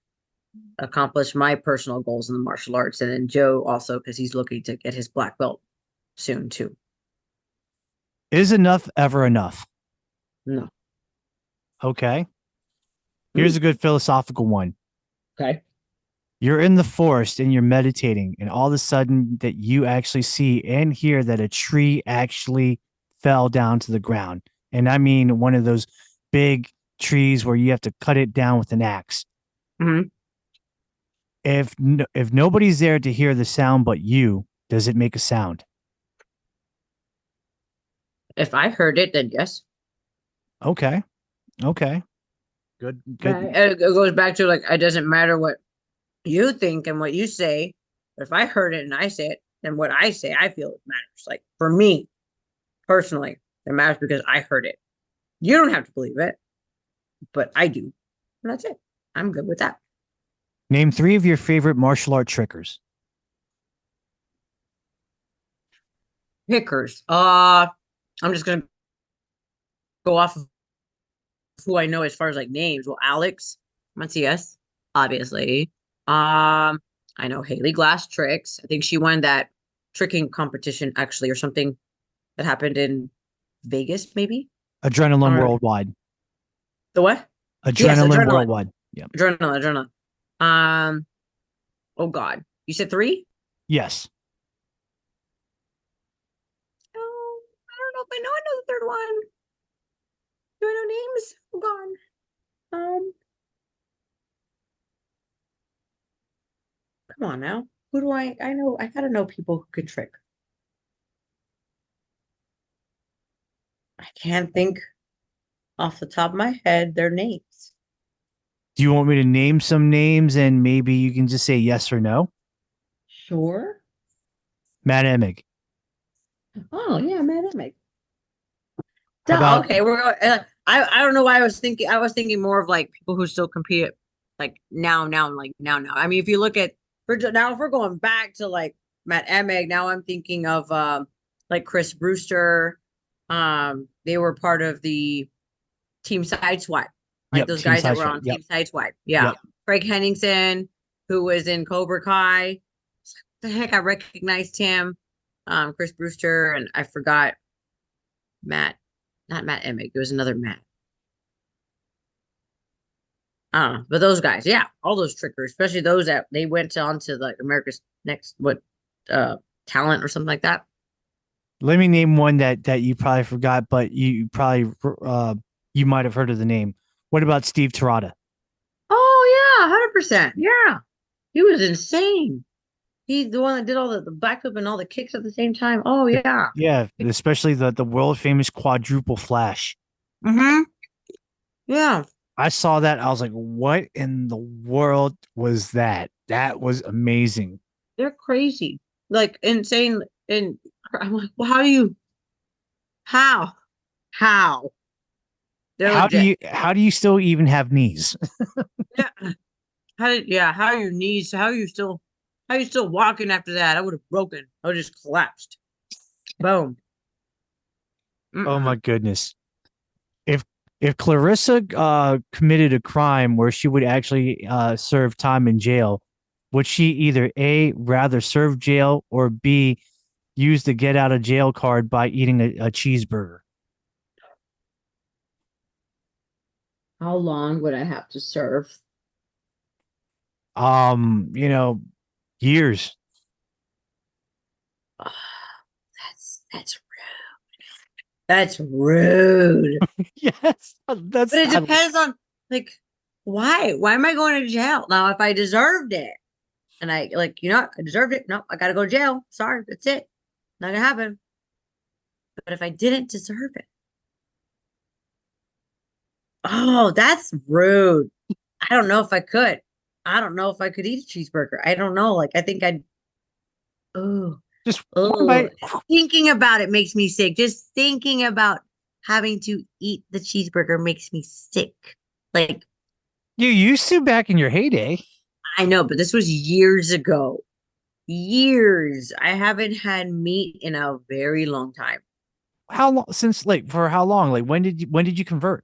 accomplish my personal goals in the martial arts. And then Joe also, because he's looking to get his black belt soon too. Is enough ever enough? No. Okay. Here's a good philosophical one. Okay. You're in the forest and you're meditating, and all of a sudden that you actually see and hear that a tree actually fell down to the ground. And I mean one of those big trees where you have to cut it down with an axe. Mm-hmm. If nobody's there to hear the sound but you, does it make a sound? If I heard it, then yes. Okay. Good. It goes back to like, it doesn't matter what you think and what you say. But if I heard it and I say it, then what I say, I feel it matters. Like for me, personally, it matters because I heard it. You don't have to believe it, but I do. And that's it. I'm good with that. Name 3 of your favorite martial art trickers. Pickers. I'm just gonna go off of who I know as far as like names. Well, Alex Macias, obviously. I know Haley Glass tricks. I think she won that tricking competition actually, or something that happened in Vegas, maybe. Adrenaline Worldwide. The what? Adrenaline Worldwide. Yeah. Adrenaline. Oh God, you said 3? Yes. Oh, I don't know if I know the third one. Do I know names? Oh God. Come on now. Who do I know? I gotta know people who could trick. I can't think off the top of my head their names. Do you want me to name some names and maybe you can just say yes or no? Sure. Matt Emig. Oh yeah, Matt Emig. Okay, we're going. I don't know why I was thinking more of like people who still compete like now. I mean, if you look at if we're going back to like Matt Emig, now I'm thinking of like Chris Brewster. They were part of the Team Sideswipe. Like those guys that were on Team Sideswipe. Yeah. Yep. Craig Henningsen, who was in Cobra Kai. The heck, I recognized him. Chris Brewster, and I forgot not Matt Emig. It was another Matt. I don't know, but those guys, yeah, all those trickers, especially those that they went on to like America's Next Talent or something like that. Let me name one that you probably forgot, but you probably you might have heard of the name. What about Steve Tirada? Oh yeah, 100%. Yeah, he was insane. He's the one that did all the backflip and all the kicks at the same time. Oh yeah, yeah, especially the world famous quadruple flash. Mm-hmm. Yeah, I saw that. I was like, "What in the world was that? That was amazing." They're crazy, like insane. And I'm like, well, how? How do you still even have knees? Yeah. How are your knees? How are you still walking after that? I would have broken. I would have just collapsed. Boom. Oh my goodness. If Clarissa committed a crime where she would actually serve time in jail, Would she either A, rather serve jail, or B, use the get out of jail card by eating a cheeseburger? How long would I have to serve? You know, years. Oh, that's rude. That's rude. Yes, But it depends on like why? Why am I going to jail? Now, if I deserved it and I like, I deserved it. No, I gotta go to jail. Sorry, that's it. Not gonna happen. But if I didn't deserve it, oh, that's rude. I don't know if I could. I don't know if I could eat a cheeseburger. I don't know. Like, I think I'd. Oh, just one oh. bite. Thinking about it makes me sick. Just thinking about having to eat the cheeseburger makes me sick. Like, You used to back in your heyday. I know, but this was years ago. Years. I haven't had meat in a very long time. How long since like for how long? Like when did you convert?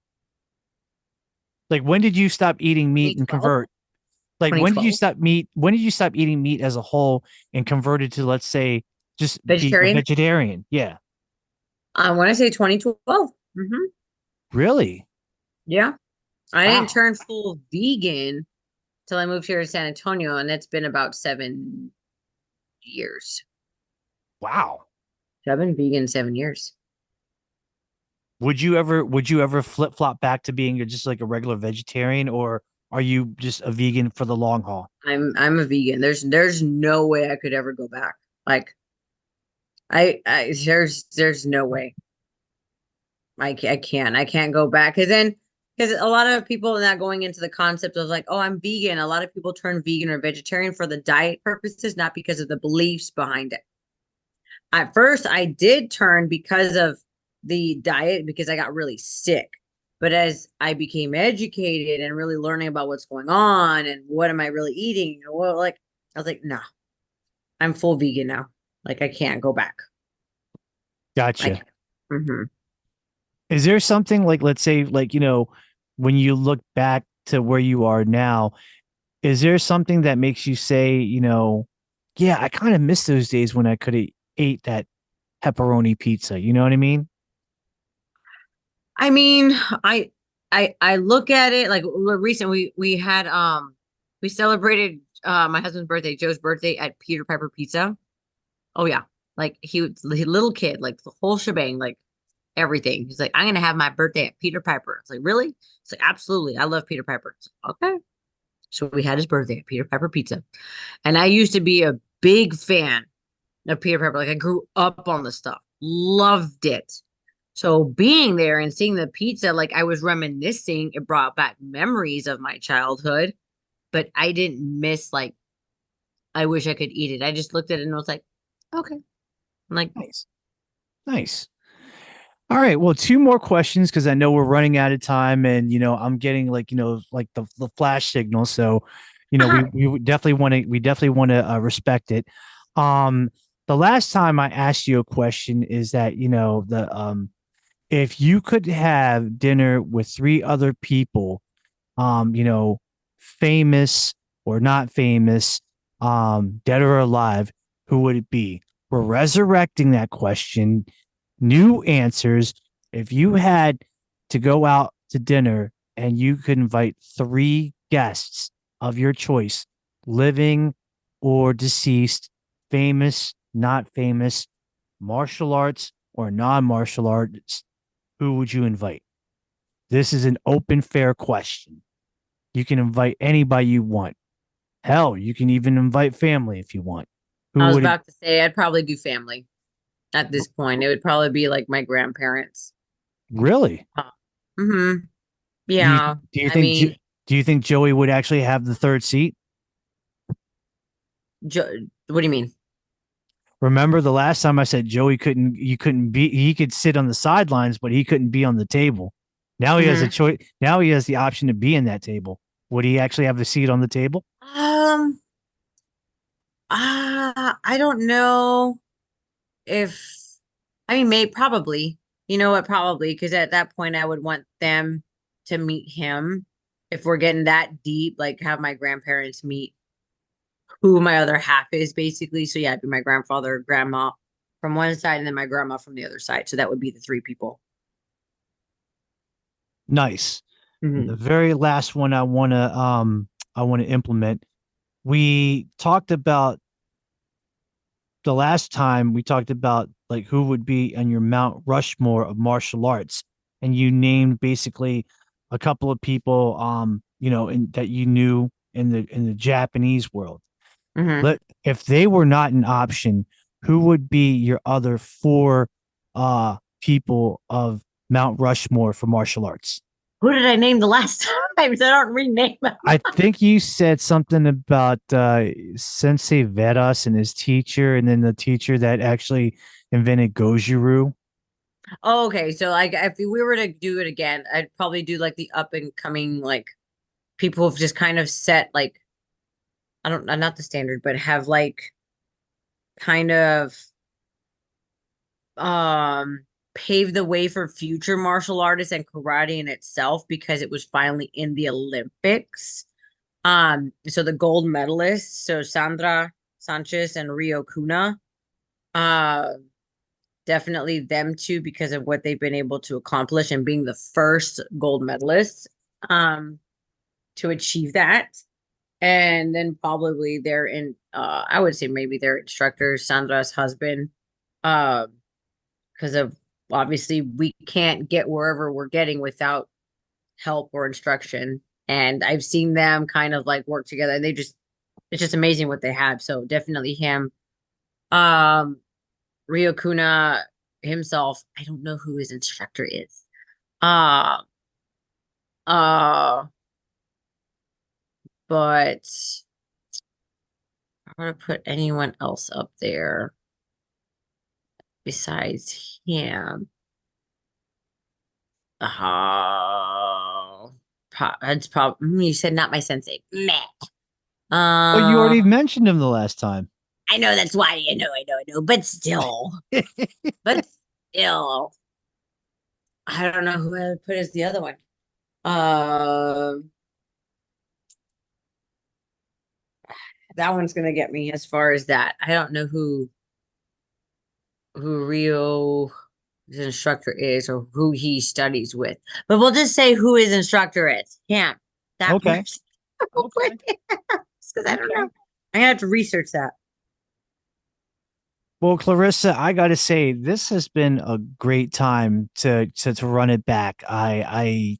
Like when did you stop eating meat and 2012. convert? Like when did you 2012. stop meat? When did you stop eating meat as a whole and converted to, let's say, just be a Vegetarian. vegetarian? Yeah. I want to say 2012. Hmm. Really? Yeah. I didn't Wow. turn full vegan till I moved here to San Antonio, and it's been about 7 years. Wow. So I've been vegan 7 years. Would you ever flip flop back to being just like a regular vegetarian, or are you just a vegan for the long haul? I'm a vegan. There's no way I could ever go back. Like I there's no way. I can't go back because a lot of people are not going into the concept of like, oh, I'm vegan. A lot of people turn vegan or vegetarian for the diet purposes, not because of the beliefs behind it. At first, I did turn because of the diet because I got really sick. But as I became educated and really learning about what's going on and what am I really eating, well, like I was like, no, I'm full vegan now. Like I can't go back. Gotcha. Like, mm-hmm. Is there something like, let's say, like, when you look back to where you are now, is there something that makes you say, yeah, I kind of miss those days when I could have ate that pepperoni pizza? You know what I mean? I mean, I look at it like recently we had we celebrated my husband's birthday, Joe's birthday at Peter Piper Pizza. Oh yeah. Like he was a little kid, like the whole shebang, like everything. He's like, I'm gonna have my birthday at Peter Piper. It's like, really? It's like, absolutely. I love Peter Piper. It's like, okay. So we had his birthday at Peter Piper Pizza. And I used to be a big fan of Peter Piper. Like I grew up on the stuff, loved it. So being there and seeing the pizza, like I was reminiscing, it brought back memories of my childhood, but I didn't miss like I wish I could eat it. I just looked at it and was like, okay. I'm like, Nice. Nice. All right. Well, two more questions because I know we're running out of time, and I'm getting like like the flash signal. So, we definitely want to respect it. Um, the last time I asked you a question is that the if you could have dinner with three other people, famous or not famous, dead or alive, who would it be? We're resurrecting that question. New answers. If you had to go out to dinner and you could invite three guests of your choice, living or deceased, famous, not famous, martial arts or non-martial arts, who would you invite? This is an open, fair question. You can invite anybody you want. Hell, you can even invite family if you want. I Who was would it? about to say I'd probably do family at this point. It would probably be like my grandparents. Really? Mm-hmm. Do you Yeah. do you I think mean, do you think Joey would actually have the third seat? what do you mean? Remember the last time I said Joey couldn't you couldn't be he could sit on the sidelines, but he couldn't be on the table. Now he has a Hmm. choice. Now he has the option to be in that table. Would he actually have a seat on the table? Um, I don't know if I mean may probably. You know what, probably, because at that point I would want them to meet him if we're getting that deep, like have my grandparents meet. who my other half is, basically. So yeah, it'd be my grandfather, grandma from one side, and then my grandma from the other side. So that would be the three people. Nice. Mhm. The very last one I want to implement. We talked about the last time we talked about like who would be on your Mount Rushmore of martial arts, and you named basically a couple of people, that you knew in the Japanese world. Mhm. Let if they were not an option, who would be your other four people of Mount Rushmore for martial arts? Who did I name the last time? So I don't rename them. I think you said something about Sensei Vedas and his teacher, and then the teacher that actually invented Gojuru. Oh, okay. So like if we were to do it again, I'd probably do like the up and coming like people who've just kind of set like I don't not the standard, but have like kind of um paved the way for future martial artists and karate in itself because it was finally in the Olympics. So the gold medalists, so Sandra Sanchez and Rio Kuna, uh, definitely them two because of what they've been able to accomplish and being the first gold medalists to achieve that. And then probably I would say maybe their instructor, Sandra's husband, because of obviously we can't get wherever we're getting without help or instruction. And I've seen them kind of like work together and it's just amazing what they have. So definitely him. Um, Rio Kuna himself, I don't know who his instructor is. Uh, uh, but I'm gonna put anyone else up there besides him. Oh, it's probably you said not my sensei. Meh. Oh, you already Uh, mentioned him the last time. I know that's why I know, but still, but still, I don't know who I would put as the other one. Um, that one's gonna get me as far as that. I don't know who Rio's instructor is or who he studies with, but we'll just say who his instructor is. Yeah, that Okay. person. Because I don't Okay. know. I have to research that. Well, Clarissa, I got to say this has been a great time to run it back. I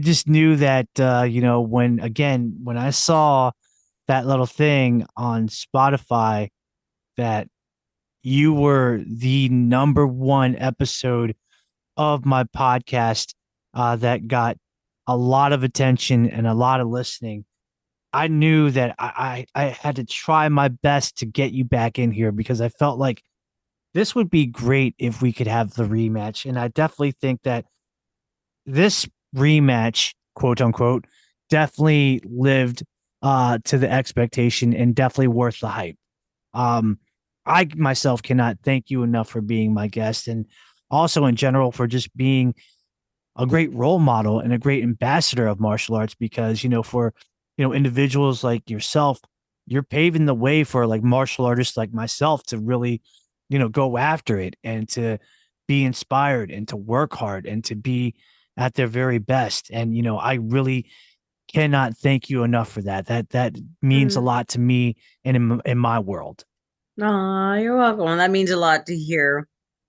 just knew that when I saw that little thing on Spotify that you were the number one episode of my podcast that got a lot of attention and a lot of listening. I knew that I had to try my best to get you back in here because I felt like this would be great if we could have the rematch. And I definitely think that this rematch, quote unquote, definitely lived to the expectation and definitely worth the hype. Um, I myself cannot thank you enough for being my guest and also in general for just being a great role model and a great ambassador of martial arts because, for, individuals like yourself, you're paving the way for like martial artists like myself to really, go after it and to be inspired and to work hard and to be at their very best. And, I really cannot thank you enough for that. That means a lot to me and in my world. Oh, you're welcome. That means a lot to hear.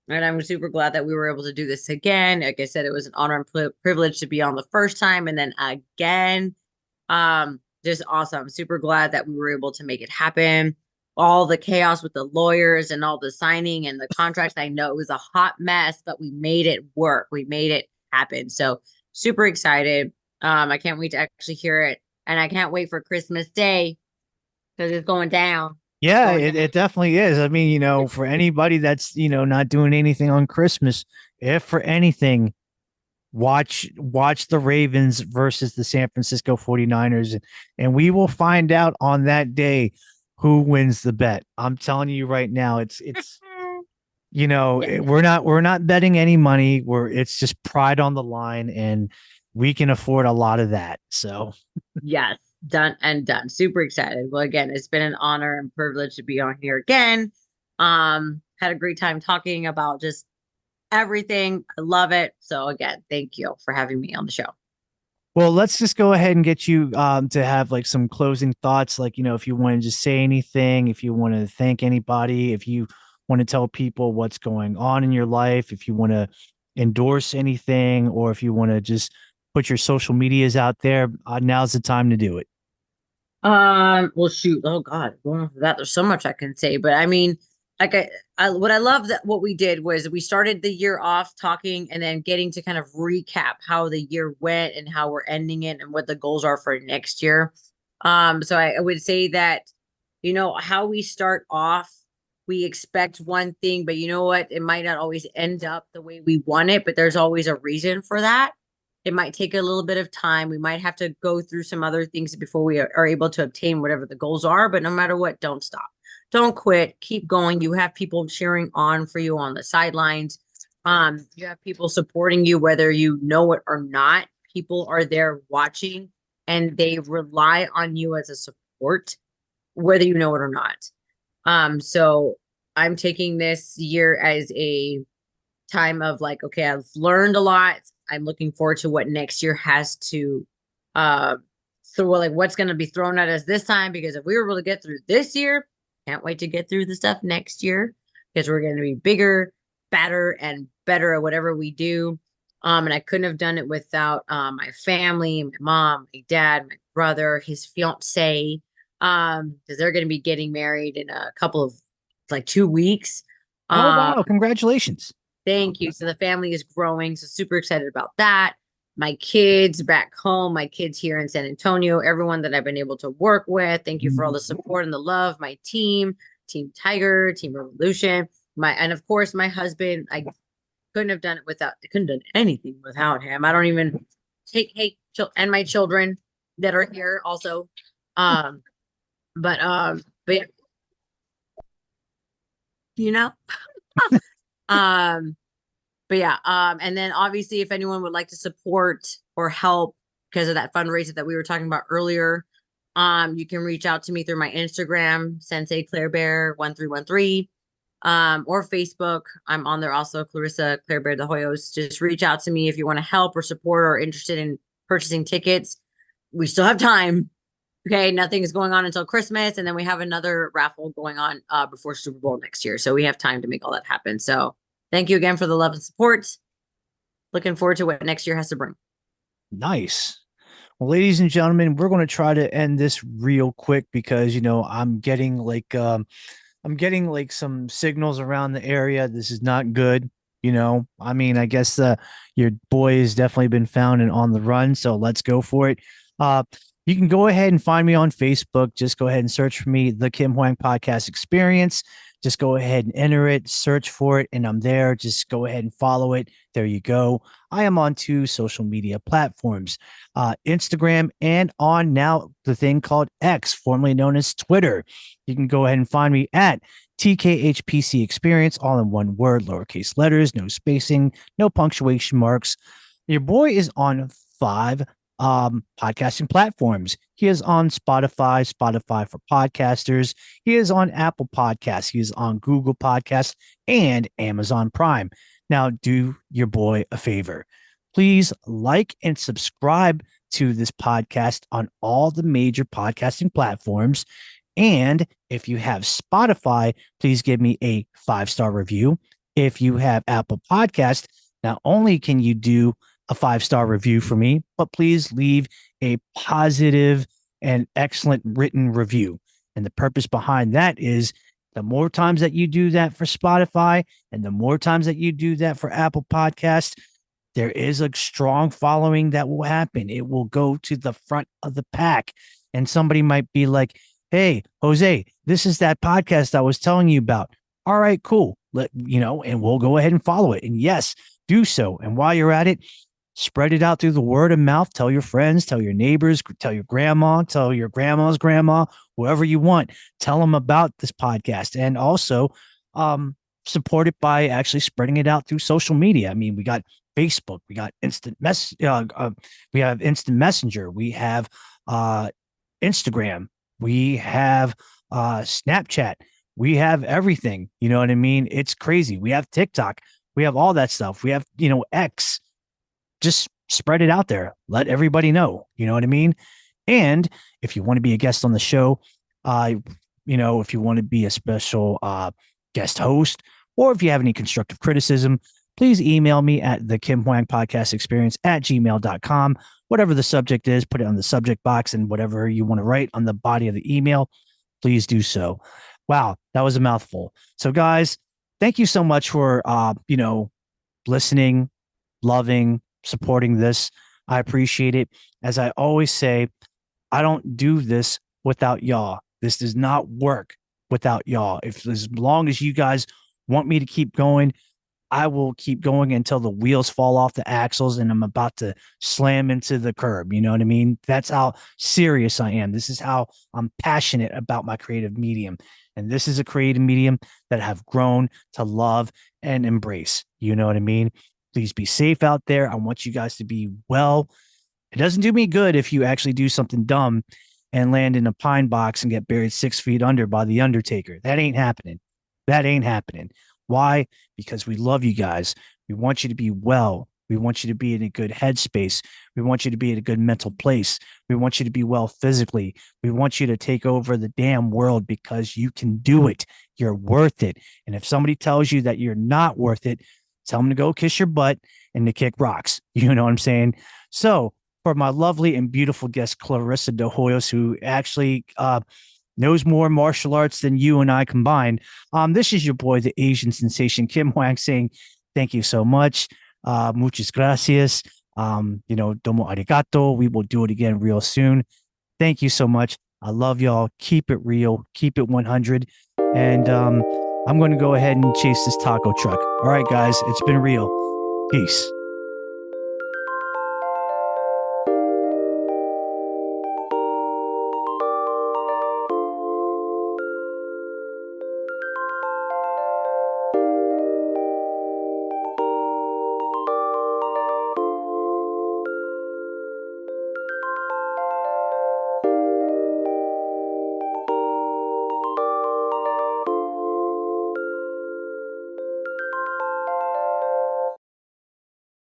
And I'm super glad that we were able to do this again. Like I said, it was an honor and privilege to be on the first time and then again. Just awesome. Super glad that we were able to make it happen. All the chaos with the lawyers and all the signing and the contracts. I know it was a hot mess, but we made it work. We made it happen. So super excited. I can't wait to actually hear it. And I can't wait for Christmas Day because it's going down. Yeah, Going it down. definitely is. I mean, for anybody that's, not doing anything on Christmas, if for anything, watch the Ravens versus the San Francisco 49ers and we will find out on that day who wins the bet. I'm telling you right now, it's Yeah. we're not betting any money. It's just pride on the line and we can afford a lot of that. So Yes. done and done. Super excited. Well, again, it's been an honor and privilege to be on here again. Had a great time talking about just everything. I love it. So again, thank you for having me on the show. Well, let's just go ahead and get you to have like some closing thoughts. Like, if you want to just say anything, if you want to thank anybody, if you want to tell people what's going on in your life, if you want to endorse anything, or if you want to just put your social medias out there, now's the time to do it. Well, shoot. Oh God, going off of that, there's so much I can say, but I mean, like what I love that what we did was we started the year off talking and then getting to kind of recap how the year went and how we're ending it and what the goals are for next year. So I would say that, how we start off, we expect one thing, but you know what? It might not always end up the way we want it, but there's always a reason for that. It might take a little bit of time. We might have to go through some other things before we are able to obtain whatever the goals are. But no matter what, don't stop. Don't quit. Keep going. You have people cheering on for you on the sidelines. You have people supporting you, whether you know it or not. People are there watching and they rely on you as a support, whether you know it or not. So I'm taking this year as a time of like, okay, I've learned a lot. I'm looking forward to what next year has to throw, like what's going to be thrown at us this time, because if we were able to get through this year, can't wait to get through the stuff next year, because we're going to be bigger, better, and better at whatever we do. And I couldn't have done it without my family, my mom, my dad, my brother, his fiance, because they're going to be getting married in a couple of like 2 weeks. Oh, wow. Congratulations. Thank you. So the family is growing. So super excited about that. My kids back home, my kids here in San Antonio, everyone that I've been able to work with. Thank you for all the support and the love. My team, Team Tiger, Team Revolution, and of course my husband. I couldn't have done it without. I couldn't have done anything without him. I don't even and my children that are here also. But but yeah, and then obviously if anyone would like to support or help because of that fundraiser that we were talking about earlier, you can reach out to me through my Instagram, Sensei Claire Bear 1313, or Facebook. I'm on there also, Clarissa DeHoyos. Just reach out to me if you want to help or support or interested in purchasing tickets. We still have time. Okay, nothing is going on until Christmas, and then we have another raffle going on before Super Bowl next year. So we have time to make all that happen. So thank you again for the love and support. Looking forward to what next year has to bring. Nice. Well, ladies and gentlemen, we're going to try to end this real quick because I'm getting like some signals around the area. This is not good. I mean, I guess your boy has definitely been found and on the run. So let's go for it. You can go ahead and find me on Facebook. Just go ahead and search for me, the Kim Hoang Podcast Experience. Just go ahead and enter it, search for it, and I'm there. Just go ahead and follow it. There you go. I am on 2 social media platforms, Instagram, and on now the thing called X, formerly known as Twitter. You can go ahead and find me at TKHPC Experience, all in one word, lowercase letters, no spacing, no punctuation marks. Your boy is on 5 podcasting platforms. He is on Spotify for podcasters. He is on Apple Podcasts. He is on Google Podcasts and Amazon Prime. Now, do your boy a favor. Please like and subscribe to this podcast on all the major podcasting platforms. And if you have Spotify, please give me a 5-star review. If you have Apple Podcast, not only can you do a 5-star review for me, but please leave a positive and excellent written review. And the purpose behind that is the more times that you do that for Spotify and the more times that you do that for Apple Podcasts, there is a strong following that will happen. It will go to the front of the pack. And somebody might be like, hey, Jose, this is that podcast I was telling you about. All right, cool. And we'll go ahead and follow it. And yes, do so. And while you're at it, spread it out through the word of mouth. Tell your friends, tell your neighbors, tell your grandma, tell your grandma's grandma, whoever you want. Tell them about this podcast. And also support it by actually spreading it out through social media. I mean, we got Facebook, we got we have instant messenger, we have Instagram. We have Snapchat. We have everything. You know what I mean? It's crazy. We have TikTok. We have all that stuff. We have, X. Just spread it out there. Let everybody know. You know what I mean? And if you want to be a guest on the show, if you want to be a special guest host, or if you have any constructive criticism, please email me at the Kim Hoang Podcast Experience at gmail.com. Whatever the subject is, put it on the subject box, and whatever you want to write on the body of the email, please do so. Wow, that was a mouthful. So, guys, thank you so much for listening, loving, supporting this. I appreciate it. As I always say, I don't do this without y'all. This does not work without y'all. As long as you guys want me to keep going, I will keep going until the wheels fall off the axles and I'm about to slam into the curb. You know what I mean? That's how serious I am. This is how I'm passionate about my creative medium. And this is a creative medium that I have grown to love and embrace. You know what I mean? Please be safe out there. I want you guys to be well. It doesn't do me good if you actually do something dumb and land in a pine box and get buried 6 feet under by the Undertaker. That ain't happening. That ain't happening. Why? Because we love you guys. We want you to be well. We want you to be in a good headspace. We want you to be in a good mental place. We want you to be well physically. We want you to take over the damn world because you can do it. You're worth it. And if somebody tells you that you're not worth it, tell them to go kiss your butt and to kick rocks. You know what I'm saying? So for my lovely and beautiful guest, Clarissa DeHoyos, who actually knows more martial arts than you and I combined. This is your boy, the Asian sensation, Kim Hoang, saying thank you so much. Muchas gracias. Domo arigato. We will do it again real soon. Thank you so much. I love y'all. Keep it real. Keep it 100. And I'm going to go ahead and chase this taco truck. All right, guys, it's been real. Peace.